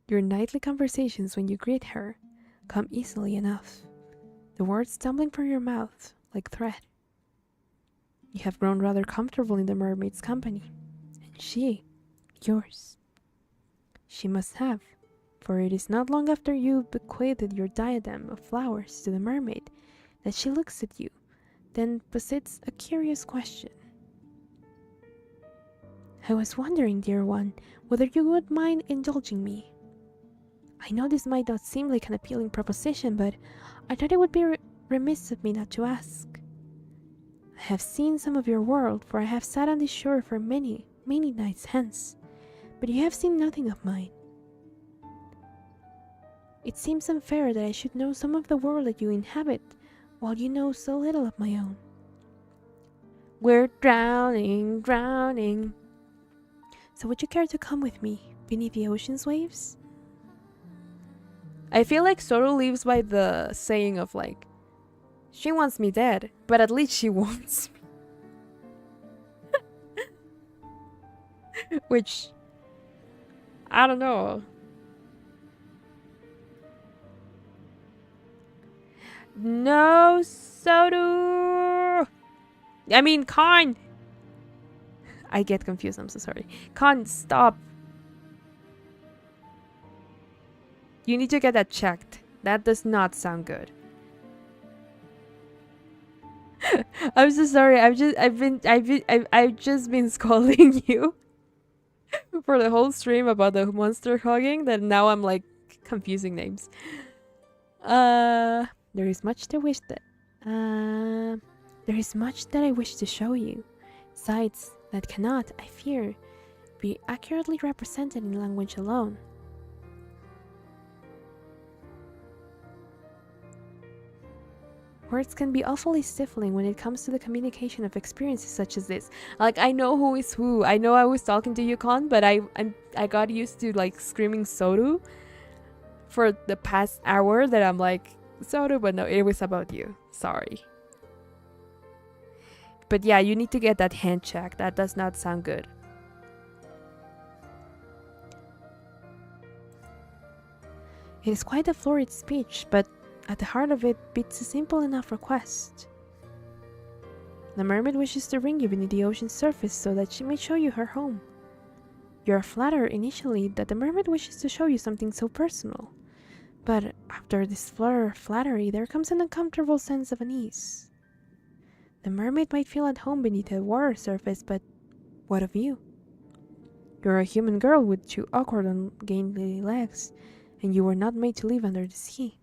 Your nightly conversations when you greet her come easily enough, the words tumbling from your mouth like thread. You have grown rather comfortable in the mermaid's company, and she, yours. She must have, for it is not long after you bequeathed your diadem of flowers to the mermaid that she looks at you, then posits a curious question. I was wondering, dear one, whether you would mind indulging me. I know this might not seem like an appealing proposition, but I thought it would be remiss of me not to ask. I have seen some of your world, for I have sat on this shore for many, many nights hence, but you have seen nothing of mine. It seems unfair that I should know some of the world that you inhabit, while you know so little of my own. We're drowning, drowning. So would you care to come with me beneath the ocean's waves? I feel like Soru lives by the saying of she wants me dead, but at least she wants me. Which, I don't know. No, Soru! I mean, Khan! I get confused, I'm so sorry. Khan, stop. You need to get that checked. That does not sound good. I'm so sorry. I've just been scolding you for the whole stream about the monster hugging that now I'm confusing names. There is much that I wish to show you. Sights that cannot, I fear, be accurately represented in language alone. Words can be awfully stifling when it comes to the communication of experiences such as this. Like, I know who is who. I know I was talking to Yukon, but I got used to like screaming Soru for the past hour that I'm like, Soru, but no, it was about you. Sorry. But yeah, you need to get that hand check. That does not sound good. It is quite a florid speech, but at the heart of it beats a simple enough request. The mermaid wishes to bring you beneath the ocean's surface so that she may show you her home. You are flattered initially that the mermaid wishes to show you something so personal, but after this flutter of flattery there comes an uncomfortable sense of unease. The mermaid might feel at home beneath the water surface, but what of you? You're a human girl with two awkward and ungainly legs, and you were not made to live under the sea.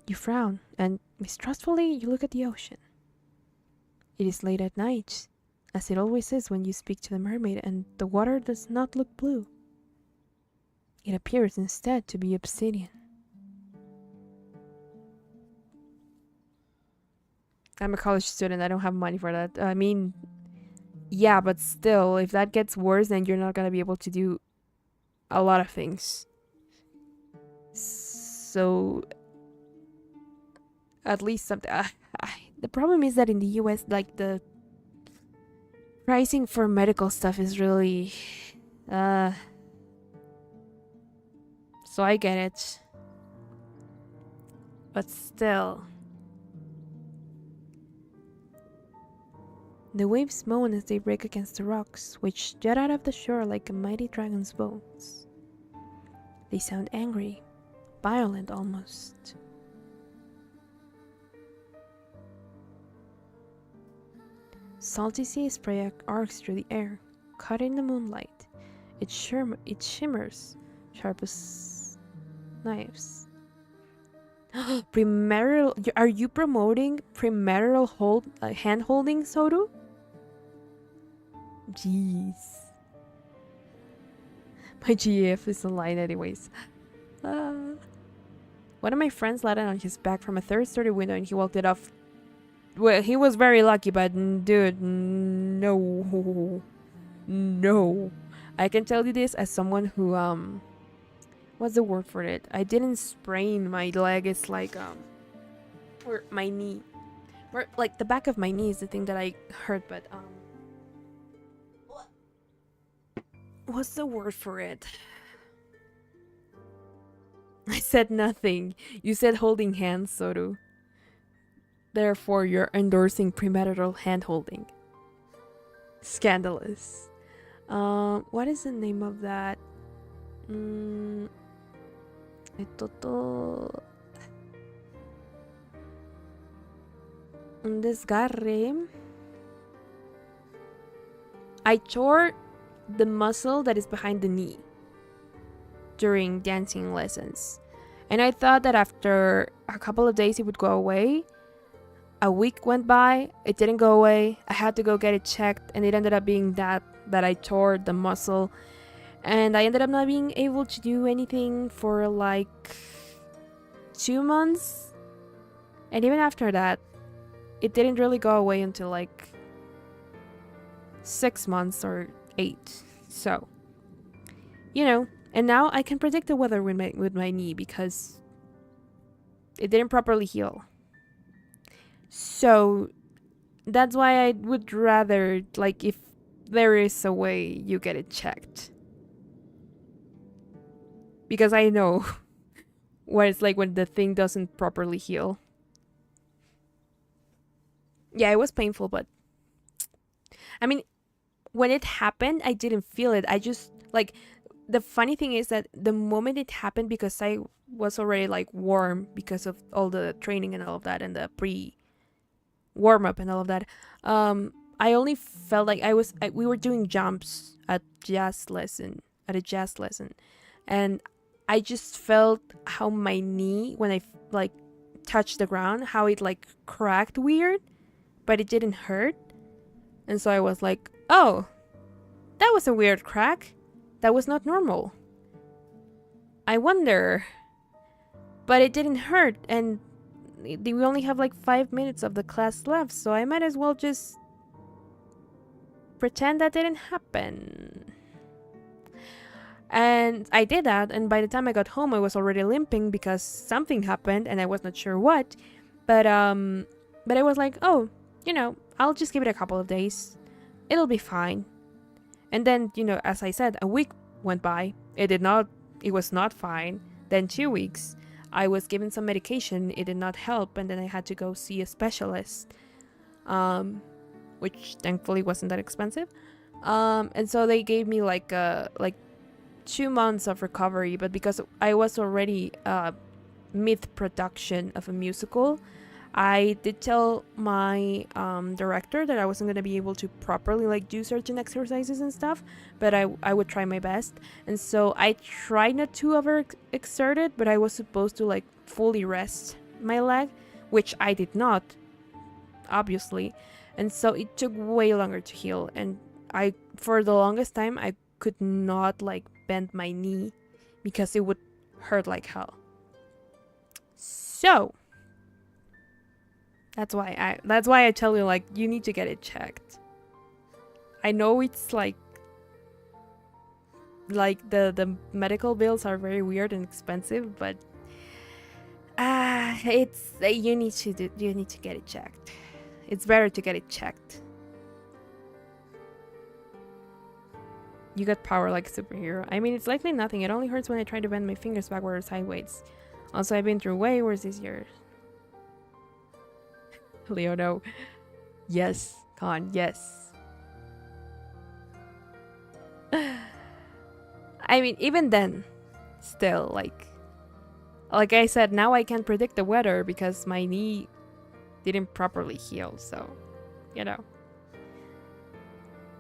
You frown, and mistrustfully you look at the ocean. It is late at night, as it always is when you speak to the mermaid, and the water does not look blue. It appears instead to be obsidian. I'm a college student, I don't have money for that. I mean, yeah, but still, if that gets worse, then you're not gonna be able to do a lot of things. So, at least something. The problem is that in the US, like, the pricing for medical stuff is really, so I get it, but still. The waves moan as they break against the rocks, which jut out of the shore like a mighty dragon's bones. They sound angry, violent almost. Salty sea spray arcs through the air, caught in the moonlight. It shimmers, sharp as knives. Premarital? Are you promoting premarital hand-holding, Soru? Jeez. My GF is online anyways. One of my friends landed on his back from a third-story window and he walked it off. Well, he was very lucky, but dude, no. No. I can tell you this as someone who, what's the word for it? I didn't sprain my leg, it's like, or my knee. Or, like, the back of my knee is the thing that I hurt, but, what's the word for it? I said nothing. You said holding hands, Soru. Therefore, you're endorsing premarital hand-holding. Scandalous. What is the name of that? Un desgarre. I tore the muscle that is behind the knee during dancing lessons, and I thought that after a couple of days it would go away. A week went by, it didn't go away. I had to go get it checked, and it ended up being that I tore the muscle, and I ended up not being able to do anything for like 2 months, and even after that it didn't really go away until like 6 months or 8. So, you know, and now I can predict the weather with my knee because it didn't properly heal. So that's why I would rather, like, if there is a way, you get it checked. Because I know what it's like when the thing doesn't properly heal. Yeah, it was painful, but I mean, when it happened, I didn't feel it. I just, like, the funny thing is that the moment it happened, because I was already like warm because of all the training and all of that and the warm-up and all of that, I only felt like we were doing jumps at a jazz lesson, and I just felt how my knee, when I like touched the ground, how it like cracked weird, but it didn't hurt. And so I was like, oh, that was a weird crack. That was not normal. I wonder. But it didn't hurt, and we only have like 5 minutes of the class left, so I might as well just pretend that didn't happen. And I did that, and by the time I got home, I was already limping because something happened, and I was not sure what. But I was like, oh, you know, I'll just give it a couple of days. It'll be fine. And then, you know, as I said, a week went by. It was not fine. Then 2 weeks. I was given some medication. It did not help, and then I had to go see a specialist, which thankfully wasn't that expensive. And so they gave me like 2 months of recovery, but because I was already mid-production of a musical, I did tell my director that I wasn't going to be able to properly like do certain exercises and stuff, but I would try my best. And so I tried not to overexert it, but I was supposed to like fully rest my leg, which I did not, obviously. And so it took way longer to heal, and for the longest time I could not like bend my knee because it would hurt like hell. So that's why I tell you, like, you need to get it checked. I know it's like the medical bills are very weird and expensive, but you need to get it checked. It's better to get it checked. You got power like a superhero. I mean, it's likely nothing. It only hurts when I try to bend my fingers backward or sideways. Also, I've been through way worse this year. Leo, no. Yes, Con, yes. I mean, even then, still, like I said, now I can't predict the weather because my knee didn't properly heal, so, you know.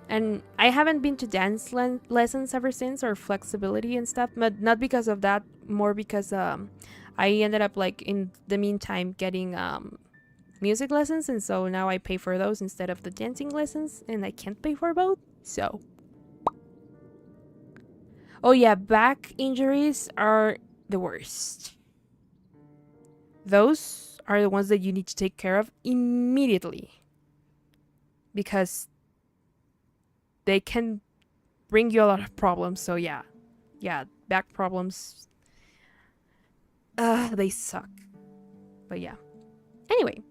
And I haven't been to dance lessons ever since, or flexibility and stuff, but not because of that, more because I ended up, like, in the meantime getting music lessons, and so now I pay for those instead of the dancing lessons, and I can't pay for both, so. Oh yeah, back injuries are the worst. Those are the ones that you need to take care of immediately, because they can bring you a lot of problems. So yeah, back problems, they suck. But yeah, anyway,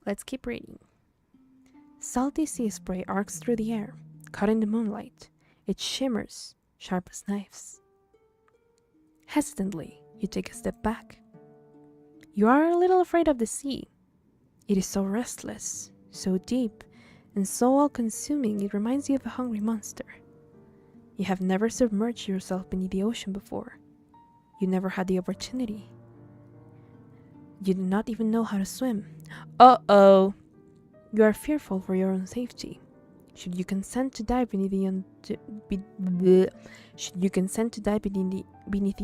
let's keep reading. Salty sea spray arcs through the air, caught in the moonlight. It shimmers, sharp as knives. Hesitantly, you take a step back. You are a little afraid of the sea. It is so restless, so deep, and so all-consuming it reminds you of a hungry monster. You have never submerged yourself beneath the ocean before. You never had the opportunity. You do not even know how to swim. Uh-oh! You are fearful for your own safety. Should you consent to dive beneath the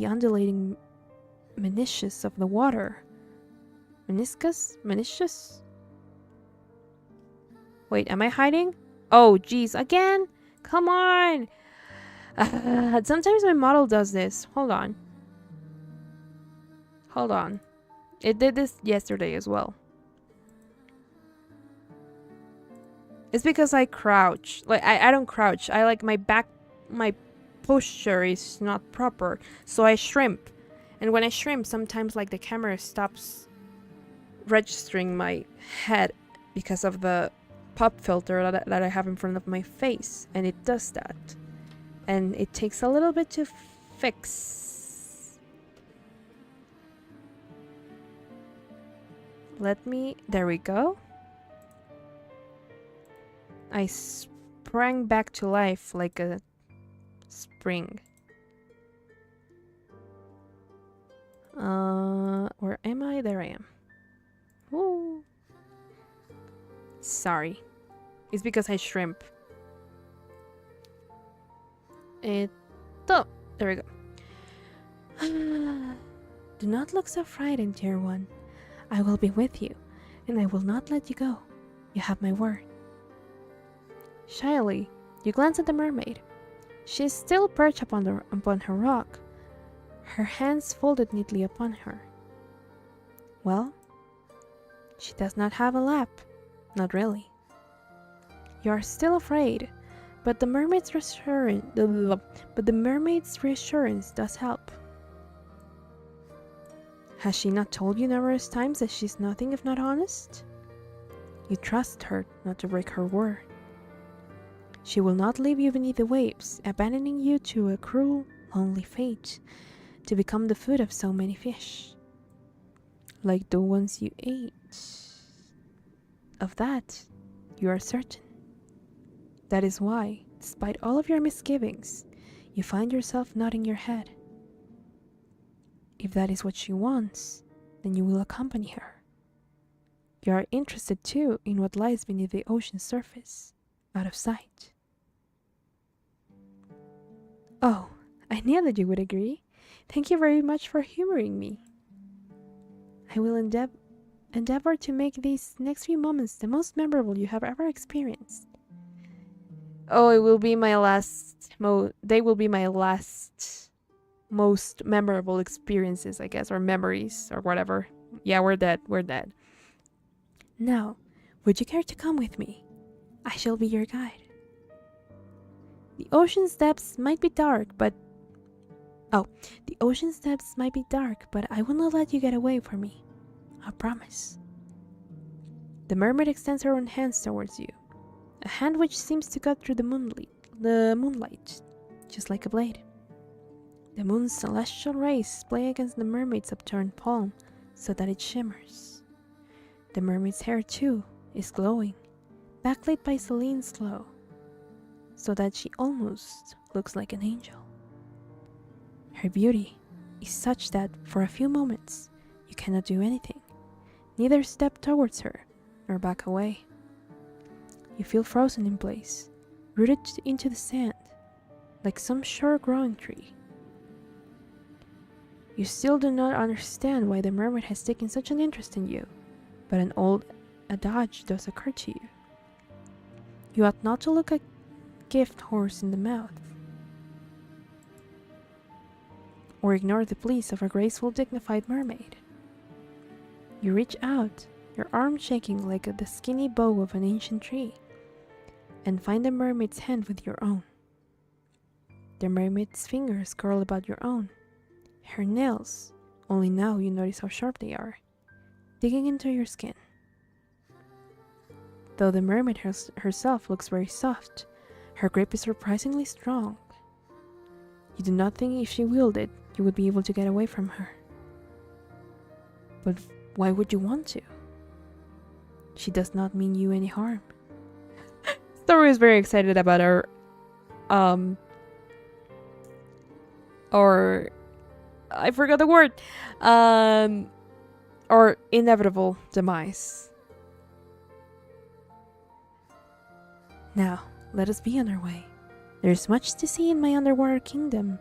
undulating meniscus of the water? Meniscus? Wait, am I hiding? Oh, geez, again? Come on! Sometimes my model does this. Hold on. It did this yesterday as well. It's because I crouch. Like, I don't crouch. I like my posture is not proper. So I shrimp. And when I shrimp, sometimes like the camera stops registering my head because of the pop filter that I have in front of my face. And it does that. And it takes a little bit to fix. There we go. I sprang back to life like a spring. Where am I? There I am. Woo. Sorry. It's because I shrimp. There we go. Do not look so frightened, dear one. I will be with you, and I will not let you go. You have my word. Shyly, you glance at the mermaid. She is still perched upon her rock, her hands folded neatly upon her. Well, she does not have a lap. Not really. You are still afraid, but the mermaid's reassurance does help. Has she not told you numerous times that she's nothing if not honest? You trust her not to break her word. She will not leave you beneath the waves, abandoning you to a cruel, lonely fate, to become the food of so many fish. Like the ones you ate. Of that, you are certain. That is why, despite all of your misgivings, you find yourself nodding your head. If that is what she wants, then you will accompany her. You are interested too in what lies beneath the ocean's surface, out of sight. Oh, I knew that you would agree. Thank you very much for humoring me. I will endeavor to make these next few moments the most memorable you have ever experienced. Oh, it will be my last. They will be my last, most memorable experiences, I guess, or memories, or whatever. Yeah, we're dead. We're dead. Now, would you care to come with me? I shall be your guide. The ocean's depths might be dark, but I will not let you get away from me. I promise. The mermaid extends her own hands towards you, a hand which seems to cut through the moonlight, just like a blade. The moon's celestial rays play against the mermaid's upturned palm so that it shimmers. The mermaid's hair, too, is glowing, backlit by Celine's glow, so that she almost looks like an angel. Her beauty is such that, for a few moments, you cannot do anything, neither step towards her, nor back away. You feel frozen in place, rooted into the sand, like some shore-growing tree. You still do not understand why the mermaid has taken such an interest in you, but an old adage does occur to you. You ought not to look a gift horse in the mouth, or ignore the pleas of a graceful, dignified mermaid. You reach out, your arm shaking like the skinny bough of an ancient tree, and find the mermaid's hand with your own. The mermaid's fingers curl about your own. Her nails, only now you notice how sharp they are, digging into your skin. Though the mermaid herself looks very soft, her grip is surprisingly strong. You do not think if she wielded, you would be able to get away from her. But why would you want to? She does not mean you any harm. Story is very excited about her, or I forgot the word, or inevitable demise. Now, let us be on our way. There is much to see in my underwater kingdom.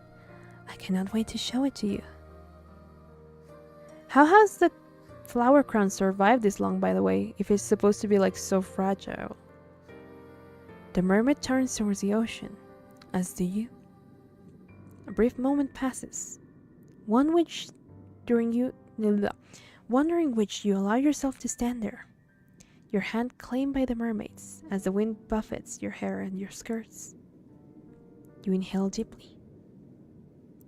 I cannot wait to show it to you. How has the flower crown survived this long, by the way, if it's supposed to be like so fragile? The mermaid turns towards the ocean, as do you. A brief moment passes, one during which you allow yourself to stand there, your hand claimed by the mermaids as the wind buffets your hair and your skirts. You inhale deeply.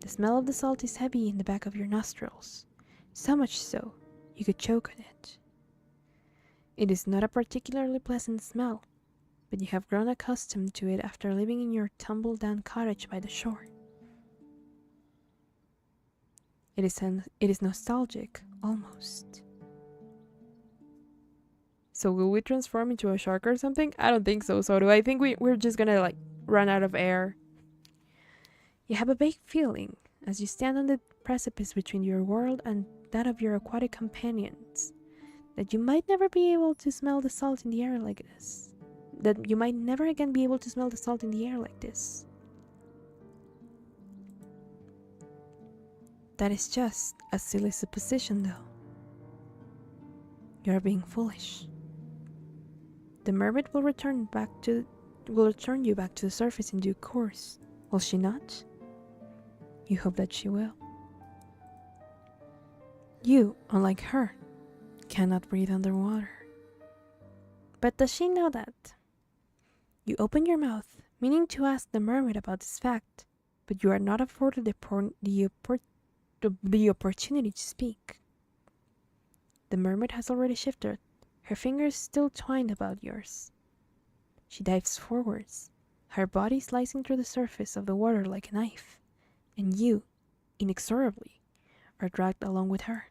The smell of the salt is heavy in the back of your nostrils, so much so you could choke on it. It is not a particularly pleasant smell, but you have grown accustomed to it after living in your tumble-down cottage by the shore. It is nostalgic, almost. So will we transform into a shark or something? I don't think so. So do I think we're just gonna like run out of air? You have a vague feeling as you stand on the precipice between your world and that of your aquatic companions that you might never be able to smell the salt in the air like this. That you might never again be able to smell the salt in the air like this. That is just a silly supposition, though. You are being foolish. The mermaid will return you back to the surface in due course, will she not? You hope that she will. You, unlike her, cannot breathe underwater. But does she know that? You open your mouth, meaning to ask the mermaid about this fact, but you are not afforded the opportunity to speak. The mermaid has already shifted, her fingers still twined about yours. She dives forwards, her body slicing through the surface of the water like a knife, and you, inexorably, are dragged along with her.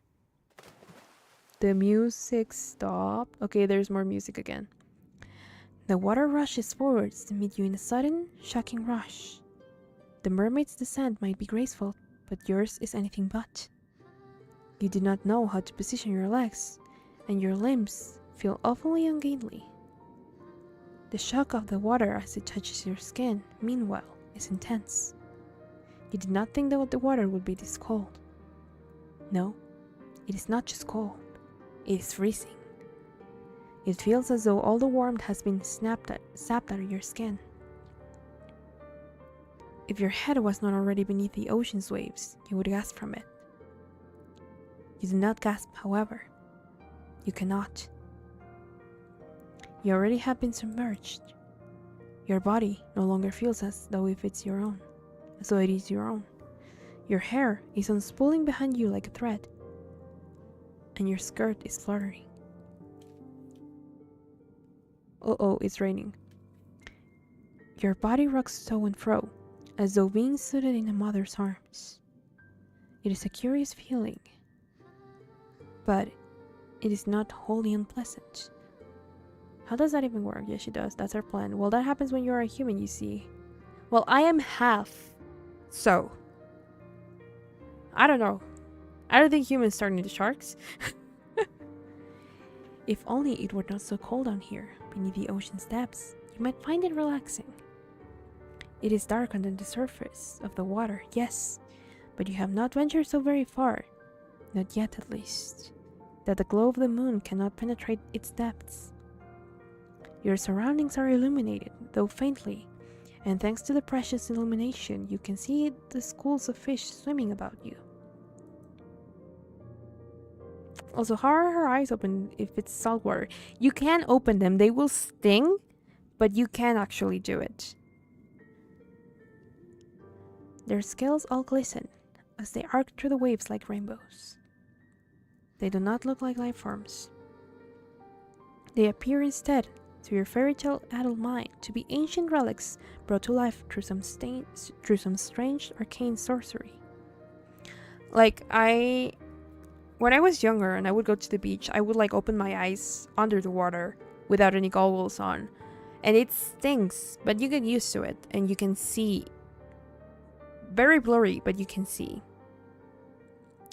The music stopped. Okay, there's more music again. The water rushes forwards to meet you in a sudden, shocking rush. The mermaid's descent might be graceful, but yours is anything but. You do not know how to position your legs, and your limbs feel awfully ungainly. The shock of the water as it touches your skin, meanwhile, is intense. You did not think that the water would be this cold. No, it is not just cold, it is freezing. It feels as though all the warmth has been sapped out of your skin. If your head was not already beneath the ocean's waves, you would gasp from it. You do not gasp, however. You cannot. You already have been submerged. Your body no longer feels as though it is your own. Your hair is unspooling behind you like a thread, and your skirt is fluttering. Uh-oh, it's raining. Your body rocks to and fro, as though being soothed in a mother's arms. It is a curious feeling, but it is not wholly unpleasant. How does that even work? Yes, she does. That's her plan. Well, that happens when you're a human, you see. Well, I am half, so I don't know. I don't think humans turn into sharks. If only it were not so cold down here, beneath the ocean's depths, you might find it relaxing. It is dark under the surface of the water, yes, but you have not ventured so very far, not yet at least, that the glow of the moon cannot penetrate its depths. Your surroundings are illuminated, though faintly, and thanks to the precious illumination, you can see the schools of fish swimming about you. Also, how are her eyes open if it's saltwater? You can open them, they will sting, but you can actually do it. Their scales all glisten as they arc through the waves like rainbows. They do not look like life forms. They appear instead, to your fairy tale adult mind, to be ancient relics brought to life through some strange arcane sorcery. Like, when I was younger and I would go to the beach, I would like open my eyes under the water without any goggles on. And it stings, but you get used to it and you can see. Very blurry, but you can see.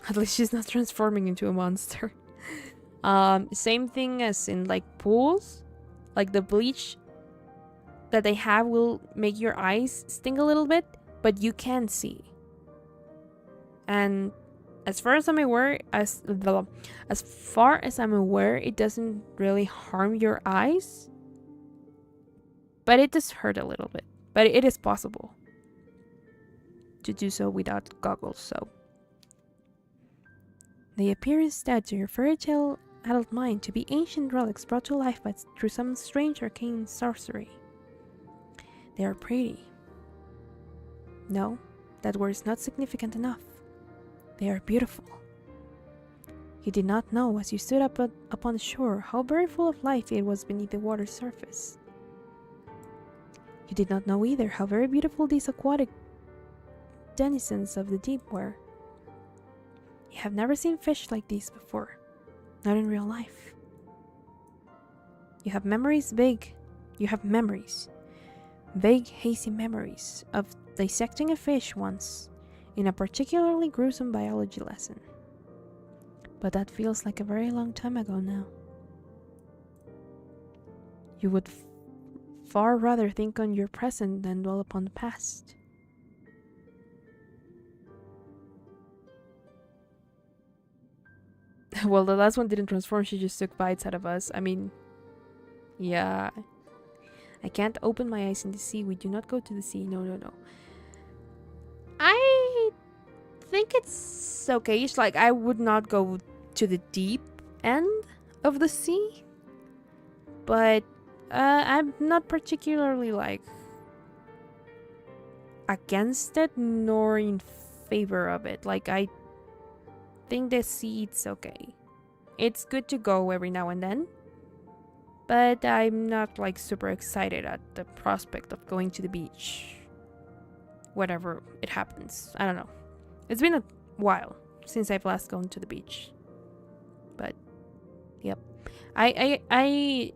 At least she's not transforming into a monster. Same thing as in like pools. Like the bleach that they have will make your eyes sting a little bit, but you can see. And as far as I'm aware, it doesn't really harm your eyes. But it does hurt a little bit. But it is possible to do so without goggles, so. They appear instead to your fairy tale adult mind to be ancient relics brought to life through some strange arcane sorcery. They are pretty. No, that word is not significant enough. They are beautiful. You did not know as you stood up upon the shore how very full of life it was beneath the water's surface. You did not know either how very beautiful these aquatic denizens of the deep were. You have never seen fish like these before, not in real life. You have vague, hazy memories of dissecting a fish once in a particularly gruesome biology lesson. But that feels like a very long time ago now. You would far rather think on your present than dwell upon the past. Well, the last one didn't transform, she just took bites out of us. I mean, yeah. I can't open my eyes in the sea. We do not go to the sea. No, no, no. I think it's okay. It's like I would not go to the deep end of the sea, but I'm not particularly like against it nor in favor of it. Like, I think the sea, it's okay. It's good to go every now and then, but I'm not like super excited at the prospect of going to the beach. Whatever it happens. I don't know. It's been a while since I've last gone to the beach. But yep. I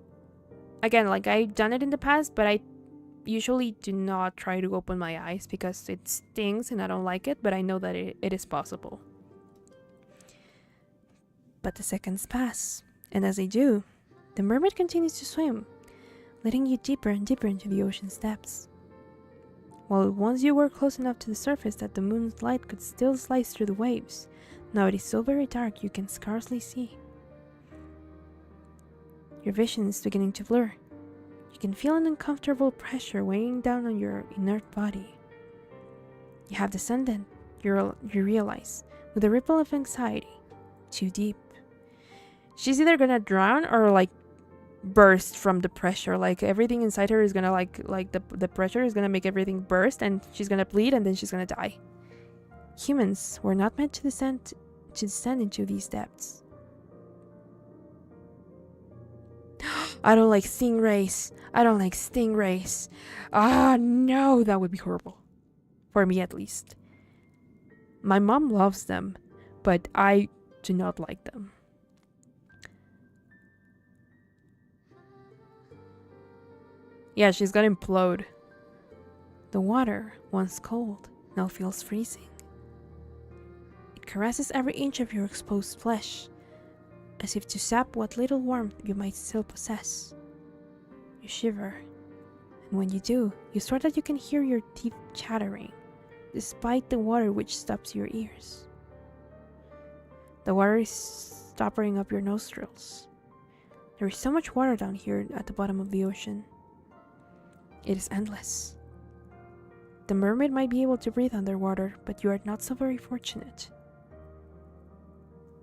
again, like, I've done it in the past, but I usually do not try to open my eyes because it stings and I don't like it, but I know that it is possible. But the seconds pass, and as they do, the mermaid continues to swim, letting you deeper and deeper into the ocean's depths. While once you were close enough to the surface that the moon's light could still slice through the waves, now it is so very dark you can scarcely see. Your vision is beginning to blur. You can feel an uncomfortable pressure weighing down on your inert body. You have descended, you realize, with a ripple of anxiety, too deep. She's either gonna drown or like burst from the pressure. Like, everything inside her is gonna like the pressure is gonna make everything burst, and she's gonna bleed, and then she's gonna die. Humans were not meant to descend into these depths. I don't like stingrays. I don't like stingrays. Ah, no, that would be horrible. For me, at least. My mom loves them, but I do not like them. Yeah, she's gonna implode. The water, once cold, now feels freezing. It caresses every inch of your exposed flesh, as if to sap what little warmth you might still possess. You shiver, and when you do, you swear that you can hear your teeth chattering, despite the water which stops your ears. The water is stopping up your nostrils. There is so much water down here at the bottom of the ocean. It is endless. The mermaid might be able to breathe underwater, but you are not so very fortunate.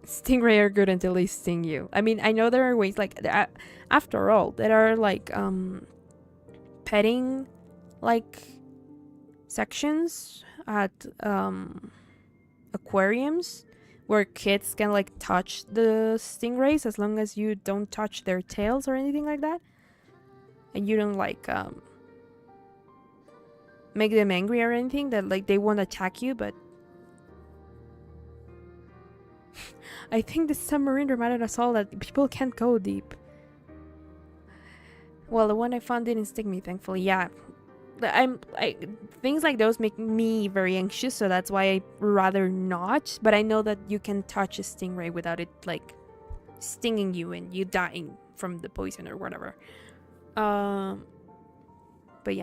Stingray are good until they sting you. I mean, I know there are ways, like, after all, there are like petting like sections at aquariums where kids can like touch the stingrays as long as you don't touch their tails or anything like that, and you don't like make them angry or anything, that like they won't attack you. But I think the submarine reminded us all that people can't go deep. Well, the one I found didn't sting me, thankfully. Yeah, things like those make me very anxious, so that's why I rather not. But I know that you can touch a stingray without it like stinging you and you dying from the poison or whatever. But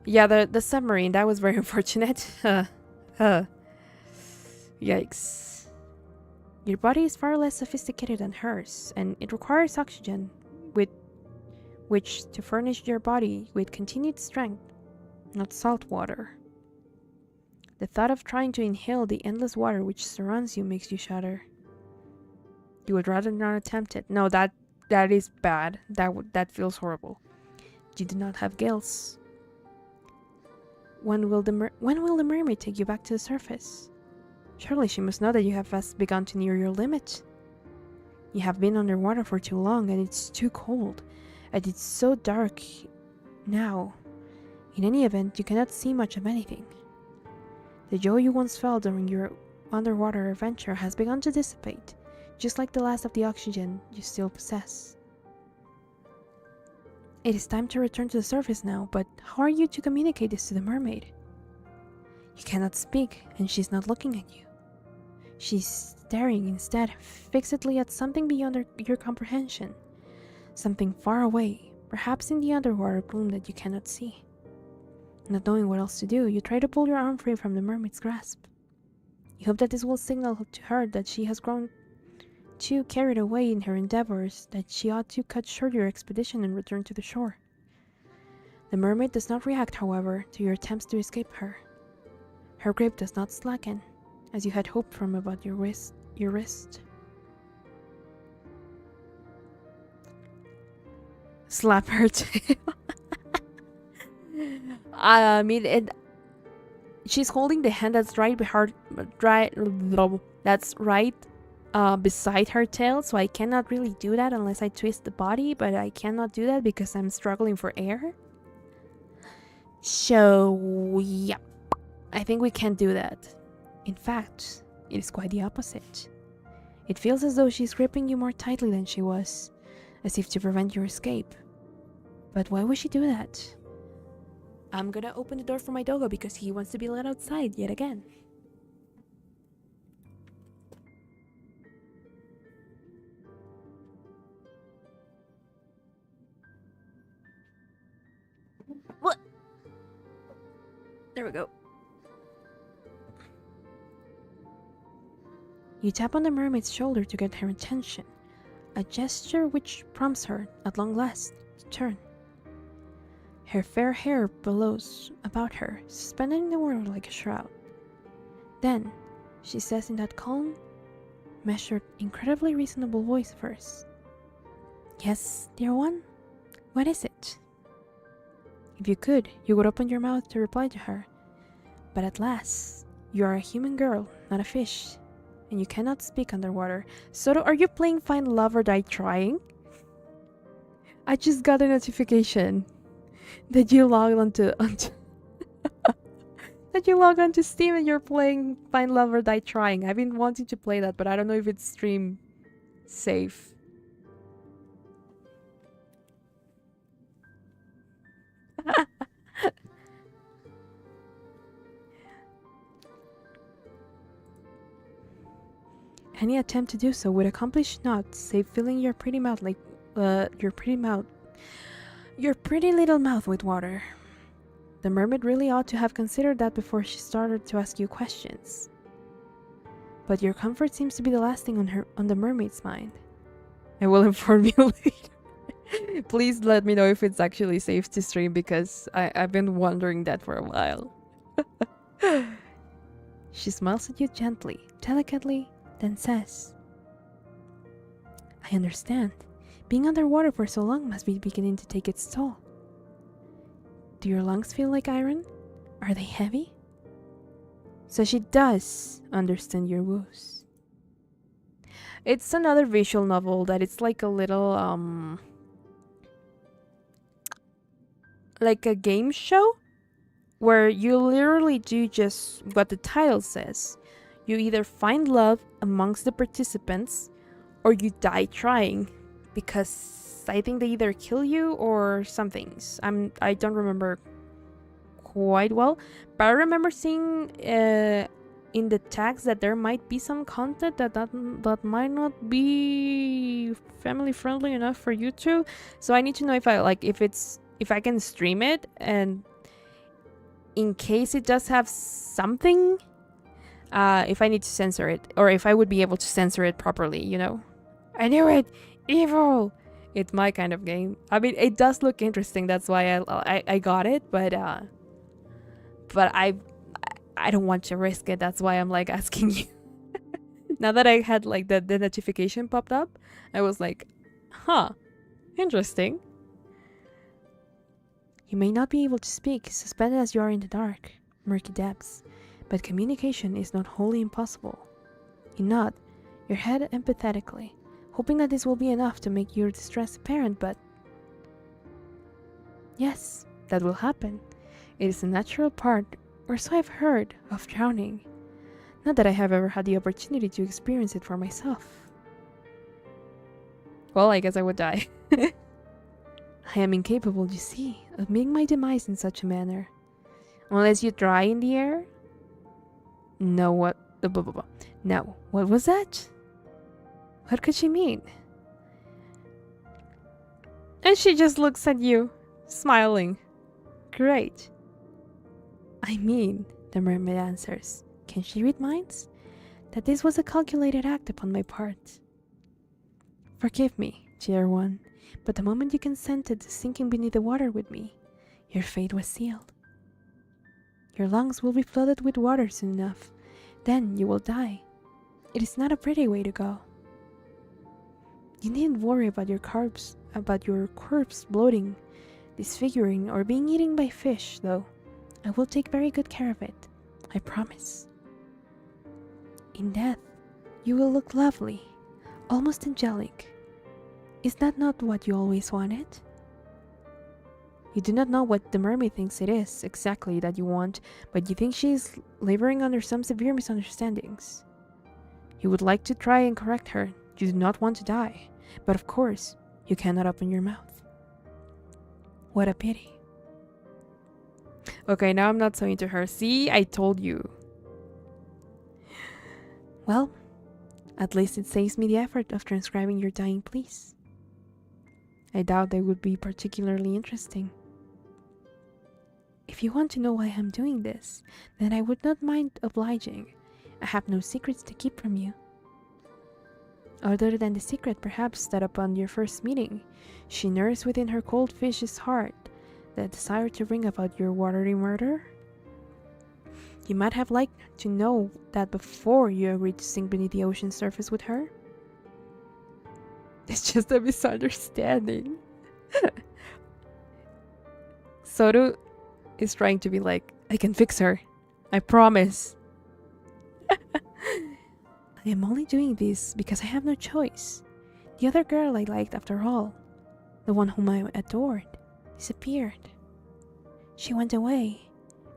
yeah, the submarine, that was very unfortunate. Yikes. Your body is far less sophisticated than hers, and it requires oxygen with which to furnish your body with continued strength, not salt water. The thought of trying to inhale the endless water which surrounds you makes you shudder. You would rather not attempt it. No, that is bad. That feels horrible. You do not have gills. When will the mermaid take you back to the surface? Surely she must know that you have fast begun to near your limit. You have been underwater for too long, and it's too cold, and it's so dark now. In any event, you cannot see much of anything. The joy you once felt during your underwater adventure has begun to dissipate, just like the last of the oxygen you still possess. It is time to return to the surface now, but how are you to communicate this to the mermaid? You cannot speak, and she's not looking at you. She's staring instead fixedly at something beyond your comprehension. Something far away, perhaps in the underwater gloom that you cannot see. Not knowing what else to do, you try to pull your arm free from the mermaid's grasp. You hope that this will signal to her that she has grown too carried away in her endeavors, that she ought to cut short your expedition and return to the shore. The mermaid does not react, however, to your attempts to escape her. Her grip does not slacken, as you had hoped from about your wrist. slap her tail. I mean, she's holding the hand that's right behind, that's right beside her tail, so I cannot really do that unless I twist the body, but I cannot do that because I'm struggling for air. So, yeah, I think we can't do that. In fact, it is quite the opposite. It feels as though she's gripping you more tightly than she was, as if to prevent your escape. But why would she do that? I'm gonna open the door for my doggo because he wants to be let outside yet again. What? There we go. You tap on the mermaid's shoulder to get her attention, a gesture which prompts her, at long last, to turn. Her fair hair billows about her, suspended in the water like a shroud. Then, she says in that calm, measured, incredibly reasonable voice of hers, "Yes, dear one? What is it?" If you could, you would open your mouth to reply to her. But at last, you are a human girl, not a fish, and you cannot speak underwater. So are you playing Find Love or Die Trying? I just got a notification that you logged onto that you log onto Steam and you're playing Find Love or Die Trying. I've been wanting to play that, but I don't know if it's stream safe. Any attempt to do so would accomplish naught save filling your pretty mouth like your pretty little mouth with water. The mermaid really ought to have considered that before she started to ask you questions. But your comfort seems to be the last thing on the mermaid's mind. I will inform you later. Please let me know if it's actually safe to stream because I've been wondering that for a while. She smiles at you gently, delicately, then says, "I understand. Being underwater for so long must be beginning to take its toll. Do your lungs feel like iron? Are they heavy?" So she does understand your woes. It's another visual novel that it's like a little, like a game show where you literally do just what the title says. You either find love amongst the participants or you die trying, because I think they either kill you or some things. I don't remember quite well, but I remember seeing in the tags that there might be some content that might not be family friendly enough for YouTube. So I need to know if I can stream it, and in case it does have something, if I need to censor it, or if I would be able to censor it properly, you know. I knew it! Evil! It's my kind of game. I mean, it does look interesting, that's why I got it, but I don't want to risk it, that's why I'm like asking you. Now that I had like the notification popped up, I was like, huh, interesting. You may not be able to speak, suspended as you are in the dark, murky depths, but communication is not wholly impossible. You nod, your head empathetically, hoping that this will be enough to make your distress apparent, but yes, that will happen. It is a natural part, or so I've heard, of drowning. Not that I have ever had the opportunity to experience it for myself. Well, I guess I would die. I am incapable, you see, of meeting my demise in such a manner. Unless you dry in the air? No, what? No, what was that? What could she mean? And she just looks at you, smiling. Great. I mean, the mermaid answers, can she read minds? That this was a calculated act upon my part. Forgive me, dear one, but the moment you consented to sinking beneath the water with me, your fate was sealed. Your lungs will be flooded with water soon enough. Then you will die. It is not a pretty way to go. You needn't worry about your corpse bloating, disfiguring, or being eaten by fish, though. I will take very good care of it. I promise. In death, you will look lovely, almost angelic. Is that not what you always wanted? You do not know what the mermaid thinks it is exactly that you want, but you think she is laboring under some severe misunderstandings. You would like to try and correct her. You do not want to die, but of course, you cannot open your mouth. What a pity. Okay, now I'm not so into her. See, I told you. Well, at least it saves me the effort of transcribing your dying pleas. I doubt they would be particularly interesting. If you want to know why I'm doing this, then I would not mind obliging. I have no secrets to keep from you. Other than the secret, perhaps, that upon your first meeting, she nursed within her cold fish's heart the desire to bring about your watery murder? You might have liked to know that before you agreed to sink beneath the ocean's surface with her. It's just a misunderstanding. Soru is trying to be like, I can fix her. I promise. I am only doing this because I have no choice. The other girl I liked, after all, the one whom I adored, disappeared. She went away,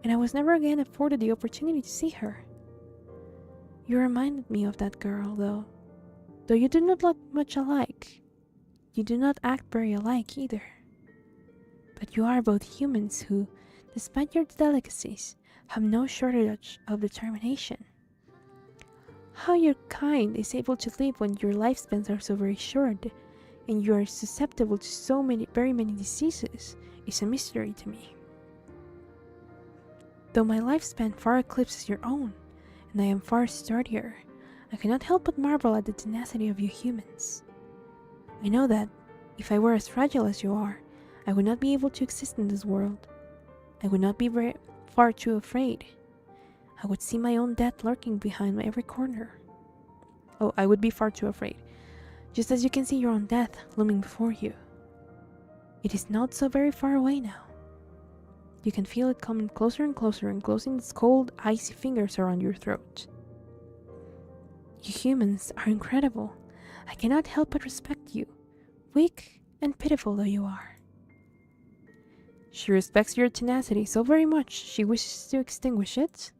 and I was never again afforded the opportunity to see her. You reminded me of that girl, though you do not look much alike. You do not act very alike either. But you are both humans who, despite your delicacies, have no shortage of determination. How your kind is able to live when your lifespans are so very short, and you are susceptible to very many diseases, is a mystery to me. Though my lifespan far eclipses your own, and I am far sturdier, I cannot help but marvel at the tenacity of you humans. I know that, if I were as fragile as you are, I would not be able to exist in this world. I would not be far too afraid. I would see my own death lurking behind every corner. Oh, I would be far too afraid. Just as you can see your own death looming before you. It is not so very far away now. You can feel it coming closer and closer and closing its cold, icy fingers around your throat. You humans are incredible. I cannot help but respect you, weak and pitiful though you are. She respects your tenacity so very much she wishes to extinguish it?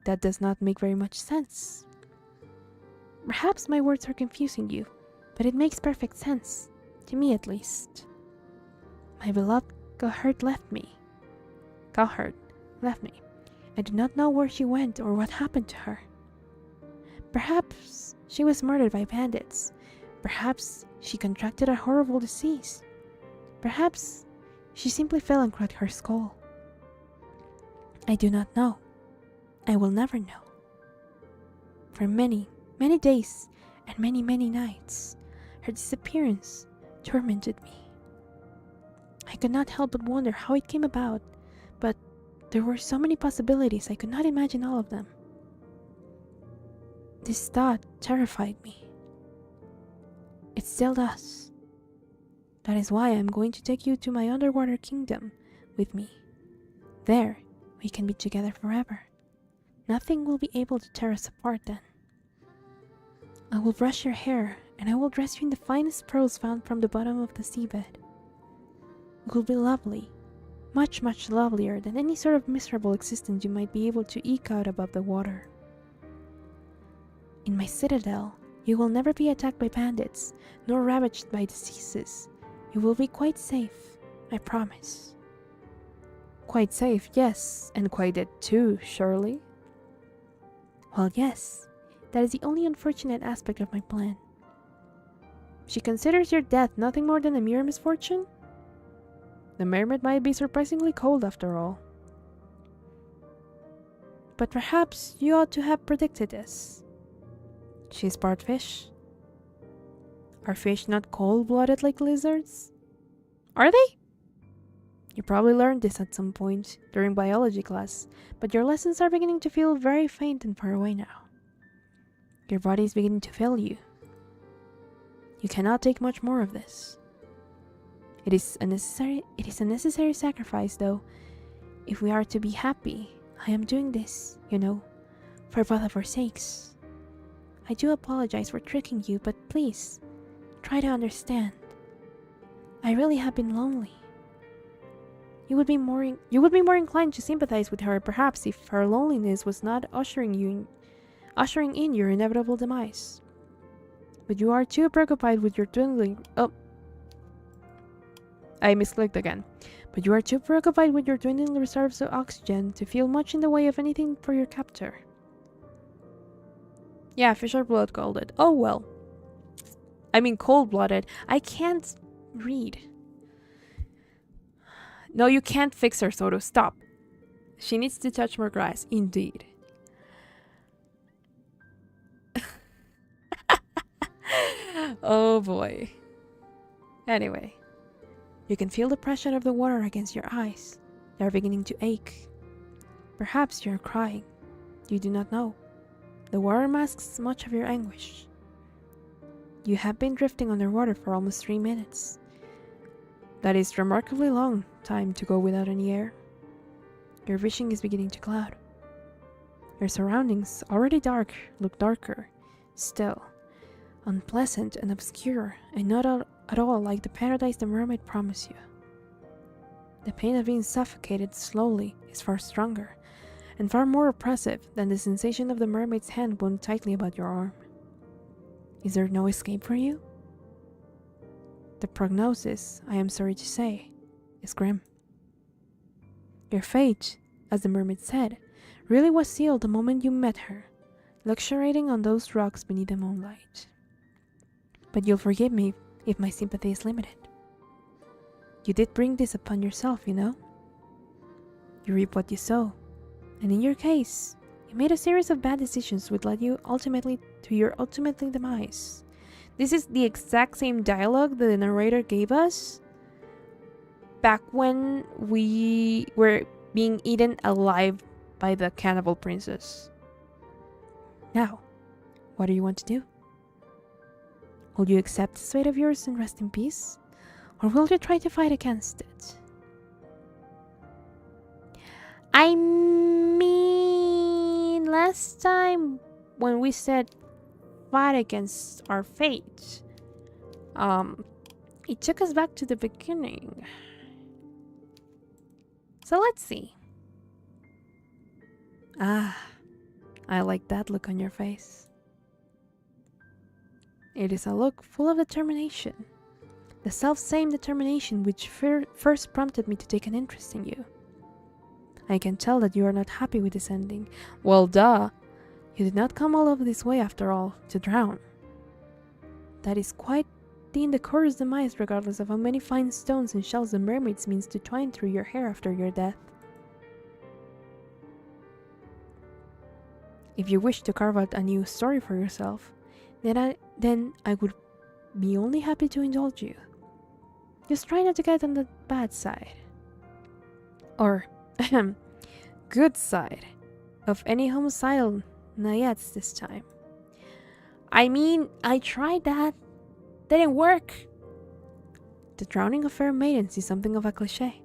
That does not make very much sense. Perhaps my words are confusing you, but it makes perfect sense, to me at least. My beloved Cowherd left me. I do not know where she went or what happened to her. Perhaps she was murdered by bandits. Perhaps she contracted a horrible disease. Perhaps she simply fell and cracked her skull. I do not know. I will never know. For many, many days and many, many nights, her disappearance tormented me. I could not help but wonder how it came about, but there were so many possibilities I could not imagine all of them. This thought terrified me. It still does. That is why I am going to take you to my underwater kingdom with me. There, we can be together forever. Nothing will be able to tear us apart then. I will brush your hair, and I will dress you in the finest pearls found from the bottom of the seabed. It will be lovely, much, much lovelier than any sort of miserable existence you might be able to eke out above the water. In my citadel, you will never be attacked by bandits, nor ravaged by diseases. You will be quite safe, I promise. Quite safe, yes, and quite dead too, surely? Well, yes, that is the only unfortunate aspect of my plan. She considers your death nothing more than a mere misfortune? The mermaid might be surprisingly cold after all. But perhaps you ought to have predicted this. She is part fish. Are fish not cold-blooded like lizards? Are they? You probably learned this at some point during biology class, but your lessons are beginning to feel very faint and far away now. Your body is beginning to fail you. You cannot take much more of this. It is a necessary sacrifice, though. If we are to be happy, I am doing this, you know, for both of our sakes. I do apologize for tricking you, but please, try to understand. I really have been lonely. You would be more inclined to sympathize with her, perhaps, if her loneliness was not ushering in your inevitable demise. But you are too preoccupied with your dwindling... Oh. I misclicked again. But you are too preoccupied with your dwindling reserves of oxygen to feel much in the way of anything for your captor. Yeah, fish are blood-colded. Oh well. I mean cold-blooded. I can't read. No, you can't fix her, Soto. Stop. She needs to touch more grass. Indeed. Oh boy. Anyway. You can feel the pressure of the water against your eyes. They are beginning to ache. Perhaps you are crying. You do not know. The water masks much of your anguish. You have been drifting underwater for almost 3 minutes. That is remarkably long time to go without any air. Your vision is beginning to cloud. Your surroundings, already dark, look darker, still, unpleasant and obscure, and not at all like the paradise the mermaid promised you. The pain of being suffocated slowly is far stronger, and far more oppressive than the sensation of the mermaid's hand wound tightly about your arm. Is there no escape for you? The prognosis, I am sorry to say, is grim. Your fate, as the mermaid said, really was sealed the moment you met her, luxuriating on those rocks beneath the moonlight. But you'll forgive me if my sympathy is limited. You did bring this upon yourself, you know? You reap what you sow, and in your case, you made a series of bad decisions which led you ultimately to your demise. This is the exact same dialogue that the narrator gave us back when we were being eaten alive by the cannibal princess. Now, what do you want to do? Will you accept this fate of yours and rest in peace? Or will you try to fight against it? I mean, last time when we said fight against our fate, it took us back to the beginning. So let's see. Ah, I like that look on your face. It is a look full of determination. The self-same determination which first prompted me to take an interest in you. I can tell that you are not happy with this ending. Well, duh. You did not come all over this way, after all, to drown. That is quite the indecorous demise, regardless of how many fine stones and shells the mermaids means to twine through your hair after your death. If you wish to carve out a new story for yourself, then I would be only happy to indulge you. Just try not to get on the bad side. Or, good side of any homicidal naiads this time. I mean, I tried that. Didn't work. The drowning of fair maidens is something of a cliché.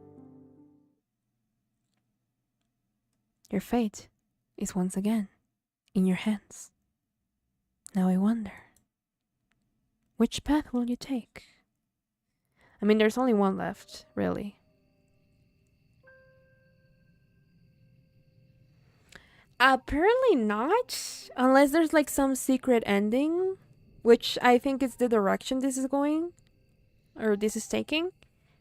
Your fate is once again in your hands. Now I wonder, which path will you take? I mean, there's only one left, really. Apparently not, unless there's like some secret ending, which I think is the direction this is going, or this is taking.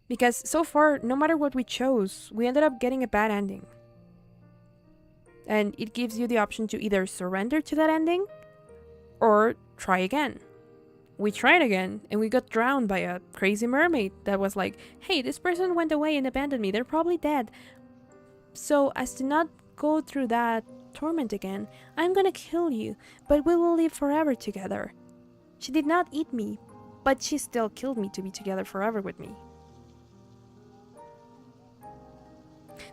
Because so far, no matter what we chose, we ended up getting a bad ending. And it gives you the option to either surrender to that ending, or try again. We tried again, and we got drowned by a crazy mermaid that was like, hey, this person went away and abandoned me, they're probably dead. So, as to not go through that torment again, I'm gonna kill you, but we will live forever together. She did not eat me, but she still killed me to be together forever with me.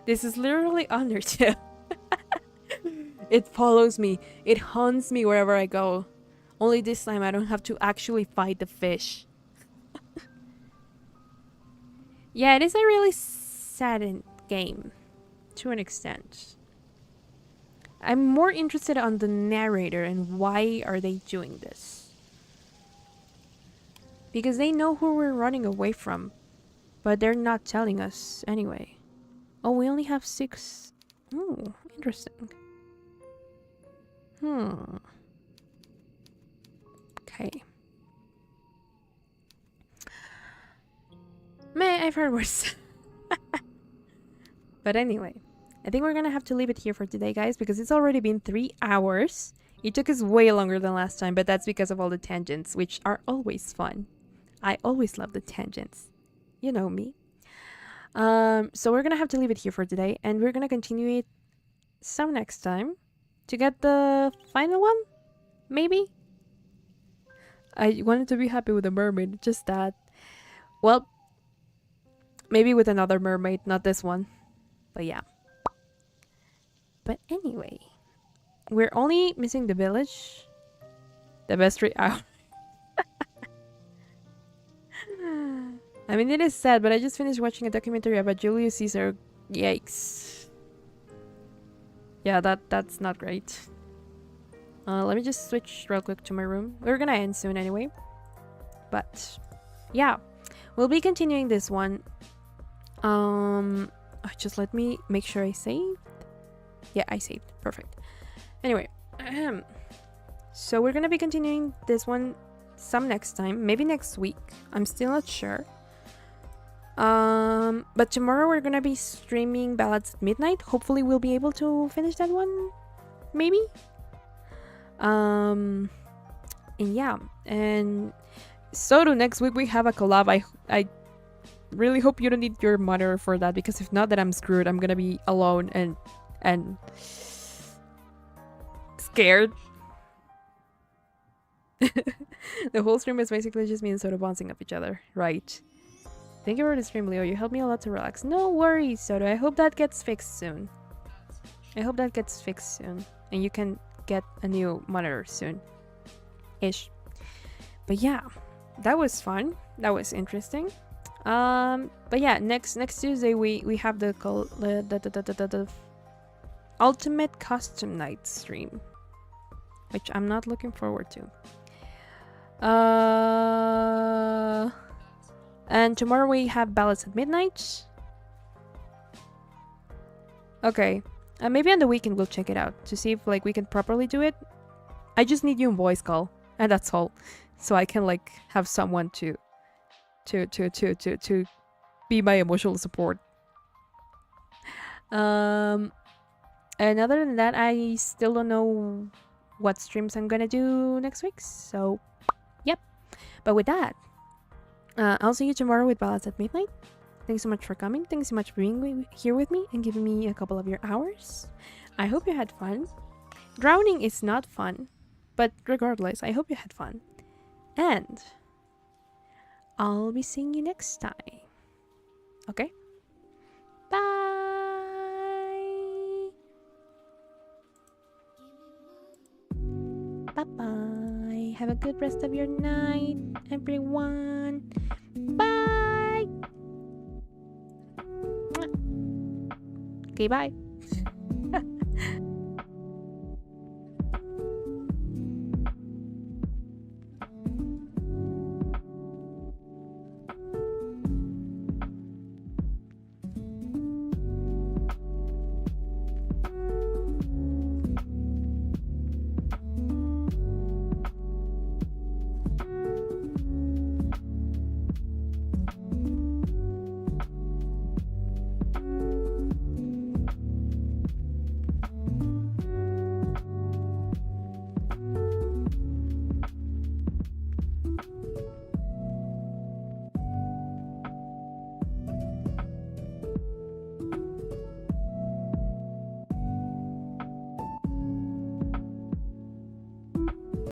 This is literally Undertale. It follows me, it haunts me wherever I go. Only this time I don't have to actually fight the fish. Yeah, it is a really sad game, to an extent. I'm more interested on the narrator and why are they doing this. Because they know who we're running away from, but they're not telling us anyway. Oh, we only have 6. Oh, interesting. Okay. Meh, I've heard worse. But anyway, I think we're gonna have to leave it here for today, guys, because it's already been 3 hours. It took us way longer than last time, but that's because of all the tangents, which are always fun. I always love the tangents. You know me. So we're gonna have to leave it here for today, and we're gonna continue it some next time to get the final one, maybe? I wanted to be happy with the mermaid, just that. Well, maybe with another mermaid, not this one. But yeah. But anyway, we're only missing the village. The best 3 hours. I mean, it is sad, but I just finished watching a documentary about Julius Caesar. Yikes. Yeah, that's not great. Let me just switch real quick to my room. We're gonna end soon anyway. But yeah, we'll be continuing this one. Just let me make sure I saved. Yeah, I saved. Perfect. Anyway, so we're gonna be continuing this one some next time, maybe next week. I'm still not sure. But tomorrow we're gonna be streaming Ballads at Midnight. Hopefully we'll be able to finish that one. Maybe. And yeah, and so do next week we have a collab. I really hope you don't need your monitor for that, because if not, then I'm screwed. I'm gonna be alone and scared. The whole stream is basically just me and Soto bouncing off each other, right? Thank you for the stream, Leo. You helped me a lot to relax. No worries, Soto. I hope that gets fixed soon. And you can get a new monitor soon-ish. But yeah, that was fun. That was interesting. But yeah, next Tuesday we have the Ultimate Custom Night stream, which I'm not looking forward to. And tomorrow we have Ballads at Midnight. Okay. Maybe on the weekend we'll check it out to see if like we can properly do it. I just need you in voice call, and that's all. So I can like have someone to be my emotional support. And other than that, I still don't know what streams I'm gonna do next week. So, yep. But with that, I'll see you tomorrow with Ballads at Midnight. Thanks so much for coming. Thanks so much for being here with me and giving me a couple of your hours. I hope you had fun. Drowning is not fun, but regardless, I hope you had fun. And I'll be seeing you next time. Okay? Bye! Bye-bye. Have a good rest of your night, everyone. Bye! Okay, bye.